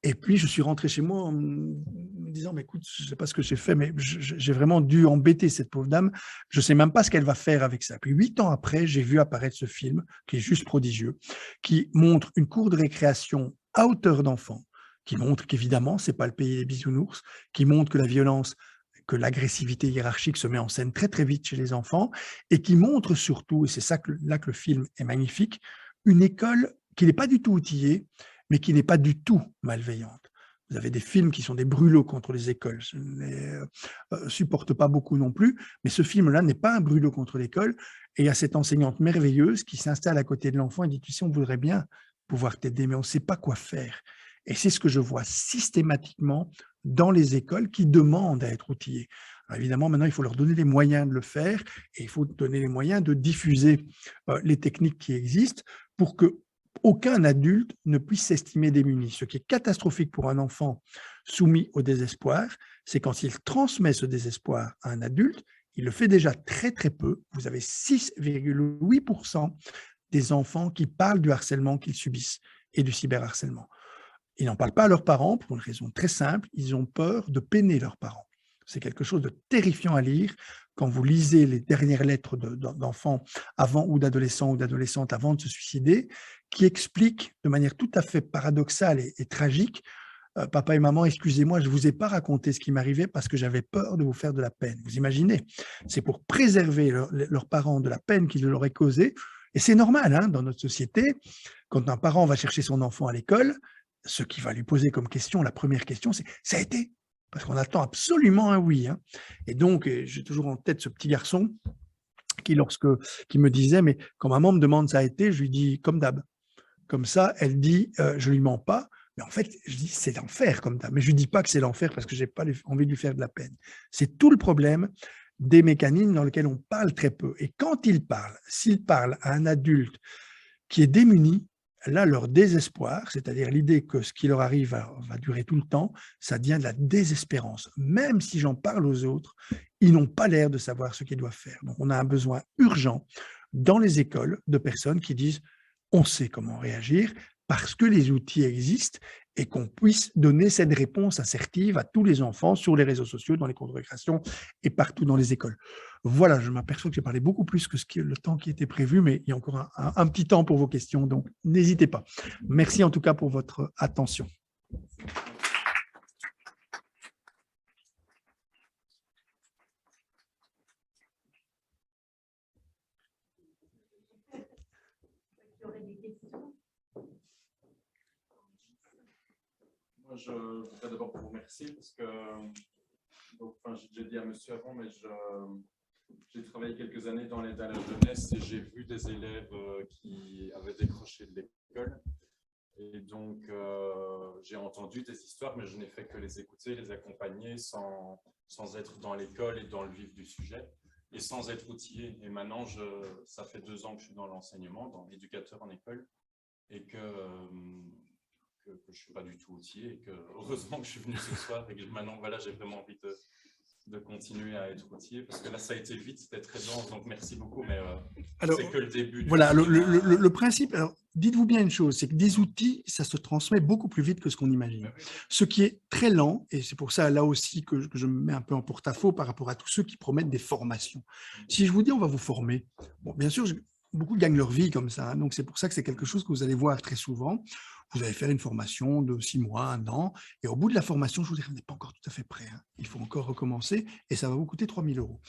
et puis je suis rentré chez moi en me disant, mais écoute, je ne sais pas ce que j'ai fait, mais j'ai vraiment dû embêter cette pauvre dame, je ne sais même pas ce qu'elle va faire avec ça. Puis 8 ans après, j'ai vu apparaître ce film, qui est juste prodigieux, qui montre une cour de récréation à hauteur d'enfant, qui montre qu'évidemment, ce n'est pas le pays des bisounours, qui montre que la violence, que l'agressivité hiérarchique se met en scène très très vite chez les enfants, et qui montre surtout, et c'est ça là que le film est magnifique, une école qui n'est pas du tout outillée, mais qui n'est pas du tout malveillante. Vous avez des films qui sont des brûlots contre les écoles. Je ne les supporte pas beaucoup non plus, mais ce film-là n'est pas un brûlot contre l'école. Et il y a cette enseignante merveilleuse qui s'installe à côté de l'enfant et dit, tu sais, on voudrait bien pouvoir t'aider, mais on ne sait pas quoi faire. Et c'est ce que je vois systématiquement dans les écoles qui demandent à être outillées. Alors évidemment, maintenant, il faut leur donner les moyens de le faire et il faut donner les moyens de diffuser les techniques qui existent pour que aucun adulte ne puisse s'estimer démuni. Ce qui est catastrophique pour un enfant soumis au désespoir, c'est quand il transmet ce désespoir à un adulte, il le fait déjà très très peu. Vous avez 6,8% des enfants qui parlent du harcèlement qu'ils subissent et du cyberharcèlement. Ils n'en parlent pas à leurs parents pour une raison très simple, ils ont peur de peiner leurs parents. C'est quelque chose de terrifiant à lire quand vous lisez les dernières lettres d'enfants avant ou d'adolescentes avant de se suicider, qui expliquent de manière tout à fait paradoxale et tragique, papa et maman, excusez-moi, je ne vous ai pas raconté ce qui m'arrivait parce que j'avais peur de vous faire de la peine. Vous imaginez? C'est pour préserver leurs parents de la peine qu'ils leur auraient causée. Et c'est normal, hein, dans notre société, quand un parent va chercher son enfant à l'école, ce qu'il va lui poser comme question, la première question, c'est « ça a été ?» Parce qu'on attend absolument un oui. Hein. Et donc, j'ai toujours en tête ce petit garçon qui me disait « mais quand maman me demande ça a été », je lui dis « comme d'hab ». Comme ça, elle dit je lui mens pas ». Mais en fait, je dis c'est l'enfer comme d'hab. Mais je ne dis pas que c'est l'enfer parce que je n'ai pas envie de lui faire de la peine. C'est tout le problème des mécanismes dans lesquels on parle très peu. Et quand ils parlent, s'ils parlent à un adulte qui est démuni, là, leur désespoir, c'est-à-dire l'idée que ce qui leur arrive va durer tout le temps, ça devient de la désespérance. Même si j'en parle aux autres, ils n'ont pas l'air de savoir ce qu'ils doivent faire. Donc, on a un besoin urgent dans les écoles de personnes qui disent « on sait comment réagir » parce que les outils existent et qu'on puisse donner cette réponse assertive à tous les enfants sur les réseaux sociaux, dans les cours de récréation et partout dans les écoles. Voilà, je m'aperçois que j'ai parlé beaucoup plus que le temps qui était prévu, mais il y a encore un petit temps pour vos questions, donc n'hésitez pas. Merci en tout cas pour votre attention. Moi, je voudrais d'abord vous remercier parce que, j'ai déjà dit à monsieur avant, mais j'ai travaillé quelques années dans l'aide à la jeunesse et j'ai vu des élèves qui avaient décroché de l'école. Et donc, j'ai entendu des histoires, mais je n'ai fait que les écouter, les accompagner sans être dans l'école et dans le vif du sujet et sans être outillé. Et maintenant, ça fait 2 ans que je suis dans l'enseignement, dans l'éducateur en école et que je ne suis pas du tout outillé et que heureusement que je suis venu ce soir et que maintenant, voilà, j'ai vraiment envie de continuer. continuer à être outillé? Parce que là, ça a été vite, c'était très dense, donc merci beaucoup, mais Alors, c'est que le début. Voilà, le principe, alors dites-vous bien une chose, c'est que des outils, ça se transmet beaucoup plus vite que ce qu'on imagine. Oui. Ce qui est très lent, et c'est pour ça là aussi que je me mets un peu en porte-à-faux par rapport à tous ceux qui promettent des formations. Si je vous dis on va vous former, bon, bien sûr, beaucoup gagnent leur vie comme ça, hein, donc c'est pour ça que c'est quelque chose que vous allez voir très souvent. Vous allez faire une formation de 6 mois, 1 an, et au bout de la formation, je vous dis, on n'est pas encore tout à fait prêt, hein. Il faut encore recommencer, et ça va vous coûter 3 000 €.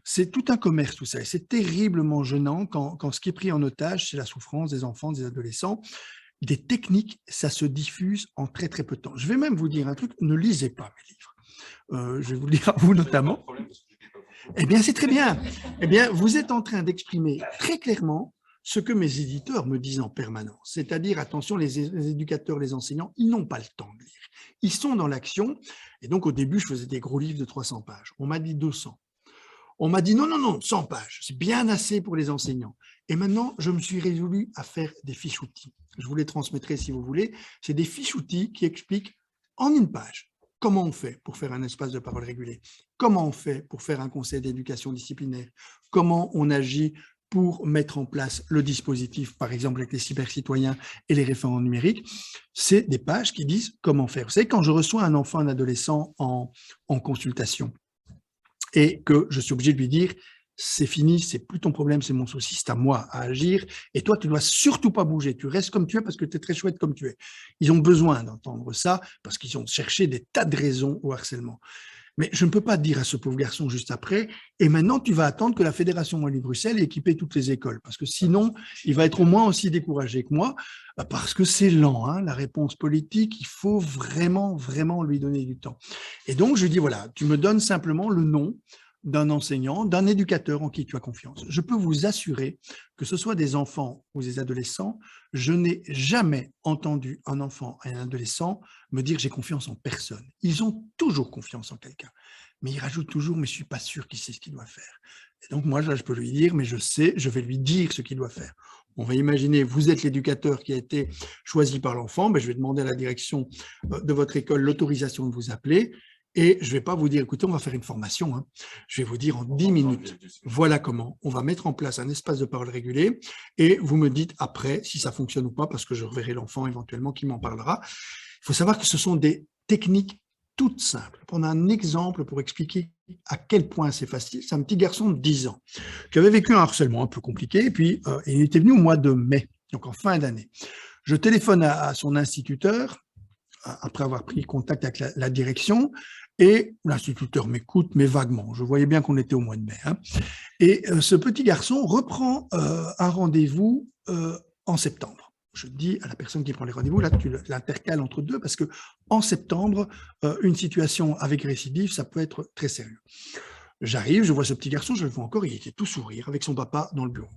C'est tout un commerce, tout ça, et c'est terriblement gênant quand ce qui est pris en otage, c'est la souffrance des enfants, des adolescents. Des techniques, ça se diffuse en très très peu de temps. Je vais même vous dire un truc, ne lisez pas mes livres. Je vais vous le dire à vous notamment. Eh bien, c'est très bien. Eh bien, vous êtes en train d'exprimer très clairement ce que mes éditeurs me disent en permanence. C'est-à-dire, attention, les éducateurs, les enseignants, ils n'ont pas le temps de lire. Ils sont dans l'action. Et donc, au début, je faisais des gros livres de 300 pages. On m'a dit 200. On m'a dit non, 100 pages, c'est bien assez pour les enseignants. Et maintenant, je me suis résolu à faire des fiches outils. Je vous les transmettrai si vous voulez. C'est des fiches outils qui expliquent en une page comment on fait pour faire un espace de parole régulé, comment on fait pour faire un conseil d'éducation disciplinaire, comment on agit pour mettre en place le dispositif, par exemple avec les cybercitoyens et les référents numériques. C'est des pages qui disent comment faire. Vous savez, quand je reçois un enfant, un adolescent en consultation, et que je suis obligé de lui dire c'est fini, c'est plus ton problème, c'est mon souci, c'est à moi à agir, et toi tu dois surtout pas bouger, tu restes comme tu es parce que tu es très chouette comme tu es. Ils ont besoin d'entendre ça parce qu'ils ont cherché des tas de raisons au harcèlement. Mais je ne peux pas dire à ce pauvre garçon juste après, et maintenant tu vas attendre que la Fédération Wallonie-Bruxelles ait équipé toutes les écoles, parce que sinon, il va être au moins aussi découragé que moi, parce que c'est lent, hein, la réponse politique, il faut vraiment, vraiment lui donner du temps. Et donc, je lui dis, voilà, tu me donnes simplement le nom d'un enseignant, d'un éducateur en qui tu as confiance. Je peux vous assurer que ce soit des enfants ou des adolescents, je n'ai jamais entendu un enfant et un adolescent me dire j'ai confiance en personne. Ils ont toujours confiance en quelqu'un, mais ils rajoutent toujours mais je suis pas sûr qu'il sait ce qu'il doit faire. Et donc moi là je peux lui dire mais je sais, je vais lui dire ce qu'il doit faire. On va imaginer, vous êtes l'éducateur qui a été choisi par l'enfant, ben, je vais demander à la direction de votre école l'autorisation de vous appeler. Et je ne vais pas vous dire, écoutez, on va faire une formation. Hein. Je vais vous dire en 10 minutes, voilà comment on va mettre en place un espace de parole régulé. Et vous me dites après si ça fonctionne ou pas, parce que je reverrai l'enfant éventuellement qui m'en parlera. Il faut savoir que ce sont des techniques toutes simples. Prendre un exemple pour expliquer à quel point c'est facile. C'est un petit garçon de 10 ans qui avait vécu un harcèlement un peu compliqué. Et puis, il était venu au mois de mai, donc en fin d'année. Je téléphone à son instituteur, après avoir pris contact avec la direction, et l'instituteur m'écoute, mais vaguement. Je voyais bien qu'on était au mois de mai. Hein. Et ce petit garçon reprend un rendez-vous en septembre. Je dis à la personne qui prend les rendez-vous, là, tu l'intercales entre deux, parce que en septembre, une situation avec récidive, ça peut être très sérieux. J'arrive, je vois ce petit garçon, je le vois encore, il était tout sourire avec son papa dans le bureau.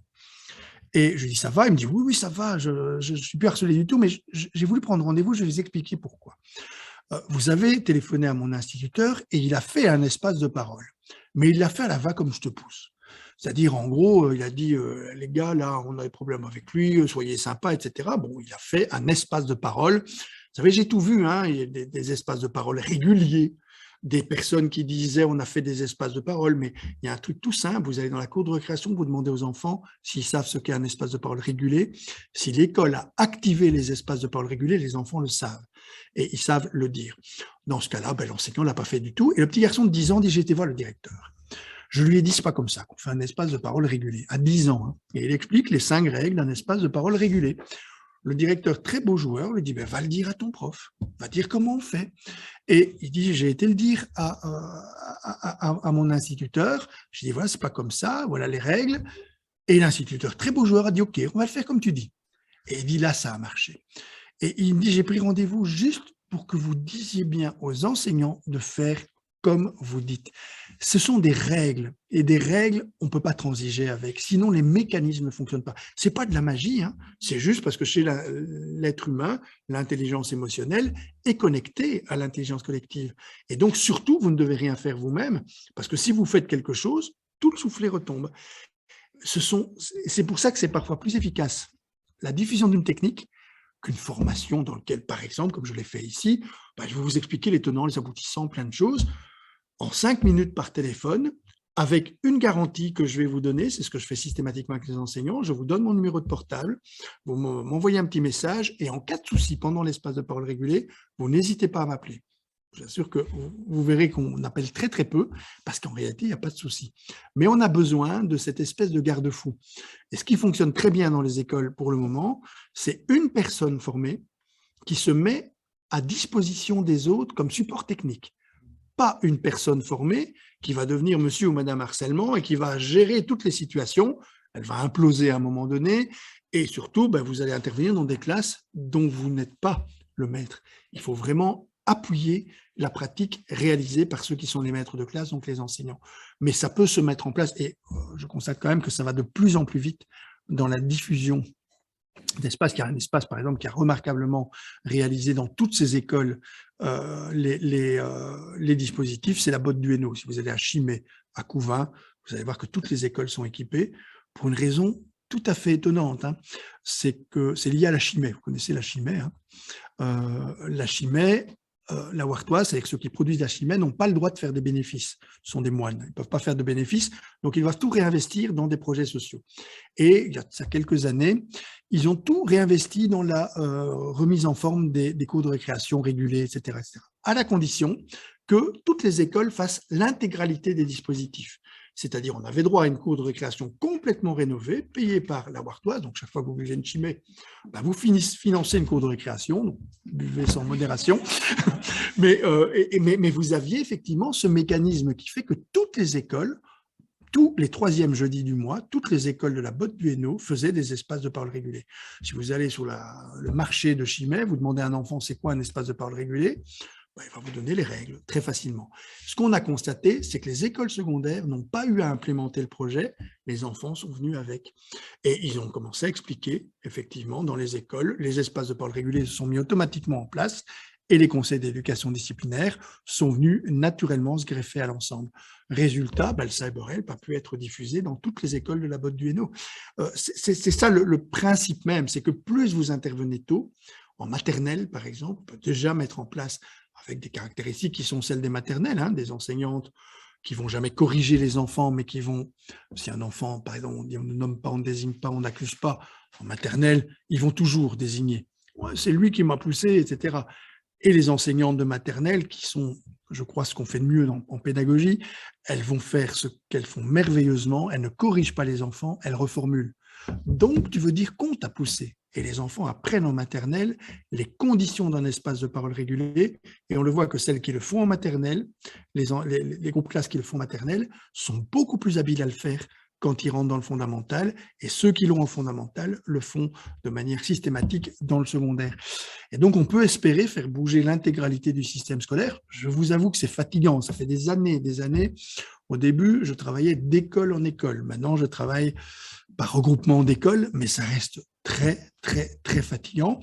Et je lui dis, ça va? Il me dit, oui, ça va, je ne suis plus harcelé du tout, mais j'ai voulu prendre rendez-vous, je vais vous expliquer pourquoi. Vous avez téléphoné à mon instituteur et il a fait un espace de parole, mais il l'a fait à la va comme je te pousse. C'est-à-dire, en gros, il a dit, les gars, là, on a des problèmes avec lui, soyez sympas, etc. Bon, il a fait un espace de parole. Vous savez, j'ai tout vu, hein, il y a des espaces de parole réguliers, des personnes qui disaient on a fait des espaces de parole, mais il y a un truc tout simple, vous allez dans la cour de récréation, vous demandez aux enfants s'ils savent ce qu'est un espace de parole régulé. Si l'école a activé les espaces de parole régulés, les enfants le savent et ils savent le dire. Dans ce cas-là, ben, l'enseignant ne l'a pas fait du tout et le petit garçon de 10 ans dit j'ai été voir le directeur. Je lui ai dit, c'est pas comme ça qu'on fait un espace de parole régulé, à 10 ans. Hein, et il explique les 5 règles d'un espace de parole régulé. Le directeur, très beau joueur, lui dit ben, va le dire à ton prof, va dire comment on fait. Et il dit j'ai été le dire à mon instituteur. Je dis voilà, c'est pas comme ça, voilà les règles. Et l'instituteur, très beau joueur, a dit ok, on va le faire comme tu dis. Et il dit là, ça a marché. Et il me dit j'ai pris rendez-vous juste pour que vous disiez bien aux enseignants de faire comme vous dites. Ce sont des règles, et des règles, on ne peut pas transiger avec, sinon les mécanismes ne fonctionnent pas. Ce n'est pas de la magie, hein. C'est juste parce que chez l'être humain, l'intelligence émotionnelle est connectée à l'intelligence collective. Et donc, surtout, vous ne devez rien faire vous-même, parce que si vous faites quelque chose, tout le soufflet retombe. C'est pour ça que c'est parfois plus efficace la diffusion d'une technique qu'une formation dans laquelle, par exemple, comme je l'ai fait ici, je vais vous expliquer les tenants, les aboutissants, plein de choses. en 5 minutes par téléphone, avec une garantie que je vais vous donner, c'est ce que je fais systématiquement avec les enseignants, je vous donne mon numéro de portable, vous m'envoyez un petit message et en cas de souci pendant l'espace de parole régulé, vous n'hésitez pas à m'appeler. Je vous assure que vous verrez qu'on appelle très très peu parce qu'en réalité, il n'y a pas de souci. Mais on a besoin de cette espèce de garde-fou. Et ce qui fonctionne très bien dans les écoles pour le moment, c'est une personne formée qui se met à disposition des autres comme support technique. Pas une personne formée qui va devenir monsieur ou madame harcèlement et qui va gérer toutes les situations. Elle va imploser à un moment donné et surtout, vous allez intervenir dans des classes dont vous n'êtes pas le maître. Il faut vraiment appuyer la pratique réalisée par ceux qui sont les maîtres de classe, donc les enseignants. Mais ça peut se mettre en place et je constate quand même que ça va de plus en plus vite dans la diffusion d'espace. Il y a un espace, par exemple, qui a remarquablement réalisé dans toutes ces écoles les dispositifs, c'est la botte du Hainaut. Si vous allez à Chimay, à Couvain, vous allez voir que toutes les écoles sont équipées pour une raison tout à fait étonnante. C'est que c'est lié à la Chimay. Vous connaissez la Chimay. La Chimay, la Wartoise, avec ceux qui produisent la Chimay, n'ont pas le droit de faire des bénéfices. Ce sont des moines, ils ne peuvent pas faire de bénéfices, donc ils doivent tout réinvestir dans des projets sociaux. Et il y a ça quelques années, ils ont tout réinvesti dans la remise en forme des cours de récréation régulés, etc., à la condition que toutes les écoles fassent l'intégralité des dispositifs. C'est-à-dire, on avait droit à une cour de récréation complètement rénovée, payée par la Wartoise. Donc, chaque fois que vous buvez une Chimay, vous financez une cour de récréation, donc buvez sans modération. mais vous aviez effectivement ce mécanisme qui fait que toutes les écoles, tous les 3e jeudis du mois, toutes les écoles de la botte du Hainaut faisaient des espaces de parole régulés. Si vous allez sur le marché de Chimay, vous demandez à un enfant c'est quoi un espace de parole régulé, il va vous donner les règles très facilement. Ce qu'on a constaté, c'est que les écoles secondaires n'ont pas eu à implémenter le projet, les enfants sont venus avec. Et ils ont commencé à expliquer, effectivement, dans les écoles, les espaces de parole régulés se sont mis automatiquement en place et les conseils d'éducation disciplinaire sont venus naturellement se greffer à l'ensemble. Résultat, le cyber-help a pu être diffusé dans toutes les écoles de la botte du Hainaut. C'est ça le principe même, c'est que plus vous intervenez tôt, en maternelle par exemple, on peut déjà mettre en place avec des caractéristiques qui sont celles des maternelles, des enseignantes qui ne vont jamais corriger les enfants, mais qui vont, si un enfant, par exemple, on dit on ne nomme pas, on ne désigne pas, on n'accuse pas, en maternelle, ils vont toujours désigner. Ouais, c'est lui qui m'a poussé, etc. Et les enseignantes de maternelle, qui sont, je crois, ce qu'on fait de mieux en pédagogie, elles vont faire ce qu'elles font merveilleusement, elles ne corrigent pas les enfants, elles reformulent. Donc, tu veux dire qu'on t'a poussé. Et les enfants apprennent en maternelle les conditions d'un espace de parole régulé. Et on le voit que celles qui le font en maternelle, les groupes classes qui le font en maternelle, sont beaucoup plus habiles à le faire quand ils rentrent dans le fondamental. Et ceux qui l'ont en fondamental le font de manière systématique dans le secondaire. Et donc, on peut espérer faire bouger l'intégralité du système scolaire. Je vous avoue que c'est fatigant. Ça fait des années, des années. Au début, je travaillais d'école en école. Maintenant, je travaille par regroupement d'écoles, mais ça reste très, très, très fatigant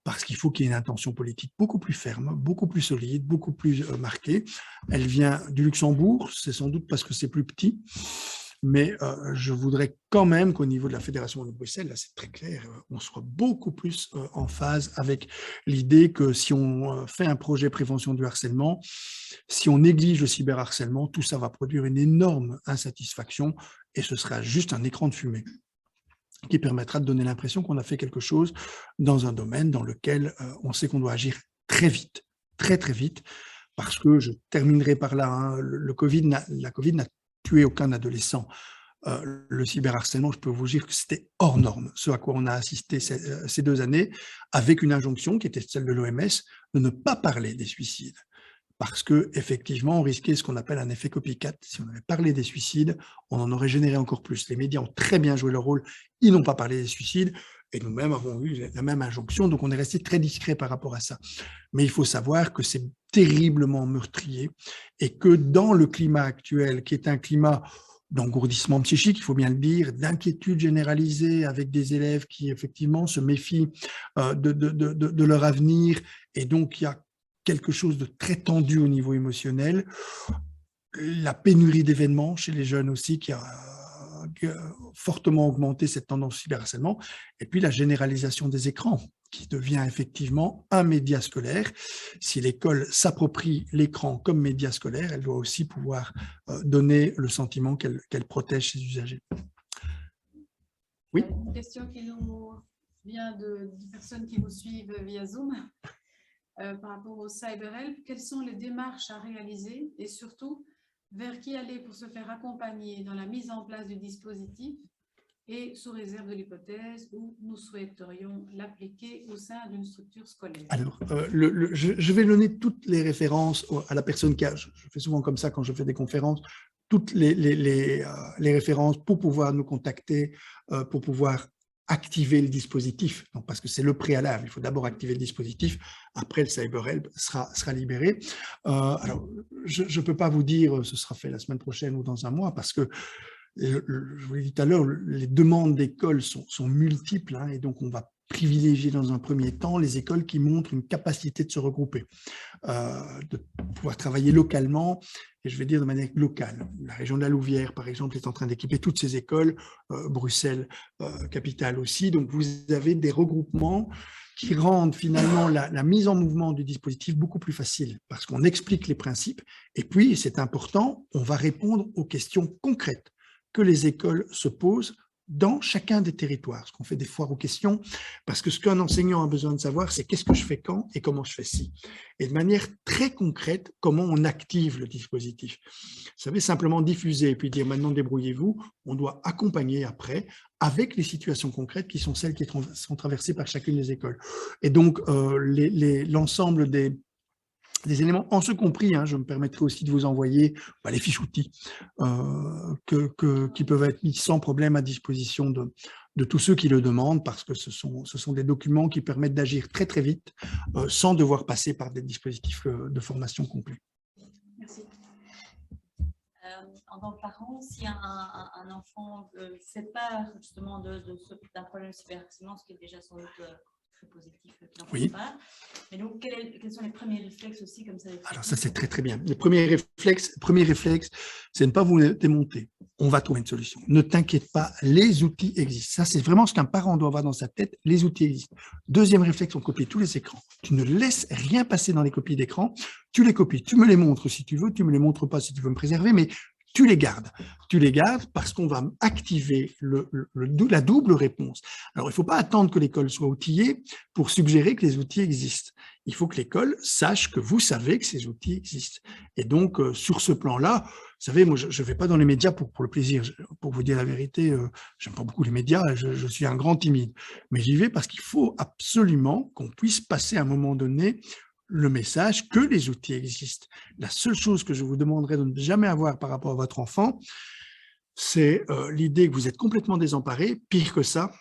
parce qu'il faut qu'il y ait une intention politique beaucoup plus ferme, beaucoup plus solide, beaucoup plus marquée. Elle vient du Luxembourg, c'est sans doute parce que c'est plus petit, mais je voudrais quand même qu'au niveau de la Fédération de Bruxelles, là c'est très clair, on soit beaucoup plus en phase avec l'idée que si on fait un projet prévention du harcèlement, si on néglige le cyberharcèlement, tout ça va produire une énorme insatisfaction et ce sera juste un écran de fumée qui permettra de donner l'impression qu'on a fait quelque chose dans un domaine dans lequel on sait qu'on doit agir très vite, très très vite, parce que je terminerai par là, la Covid n'a tué aucun adolescent. Le cyberharcèlement, je peux vous dire que c'était hors norme, ce à quoi on a assisté ces 2 années, avec une injonction qui était celle de l'OMS de ne pas parler des suicides. Parce qu'effectivement, on risquait ce qu'on appelle un effet copycat. Si on avait parlé des suicides, on en aurait généré encore plus. Les médias ont très bien joué leur rôle, ils n'ont pas parlé des suicides, et nous-mêmes avons eu la même injonction, donc on est resté très discret par rapport à ça. Mais il faut savoir que c'est terriblement meurtrier, et que dans le climat actuel, qui est un climat d'engourdissement psychique, il faut bien le dire, d'inquiétude généralisée avec des élèves qui effectivement se méfient de leur avenir, et donc il y a quelque chose de très tendu au niveau émotionnel, la pénurie d'événements chez les jeunes aussi qui a fortement augmenté cette tendance cyberharcèlement, et puis la généralisation des écrans. qui devient effectivement un média scolaire. Si l'école s'approprie l'écran comme média scolaire, elle doit aussi pouvoir donner le sentiment qu'elle protège ses usagers. Oui. Une question qui nous vient de personnes qui vous suivent via Zoom. Par rapport au CyberHelp, quelles sont les démarches à réaliser et surtout, vers qui aller pour se faire accompagner dans la mise en place du dispositif et sous réserve de l'hypothèse où nous souhaiterions l'appliquer au sein d'une structure scolaire? Alors, je vais donner toutes les références à la personne qui a, je fais souvent comme ça quand je fais des conférences, toutes les références pour pouvoir nous contacter, pour pouvoir activer le dispositif, donc parce que c'est le préalable. Il faut d'abord activer le dispositif, après le CyberHelp sera libéré. Alors, je ne peux pas vous dire ce sera fait la semaine prochaine ou dans un mois, parce que, je vous l'ai dit tout à l'heure, les demandes d'écoles sont multiples, hein, et donc on va privilégier dans un premier temps les écoles qui montrent une capacité de se regrouper, de pouvoir travailler localement, et je vais dire de manière locale. La région de la Louvière, par exemple, est en train d'équiper toutes ces écoles, Bruxelles, capitale aussi, donc vous avez des regroupements qui rendent finalement la mise en mouvement du dispositif beaucoup plus facile, parce qu'on explique les principes, et puis, c'est important, on va répondre aux questions concrètes que les écoles se posent dans chacun des territoires, ce qu'on fait des foires aux questions, parce que ce qu'un enseignant a besoin de savoir, c'est qu'est-ce que je fais quand et comment je fais ci. Et de manière très concrète, comment on active le dispositif. Vous savez, simplement diffuser et puis dire maintenant débrouillez-vous, on doit accompagner après avec les situations concrètes qui sont celles qui sont traversées par chacune des écoles. Et donc, l'ensemble des éléments, en ce compris, hein, je me permettrai aussi de vous envoyer les fiches outils qui peuvent être mis sans problème à disposition de tous ceux qui le demandent, parce que ce sont des documents qui permettent d'agir très très vite sans devoir passer par des dispositifs de formation complets. Merci. En tant que parent, si un enfant fait part justement d'un problème de cyberharcèlement, ce qui est déjà sans doute très positif, qui n'en fait pas. Mais donc, quels sont les premiers réflexes aussi comme ça? Alors ça, c'est très très bien. Le premier réflexe, c'est ne pas vous démonter. On va trouver une solution. Ne t'inquiète pas, les outils existent. Ça, c'est vraiment ce qu'un parent doit avoir dans sa tête. Les outils existent. Deuxième réflexe, on copie tous les écrans. Tu ne laisses rien passer dans les copies d'écran. Tu les copies. Tu me les montres si tu veux. Tu me les montres pas si tu veux me préserver, mais tu les gardes. Tu les gardes parce qu'on va activer la double réponse. Alors, il ne faut pas attendre que l'école soit outillée pour suggérer que les outils existent. Il faut que l'école sache que vous savez que ces outils existent. Et donc, sur ce plan-là, vous savez, moi, je ne vais pas dans les médias pour le plaisir. Pour vous dire la vérité, j'aime pas beaucoup les médias, je suis un grand timide. Mais j'y vais parce qu'il faut absolument qu'on puisse passer à un moment donné le message que les outils existent. La seule chose que je vous demanderai de ne jamais avoir par rapport à votre enfant, c'est l'idée que vous êtes complètement désemparé, pire que ça,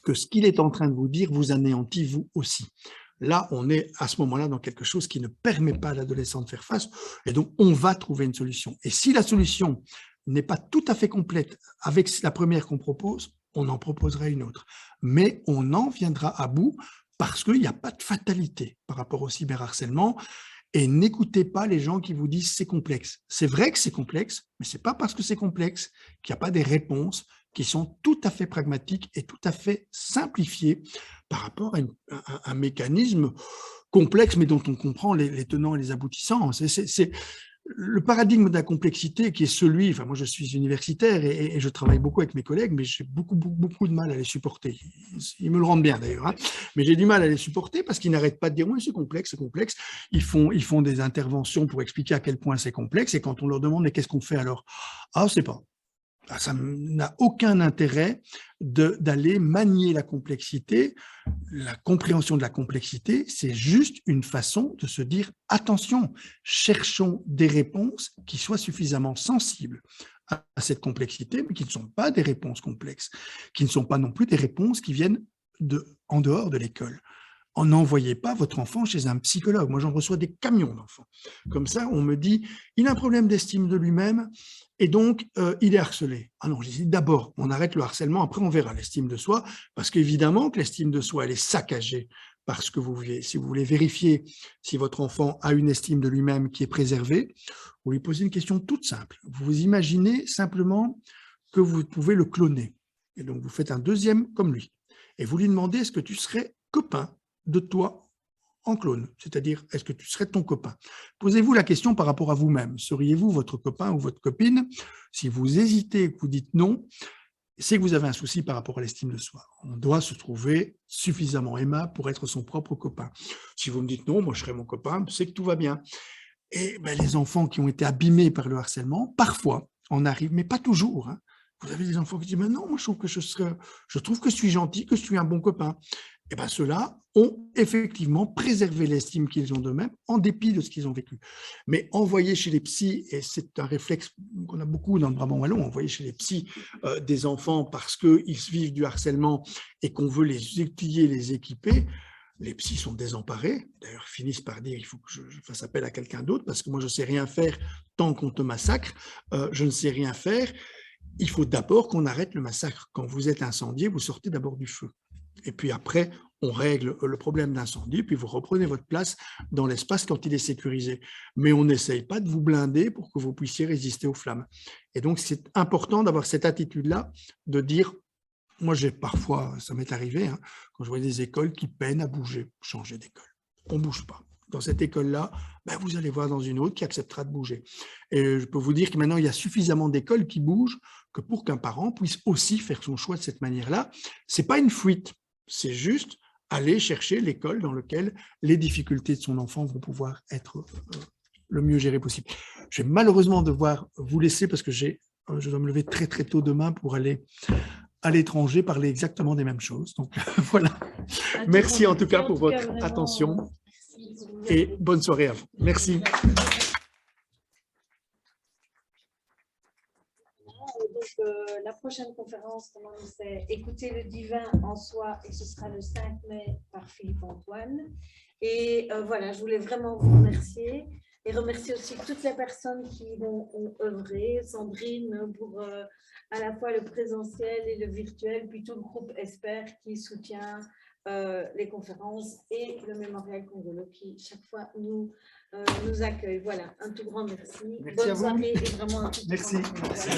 que ce qu'il est en train de vous dire vous anéantit vous aussi. Là, on est à ce moment-là dans quelque chose qui ne permet pas à l'adolescent de faire face, et donc on va trouver une solution. Et si la solution n'est pas tout à fait complète avec la première qu'on propose, on en proposera une autre. Mais on en viendra à bout, parce qu'il n'y a pas de fatalité par rapport au cyberharcèlement, et n'écoutez pas les gens qui vous disent c'est complexe. C'est vrai que c'est complexe, mais ce n'est pas parce que c'est complexe qu'il n'y a pas des réponses qui sont tout à fait pragmatiques et tout à fait simplifiées par rapport à un mécanisme complexe, mais dont on comprend les tenants et les aboutissants. C'est le paradigme de la complexité qui est celui, enfin moi je suis universitaire et je travaille beaucoup avec mes collègues, mais j'ai beaucoup de mal à les supporter. Ils me le rendent bien d'ailleurs, hein, mais j'ai du mal à les supporter parce qu'ils n'arrêtent pas de dire oui c'est complexe, c'est complexe. Ils font des interventions pour expliquer à quel point c'est complexe, et quand on leur demande mais qu'est-ce qu'on fait alors? Ah, c'est pas. Ça n'a aucun intérêt d'aller manier la complexité. La compréhension de la complexité, c'est juste une façon de se dire attention, cherchons des réponses qui soient suffisamment sensibles à cette complexité, mais qui ne sont pas des réponses complexes, qui ne sont pas non plus des réponses qui viennent en dehors de l'école. N'envoyez pas votre enfant chez un psychologue. Moi, j'en reçois des camions d'enfants. Comme ça, on me dit, il a un problème d'estime de lui-même et donc il est harcelé. Ah non, je dis d'abord, on arrête le harcèlement, après on verra l'estime de soi, parce qu'évidemment que l'estime de soi, elle est saccagée parce que si vous voulez vérifier si votre enfant a une estime de lui-même qui est préservée, vous lui posez une question toute simple. Vous vous imaginez simplement que vous pouvez le cloner. Et donc, vous faites un deuxième comme lui. Et vous lui demandez, est-ce que tu serais copain de toi en clone, c'est-à-dire, est-ce que tu serais ton copain? Posez-vous la question par rapport à vous-même. Seriez-vous votre copain ou votre copine? Si vous hésitez et que vous dites non, c'est que vous avez un souci par rapport à l'estime de soi. On doit se trouver suffisamment aimable pour être son propre copain. Si vous me dites non, moi je serai mon copain, c'est que tout va bien. Et ben, les enfants qui ont été abîmés par le harcèlement, parfois, on arrive, mais pas toujours. Hein. Vous avez des enfants qui disent, mais non, moi je trouve que je suis gentil, que je suis un bon copain. Et bien ceux-là ont effectivement préservé l'estime qu'ils ont d'eux-mêmes en dépit de ce qu'ils ont vécu. Mais envoyer chez les psys, et c'est un réflexe qu'on a beaucoup dans le Brabant wallon, envoyer chez les psys des enfants parce qu'ils vivent du harcèlement et qu'on veut les outiller, les équiper, les psys sont désemparés. D'ailleurs, ils finissent par dire il faut que je fasse appel à quelqu'un d'autre parce que moi, je ne sais rien faire tant qu'on te massacre. Je ne sais rien faire. Il faut d'abord qu'on arrête le massacre. Quand vous êtes incendié, vous sortez d'abord du feu. Et puis après, on règle le problème d'incendie, puis vous reprenez votre place dans l'espace quand il est sécurisé. Mais on n'essaye pas de vous blinder pour que vous puissiez résister aux flammes. Et donc, c'est important d'avoir cette attitude-là, de dire, moi, j'ai parfois, ça m'est arrivé, hein, quand je vois des écoles qui peinent à bouger, changer d'école. On ne bouge pas. Dans cette école-là, ben, vous allez voir dans une autre qui acceptera de bouger. Et je peux vous dire que maintenant, il y a suffisamment d'écoles qui bougent que pour qu'un parent puisse aussi faire son choix de cette manière-là. Ce n'est pas une fuite, c'est juste aller chercher l'école dans laquelle les difficultés de son enfant vont pouvoir être le mieux gérées possible. Je vais malheureusement devoir vous laisser parce que je dois me lever très très tôt demain pour aller à l'étranger parler exactement des mêmes choses. Donc voilà. Merci en tout cas pour votre attention et bonne soirée à vous. Merci. Donc, la prochaine conférence, c'est Écouter le divin en soi, et ce sera le 5 mai par Philippe Antoine. Et voilà, je voulais vraiment vous remercier et remercier aussi toutes les personnes qui ont œuvré, Sandrine pour à la fois le présentiel et le virtuel, puis tout le groupe Esper qui soutient les conférences et le Mémorial Congolo qui chaque fois nous accueille. Voilà, un tout grand merci. Merci Bonne à vous. soirée et vraiment un tout Merci. grand merci.